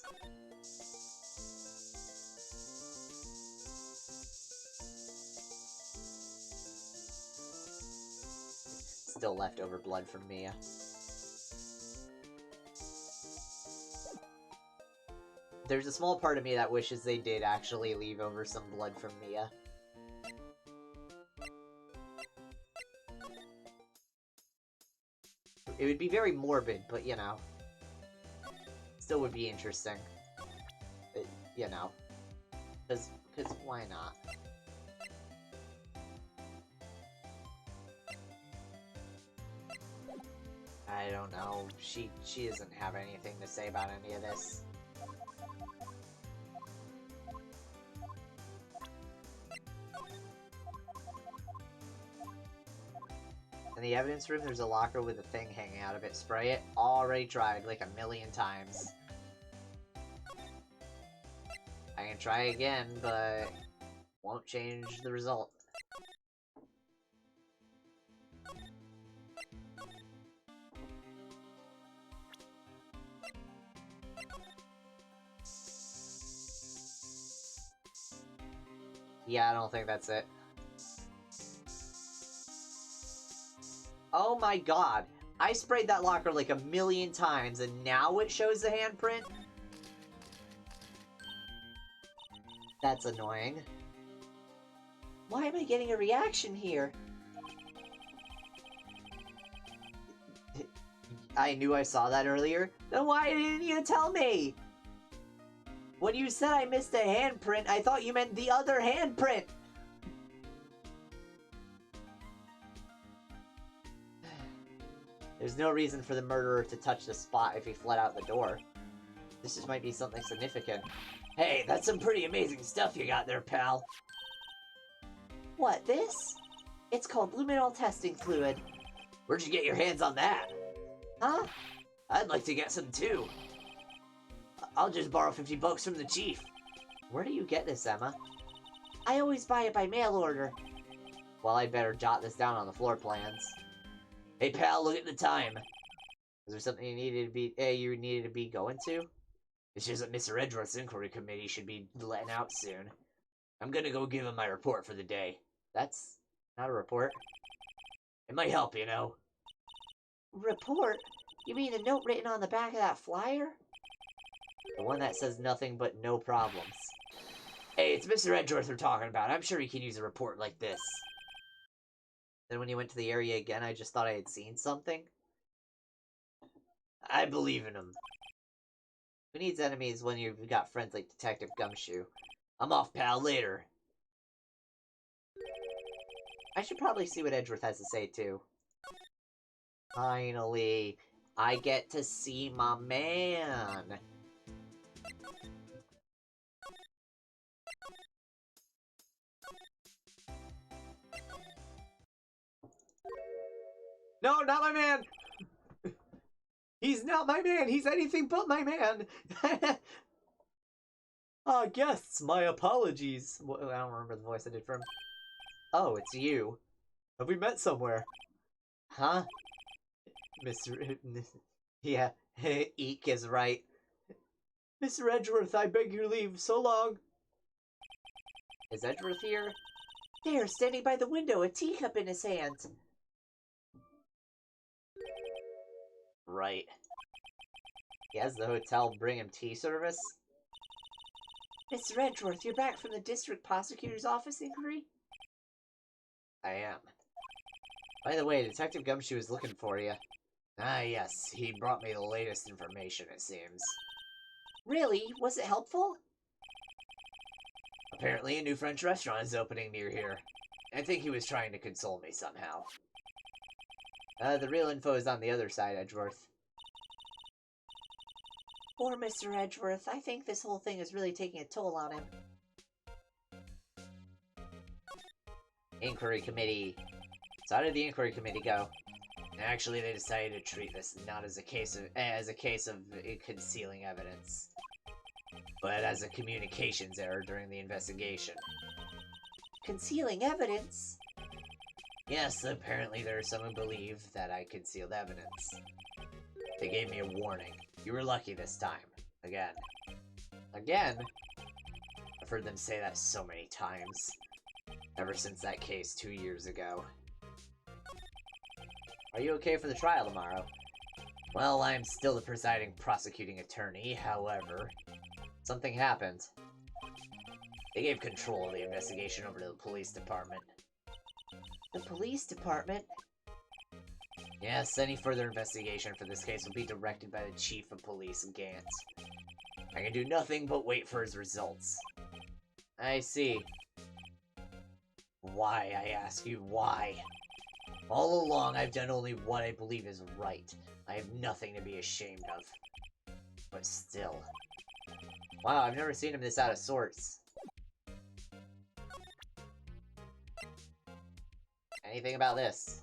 Still leftover blood from Mia. There's a small part of me that wishes they did actually leave over some blood from Mia. It would be very morbid, but you know. Still would be interesting. You know. Cause why not? I don't know. She doesn't have anything to say about any of this. In the evidence room, there's a locker with a thing hanging out of it. Spray it. Already tried like 1,000,000 times. I can try again, but won't change the result. Yeah, I don't think that's it. Oh my god. I sprayed that locker like 1,000,000 times and now it shows the handprint? That's annoying. Why am I getting a reaction here? I knew I saw that earlier. Then why didn't you tell me? When you said I missed a handprint, I thought you meant the other handprint. There's no reason for the murderer to touch the spot if he fled out the door. This just might be something significant. Hey, that's some pretty amazing stuff you got there, pal. What, this? It's called luminol testing fluid. Where'd you get your hands on that? Huh? I'd like to get some too. I'll just borrow $50 from the chief. Where do you get this, Emma? I always buy it by mail order. Well, I'd better jot this down on the floor plans. Hey, pal, look at the time. Is there something you needed to be going to? It's just that Mr. Edgeworth's inquiry committee should be letting out soon. I'm gonna go give him my report for the day. That's not a report. It might help, you know. Report? You mean the note written on the back of that flyer? The one that says nothing but no problems. Hey, it's Mr. Edgeworth we're talking about. I'm sure he can use a report like this. Then when he went to the area again, I just thought I had seen something. I believe in him. Who needs enemies when you've got friends like Detective Gumshoe? I'm off, pal. Later. I should probably see what Edgeworth has to say, too. Finally, I get to see my man. No, not my man! He's not my man! He's anything but my man! Guests, my apologies. I don't remember the voice I did for him. Oh, it's you. Have we met somewhere? Huh? Mr. Yeah, Eek is right. Mr. Edgeworth, I beg your leave. So long. Is Edgeworth here? There, standing by the window, a teacup in his hand. Right. He has the hotel bring him tea service? Mr. Edgeworth, you're back from the district prosecutor's office inquiry? I am. By the way, Detective Gumshoe is looking for you. Ah, yes. He brought me the latest information, it seems. Really? Was it helpful? Apparently a new French restaurant is opening near here. I think he was trying to console me somehow. The real info is on the other side, Edgeworth. Poor Mr. Edgeworth. I think this whole thing is really taking a toll on him. Inquiry committee. So how did the inquiry committee go? Actually, they decided to treat this not as a case of concealing evidence, but as a communications error during the investigation. Concealing evidence? Yes, apparently there are some who believe that I concealed evidence. They gave me a warning. You were lucky this time. Again. Again? I've heard them say that so many times. Ever since that case 2 years ago. Are you okay for the trial tomorrow? Well, I'm still the presiding prosecuting attorney, however, something happened. They gave control of the investigation over to the police department. The police department? Yes, any further investigation for this case will be directed by the chief of police, Gant. I can do nothing but wait for his results. I see. Why, I ask you, why? All along, I've done only what I believe is right. I have nothing to be ashamed of. But still. Wow, I've never seen him this out of sorts. Anything about this?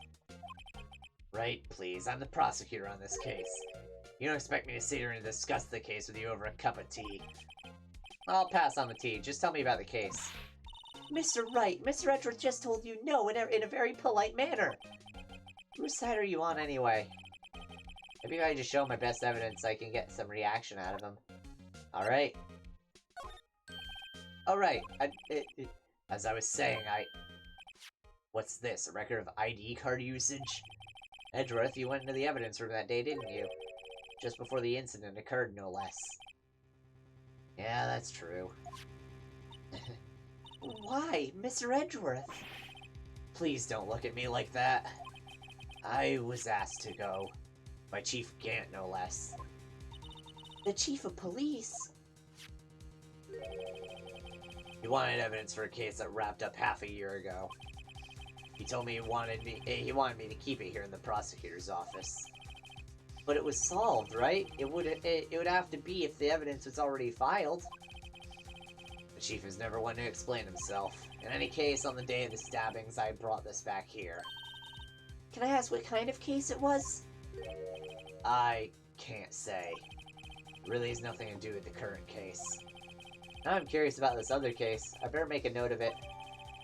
Right, please. I'm the prosecutor on this case. You don't expect me to sit here and discuss the case with you over a cup of tea. I'll pass on the tea. Just tell me about the case. Mr. Wright, Mr. Edgeworth just told you no in a very polite manner. Whose side are you on anyway? Maybe if I just show my best evidence, I can get some reaction out of him. Alright. Alright. As I was saying, What's this? A record of ID card usage? Edgeworth, you went into the evidence room that day, didn't you? Just before the incident occurred, no less. Yeah, that's true. Why, Mr. Edgeworth? Please don't look at me like that. I was asked to go. By Chief Gant, no less. The chief of police? He wanted evidence for a case that wrapped up half a year ago. He told me he wanted me to keep it here in the prosecutor's office. But it was solved, right? It would have to be if the evidence was already filed. The chief is never one to explain himself. In any case, on the day of the stabbings, I brought this back here. Can I ask what kind of case it was? I can't say. It really has nothing to do with the current case. Now I'm curious about this other case. I better make a note of it.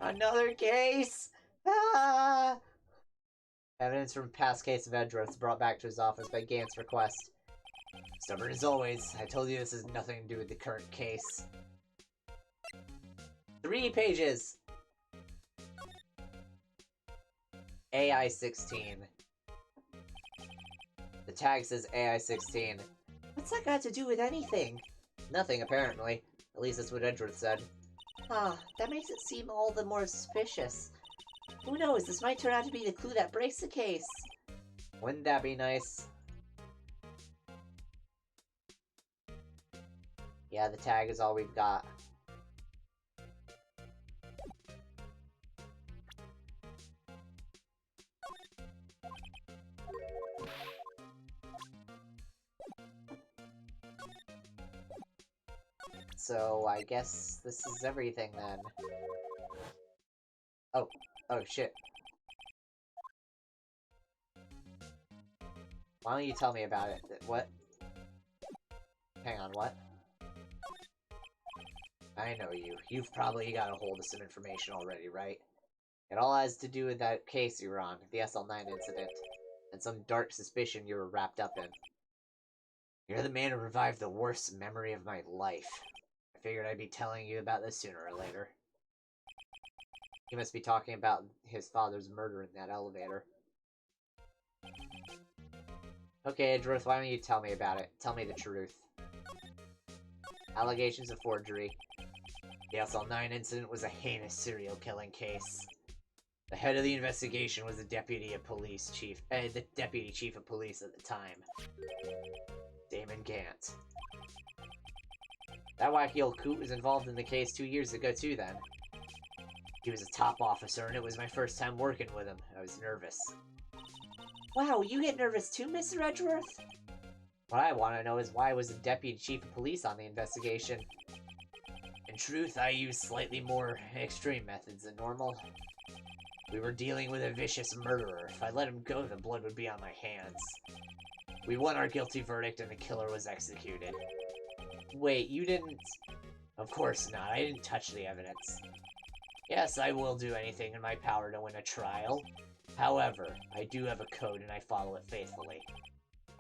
Another case! Ah! Evidence from a past case of Edgeworth brought back to his office by Gant's request. Stubborn as always, I told you this has nothing to do with the current case. 3 pages! AI-16. The tag says AI-16. What's that got to do with anything? Nothing, apparently. At least that's what Edgeworth said. Huh, that makes it seem all the more suspicious. Who knows, this might turn out to be the clue that breaks the case. Wouldn't that be nice? Yeah, the tag is all we've got. So, I guess this is everything then. Oh shit. Why don't you tell me about it? What? Hang on, what? I know you. You've probably got a hold of some information already, right? It all has to do with that case you were on, the SL9 incident, and some dark suspicion you were wrapped up in. You're the man who revived the worst memory of my life. I figured I'd be telling you about this sooner or later. He must be talking about his father's murder in that elevator. Okay, Edgeworth, why don't you tell me about it? Tell me the truth. Allegations of forgery. The SL9 incident was a heinous serial killing case. The head of the investigation was the deputy chief of police at the time, Damon Gant. That wacky old coot was involved in the case 2 years ago too then. He was a top officer, and it was my first time working with him. I was nervous. Wow, you get nervous too, Mr. Edgeworth? What I want to know is why was the deputy chief of police on the investigation? In truth, I used slightly more extreme methods than normal. We were dealing with a vicious murderer. If I let him go, the blood would be on my hands. We won our guilty verdict, and the killer was executed. Wait, you didn't... Of course not. I didn't touch the evidence. Yes, I will do anything in my power to win a trial. However, I do have a code and I follow it faithfully.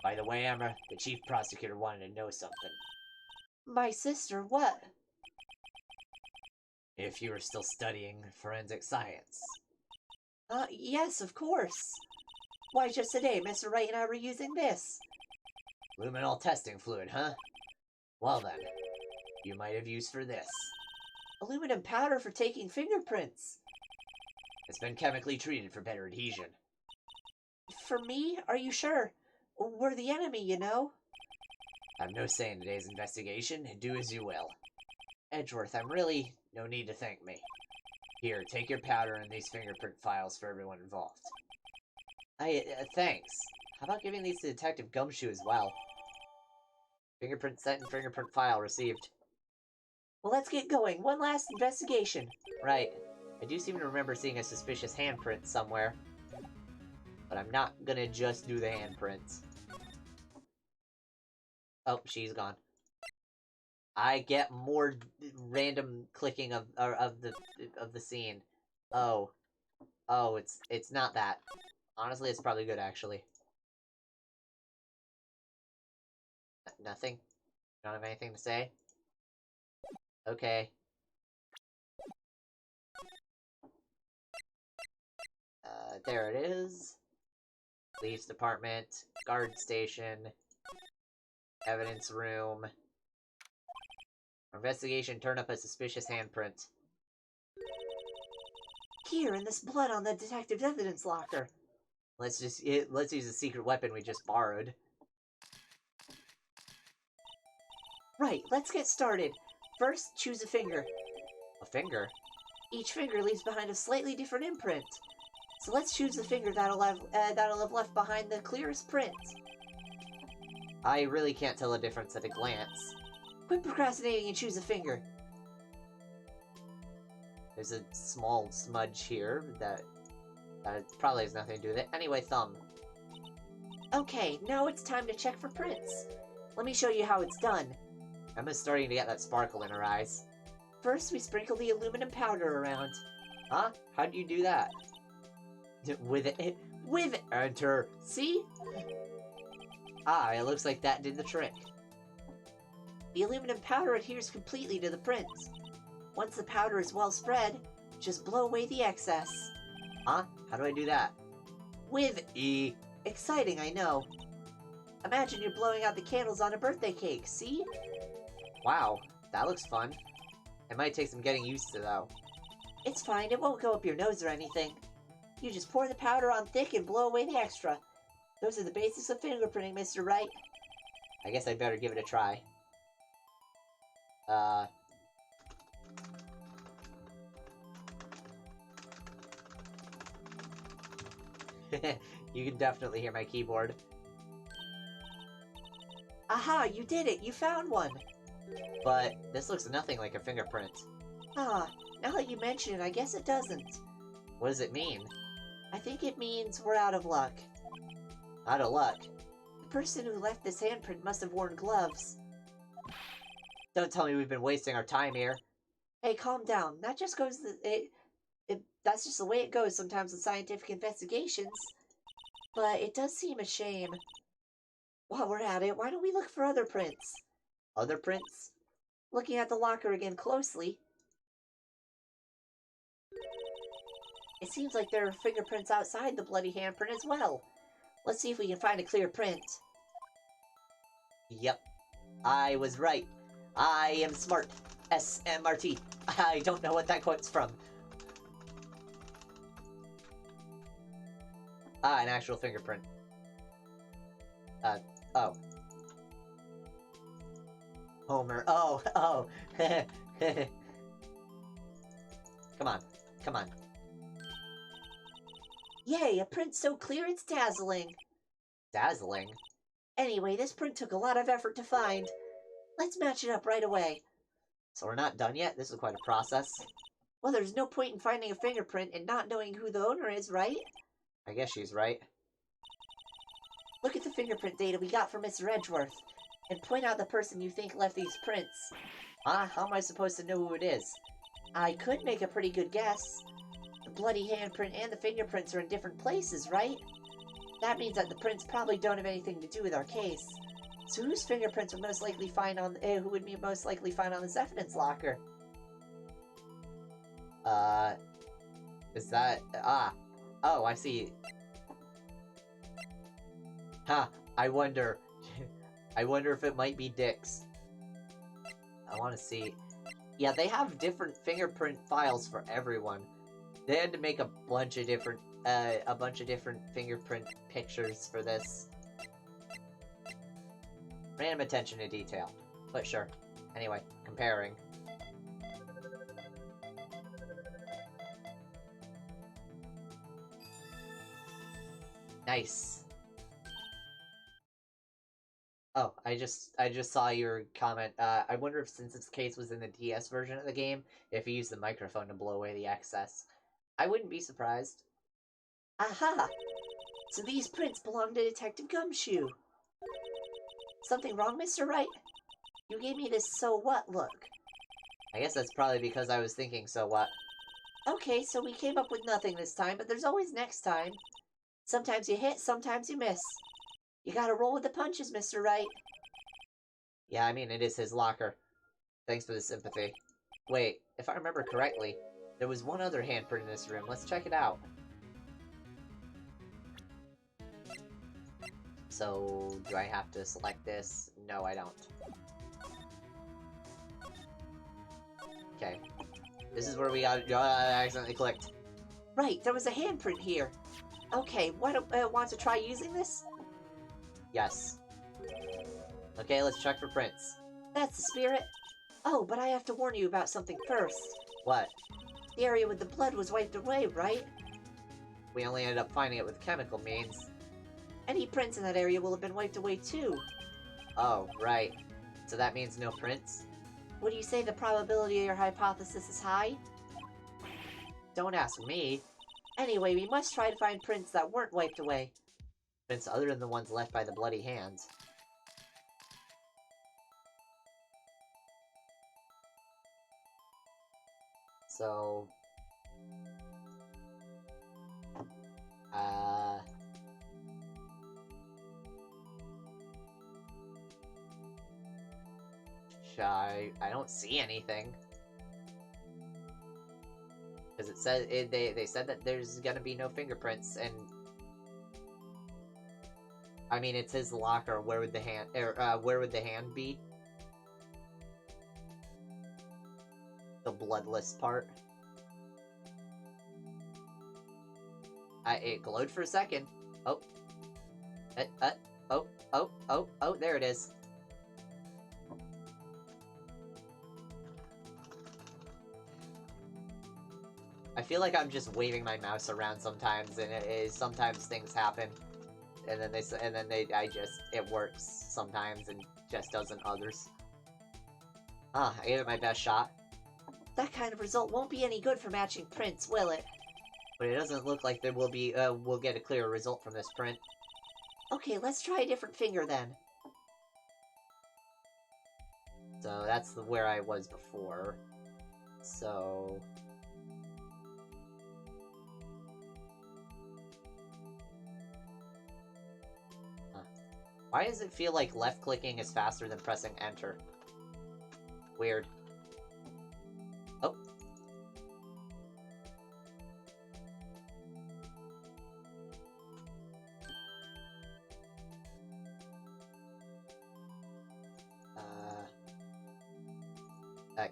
By the way, Emma, the chief prosecutor wanted to know something. My sister, what? If you were still studying forensic science. Yes, of course. Why, just today, Mr. Wright and I were using this. Luminol testing fluid, huh? Well then, you might have used for this. Aluminum powder for taking fingerprints. It's been chemically treated for better adhesion. For me? Are you sure? We're the enemy, you know? I've no say in today's investigation, and do as you will. Edgeworth, I'm really... no need to thank me. Here, take your powder and these fingerprint files for everyone involved. Thanks. How about giving these to Detective Gumshoe as well? Fingerprint set and fingerprint file received. Well, let's get going. One last investigation. Right. I do seem to remember seeing a suspicious handprint somewhere. But I'm not gonna just do the handprints. Oh, she's gone. I get more random clicking of the scene. Oh, it's not that. Honestly, it's probably good actually. Nothing. Don't have anything to say. Okay. There it is. Police department, guard station, evidence room. Our investigation turned up a suspicious handprint. Here, in this blood on the detective's evidence locker. Let's use the secret weapon we just borrowed. Right, let's get started. First, choose a finger. A finger? Each finger leaves behind a slightly different imprint. So let's choose the finger that'll have left behind the clearest print. I really can't tell the difference at a glance. Quit procrastinating and choose a finger. There's a small smudge here that probably has nothing to do with it. Anyway, thumb. Okay, now it's time to check for prints. Let me show you how it's done. Emma's starting to get that sparkle in her eyes. First, we sprinkle the aluminum powder around. Huh? How do you do that? With it? With it! Enter. See? Ah, it looks like that did the trick. The aluminum powder adheres completely to the print. Once the powder is well spread, just blow away the excess. Huh? How do I do that? With E. Exciting, I know. Imagine you're blowing out the candles on a birthday cake, see? Wow, that looks fun. It might take some getting used to, though. It's fine, it won't go up your nose or anything. You just pour the powder on thick and blow away the extra. Those are the basics of fingerprinting, Mr. Wright. I guess I'd better give it a try. You can definitely hear my keyboard. Aha, you did it! You found one! But this looks nothing like a fingerprint. Ah, now that you mention it, I guess it doesn't. What does it mean? I think it means we're out of luck. Out of luck. The person who left this handprint must have worn gloves. Don't tell me we've been wasting our time here. Hey, calm down. That just goes... that's just the way it goes sometimes with scientific investigations. But it does seem a shame. While we're at it, why don't we look for other prints? Other prints? Looking at the locker again closely. It seems like there are fingerprints outside the bloody handprint as well. Let's see if we can find a clear print. Yep. I was right. I am smart. SMRT. I don't know what that quote's from. Ah, an actual fingerprint. Oh. Homer. Oh. Come on. Come on. Yay, a print so clear it's dazzling. Dazzling? Anyway, this print took a lot of effort to find. Let's match it up right away. So we're not done yet? This is quite a process. Well, there's no point in finding a fingerprint and not knowing who the owner is, right? I guess she's right. Look at the fingerprint data we got from Mr. Edgeworth, and point out the person you think left these prints. Huh? How am I supposed to know who it is? I could make a pretty good guess. The bloody handprint and the fingerprints are in different places, right? That means that the prints probably don't have anything to do with our case. So whose fingerprints would most likely find on who would be most likely find on this evidence locker? Is that oh, I see. Huh, I wonder if it might be Dick's. I want to see. Yeah, they have different fingerprint files for everyone. They had to make a bunch of different fingerprint pictures for this. Random attention to detail. But sure. Anyway, comparing. Nice. Oh, I just saw your comment. I wonder if since this case was in the DS version of the game, if you used the microphone to blow away the excess. I wouldn't be surprised. Aha! So these prints belong to Detective Gumshoe. Something wrong, Mr. Wright? You gave me this so what look. I guess that's probably because I was thinking so what. Okay, so we came up with nothing this time, but there's always next time. Sometimes you hit, sometimes you miss. You gotta roll with the punches, Mr. Wright. Yeah, I mean, it is his locker. Thanks for the sympathy. Wait, if I remember correctly, there was one other handprint in this room. Let's check it out. So, do I have to select this? No, I don't. Okay. This is where we got I accidentally clicked. Right, there was a handprint here. Okay, want to try using this? Yes. Okay, let's check for prints. That's the spirit. Oh, but I have to warn you about something first. What? The area with the blood was wiped away, right? We only ended up finding it with chemical means. Any prints in that area will have been wiped away too. Oh, right. So that means no prints? Would you say the probability of your hypothesis is high? Don't ask me. Anyway, we must try to find prints that weren't wiped away. Prints other than the ones left by the bloody hands. So... I don't see anything. Because it says they said that there's gonna be no fingerprints, and I mean it's his locker. Where would the hand where would the hand be? The bloodless part. It glowed for a second. Oh. Oh, there it is. I feel like I'm just waving my mouse around sometimes, and sometimes things happen, and then it works sometimes and just doesn't others. I gave it my best shot. That kind of result won't be any good for matching prints, will it? But it doesn't look like there will be, we'll get a clear result from this print. Okay, let's try a different finger then. So that's where I was before. So... Why does it feel like left-clicking is faster than pressing enter? Weird. Oh.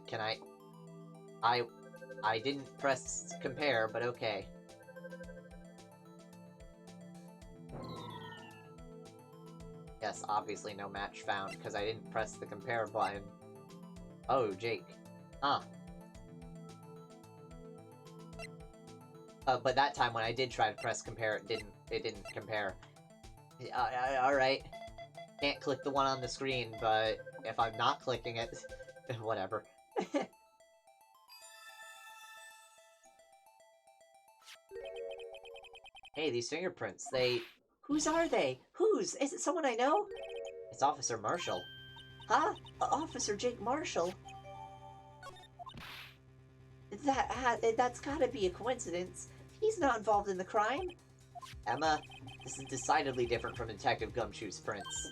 Can I didn't press compare, but okay. Yes, obviously no match found, because I didn't press the compare button. Oh, Jake. Huh. But that time when I did try to press compare, it didn't compare. Alright. Can't click the one on the screen, but if I'm not clicking it, whatever. Hey, these fingerprints, they... Whose are they? Whose? Is it someone I know? It's Officer Marshall. Huh? Officer Jake Marshall? That's gotta be a coincidence. He's not involved in the crime. Emma, this is decidedly different from Detective Gumshoe's prints.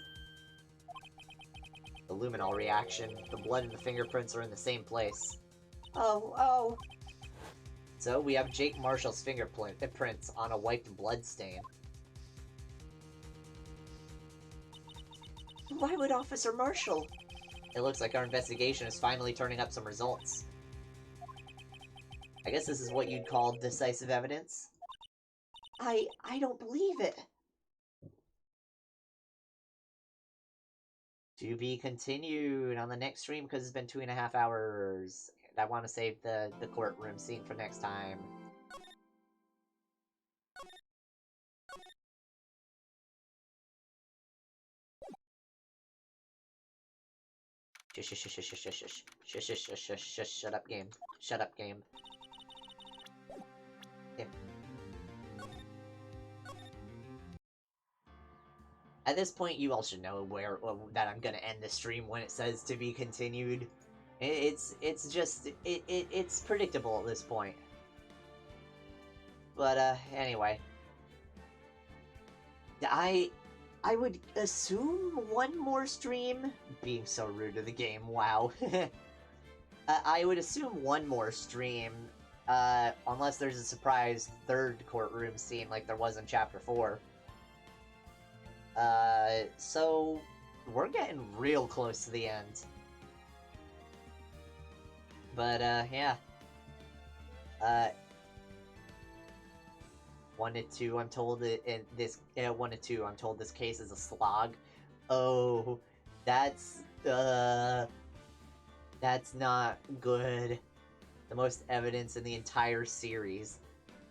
The luminol reaction, the blood and the fingerprints are in the same place. Oh. So we have Jake Marshall's fingerprints on a wiped blood stain. Why would Officer Marshall? It looks like our investigation is finally turning up some results. I guess this is what you'd call decisive evidence? I don't believe it. To be continued on the next stream, because it's been 2.5 hours. And I want to save the courtroom scene for next time. Shut up, game. Shut up, game. At this point, you all should know that I'm gonna end the stream when it says to be continued. It's predictable at this point. But anyway, I would assume one more stream. Being so rude to the game, wow. I would assume one more stream, unless there's a surprise third courtroom scene like there was in Chapter 4. So we're getting real close to the end. But, yeah. 1 to 2, I'm told this 1 to 2, I'm told this case is a slog. Oh, that's not good. The most evidence in the entire series.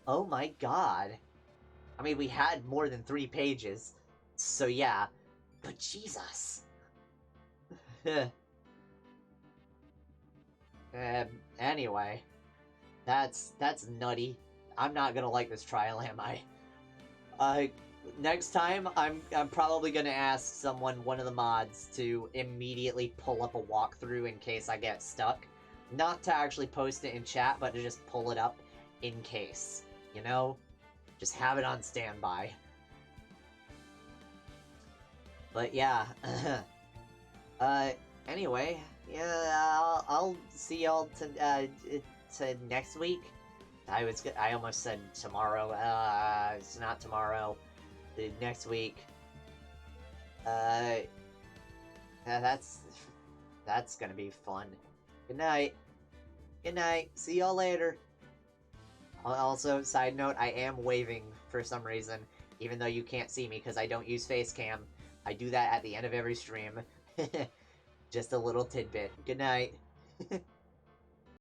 Oh my god. I mean, we had more than 3 pages. So yeah, but Jesus. Anyway, that's nutty. I'm not gonna like this trial, am I? Next time, I'm probably gonna ask one of the mods, to immediately pull up a walkthrough in case I get stuck. Not to actually post it in chat, but to just pull it up in case. You know? Just have it on standby. But yeah. Anyway, yeah, I'll see y'all to next week. I almost said tomorrow. It's not tomorrow. Next week. That's gonna be fun. Good night. Good night. See y'all later. Also, side note, I am waving for some reason, even though you can't see me because I don't use Facecam. I do that at the end of every stream. Just a little tidbit. Good night.